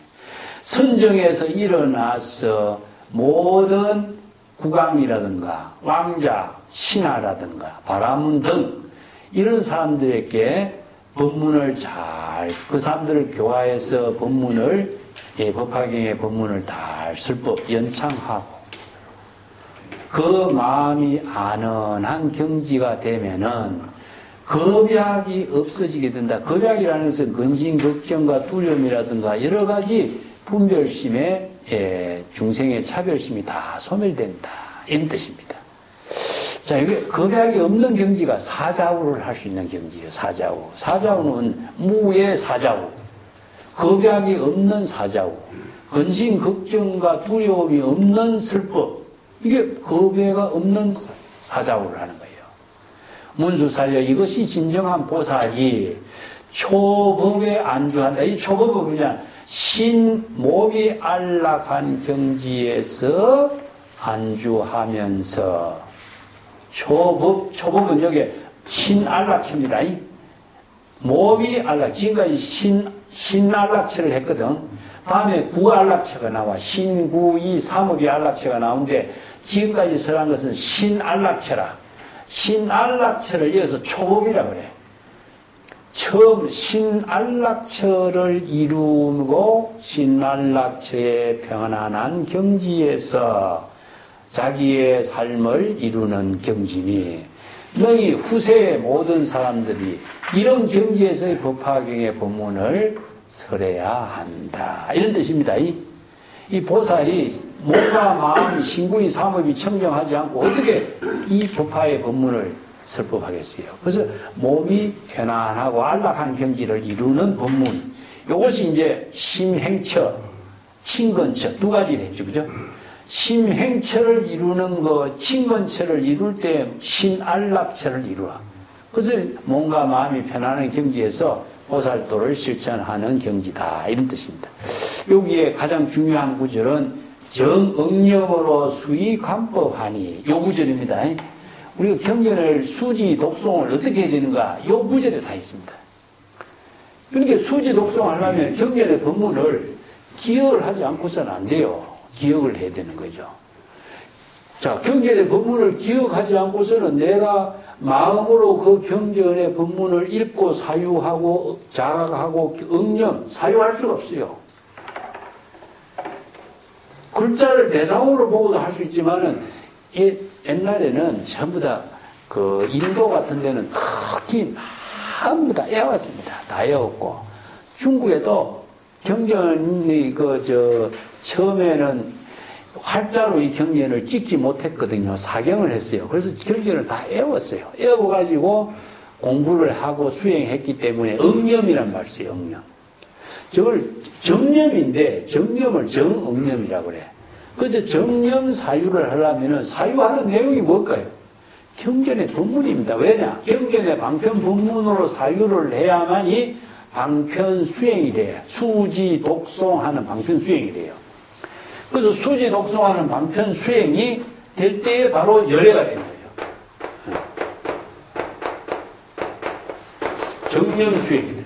선정에서 일어나서 모든 국왕이라든가 왕자, 신하라든가 바라문 등 이런 사람들에게 법문을 그 사람들을 교화해서 법문을, 법화경의 법문을 잘 설법 연창하고 그 마음이 안언한 경지가 되면은 겁약이 없어지게 된다. 겁약이라는 것은 근심, 걱정과 두려움이라든가 여러 가지 분별심에 중생의 차별심이 다 소멸된다. 이런 뜻입니다. 자, 이게 겁약이 없는 경지가 사자우를 할 수 있는 경지예요. 사자우. 사자우는 무의 사자우. 겁약이 없는 사자우. 근심, 걱정과 두려움이 없는 설법. 이게 겁야가 없는 사자우를 하는 거예요. 문수살려 이것이 진정한 보살이 초법에 안주한다. 이 초법은 뭐냐? 신몸이 안락한 경지에서 안주하면서 초법은 여기 신안락처입니다. 몸이 안락, 지금까지 신안락처를 했거든. 다음에 구안락처가 나와. 신구이 삼업이 안락처가 나오는데 지금까지 설한 것은 신안락처라. 신안락처를 이어서 초법이라고 그래. 처음 신안락처를 이루고 신안락처의 편안한 경지에서 자기의 삶을 이루는 경지니, 너희 후세의 모든 사람들이 이런 경지에서의 법화경의 법문을 설해야 한다. 이런 뜻입니다. 이 보살이 몸과 마음, 신구의 삼업이 청정하지 않고 어떻게 이 법화의 법문을 설법하겠어요. 그래서 몸이 편안하고 안락한 경지를 이루는 법문. 이것이 이제 심행처, 친근처 두 가지를 했죠. 그죠? 심행처를 이루는 거, 친근처를 이룰 때 신안락처를 이루어. 그래서 몸과 마음이 편안한 경지에서 보살도를 실천하는 경지다. 이런 뜻입니다. 여기에 가장 중요한 구절은 정응념으로 수의관법하니, 요 구절입니다. 우리가 경전을 수지 독송을 어떻게 해야 되는가, 요 구절에 다 있습니다. 그러니까 수지 독송하려면 경전의 법문을 기억을 하지 않고서는 안 돼요. 기억을 해야 되는 거죠. 자, 경전의 법문을 기억하지 않고서는 내가 마음으로 그 경전의 법문을 읽고 사유하고 자각하고 응념, 사유할 수가 없어요. 글자를 대상으로 보고도 할 수 있지만은, 옛날에는 전부 다 그 인도 같은 데는 특히 전부 다 애웠습니다. 다 애웠고, 중국에도 경전이 처음에는 활자로 이 경전을 찍지 못했거든요. 사경을 했어요. 그래서 경전을 다 애웠어요. 애워가지고 공부를 하고 수행했기 때문에 응념이란 말을 써요. 응념. 저걸 정념인데 정념을 정응념이라고 그래. 그래서 정념 사유를 하려면 사유하는 내용이 뭘까요? 경전의 법문입니다. 왜냐? 경전의 방편 법문으로 사유를 해야만이 방편 수행이 돼요. 수지 독송하는 방편 수행이 돼요. 그래서 수지 독송하는 방편 수행이 될 때에 바로 열애가 되는 거예요. 정념 수행이 돼요.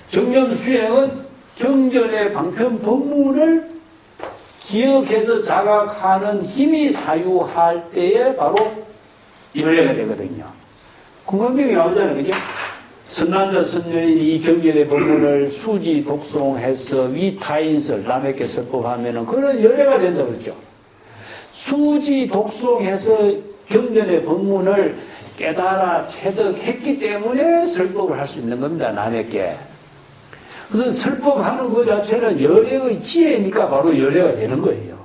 정념 수행은 경전의 방편 법문을 기억해서 자각하는 힘이 사유할 때에 바로 열애가 되거든요. 금강경이 나오잖아요. 그죠? 선남자 선녀인이 이 경전의 법문을 수지 독송해서 위타인설 남에게 설법하면은 그런 열애가 된다고 그랬죠. 수지 독송해서 경전의 법문을 깨달아 체득했기 때문에 설법을 할 수 있는 겁니다. 남에게. 그래서 설법하는 것 자체는 열애의 지혜니까 바로 열애가 되는 거예요.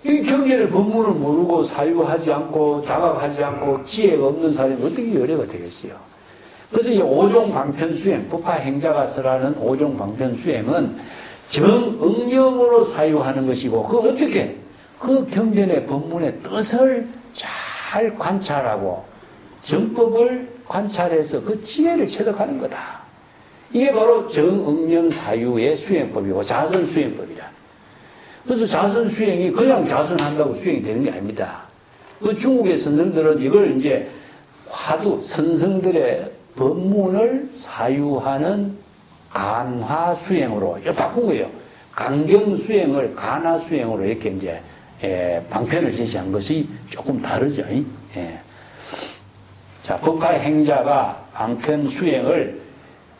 이 경전의 법문을 모르고 사유하지 않고 자각하지 않고 지혜가 없는 사람이 어떻게 열애가 되겠어요? 그래서 이 오종 방편 수행, 법화 행자가 설하는 오종 방편 수행은 정응념으로 사유하는 것이고, 그 어떻게? 그 경전의 법문의 뜻을 잘 관찰하고 정법을 관찰해서 그 지혜를 체득하는 거다. 이게 바로 정응념 사유의 수행법이고 자선 수행법이라. 그래서 자선 수행이 그냥 자선한다고 수행이 되는 게 아닙니다. 그 중국의 선생들은 이걸 이제 화두, 선생들의 법문을 사유하는 간화 수행으로 바꾼 거예요. 강경 수행을 간화 수행으로 이렇게 이제 방편을 제시한 것이 조금 다르죠. 예. 자, 법화 행자가 방편 수행을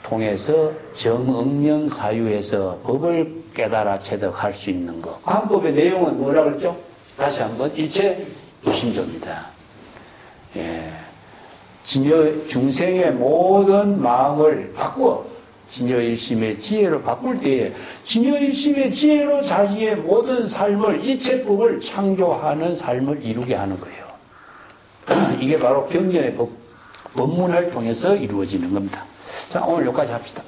통해서 정응념 사유에서 법을 깨달아 체득할 수 있는 것. 관법의 내용은 뭐라 그랬죠? 다시 한번 일체 유심조입니다. 예. 중생의 모든 마음을 바꾸어 진여일심의 지혜로 바꿀 때에 진여일심의 지혜로 자기의 모든 삶을 이체법을 창조하는 삶을 이루게 하는 거예요. 이게 바로 경전의 법문을 통해서 이루어지는 겁니다. 자, 오늘 여기까지 합시다.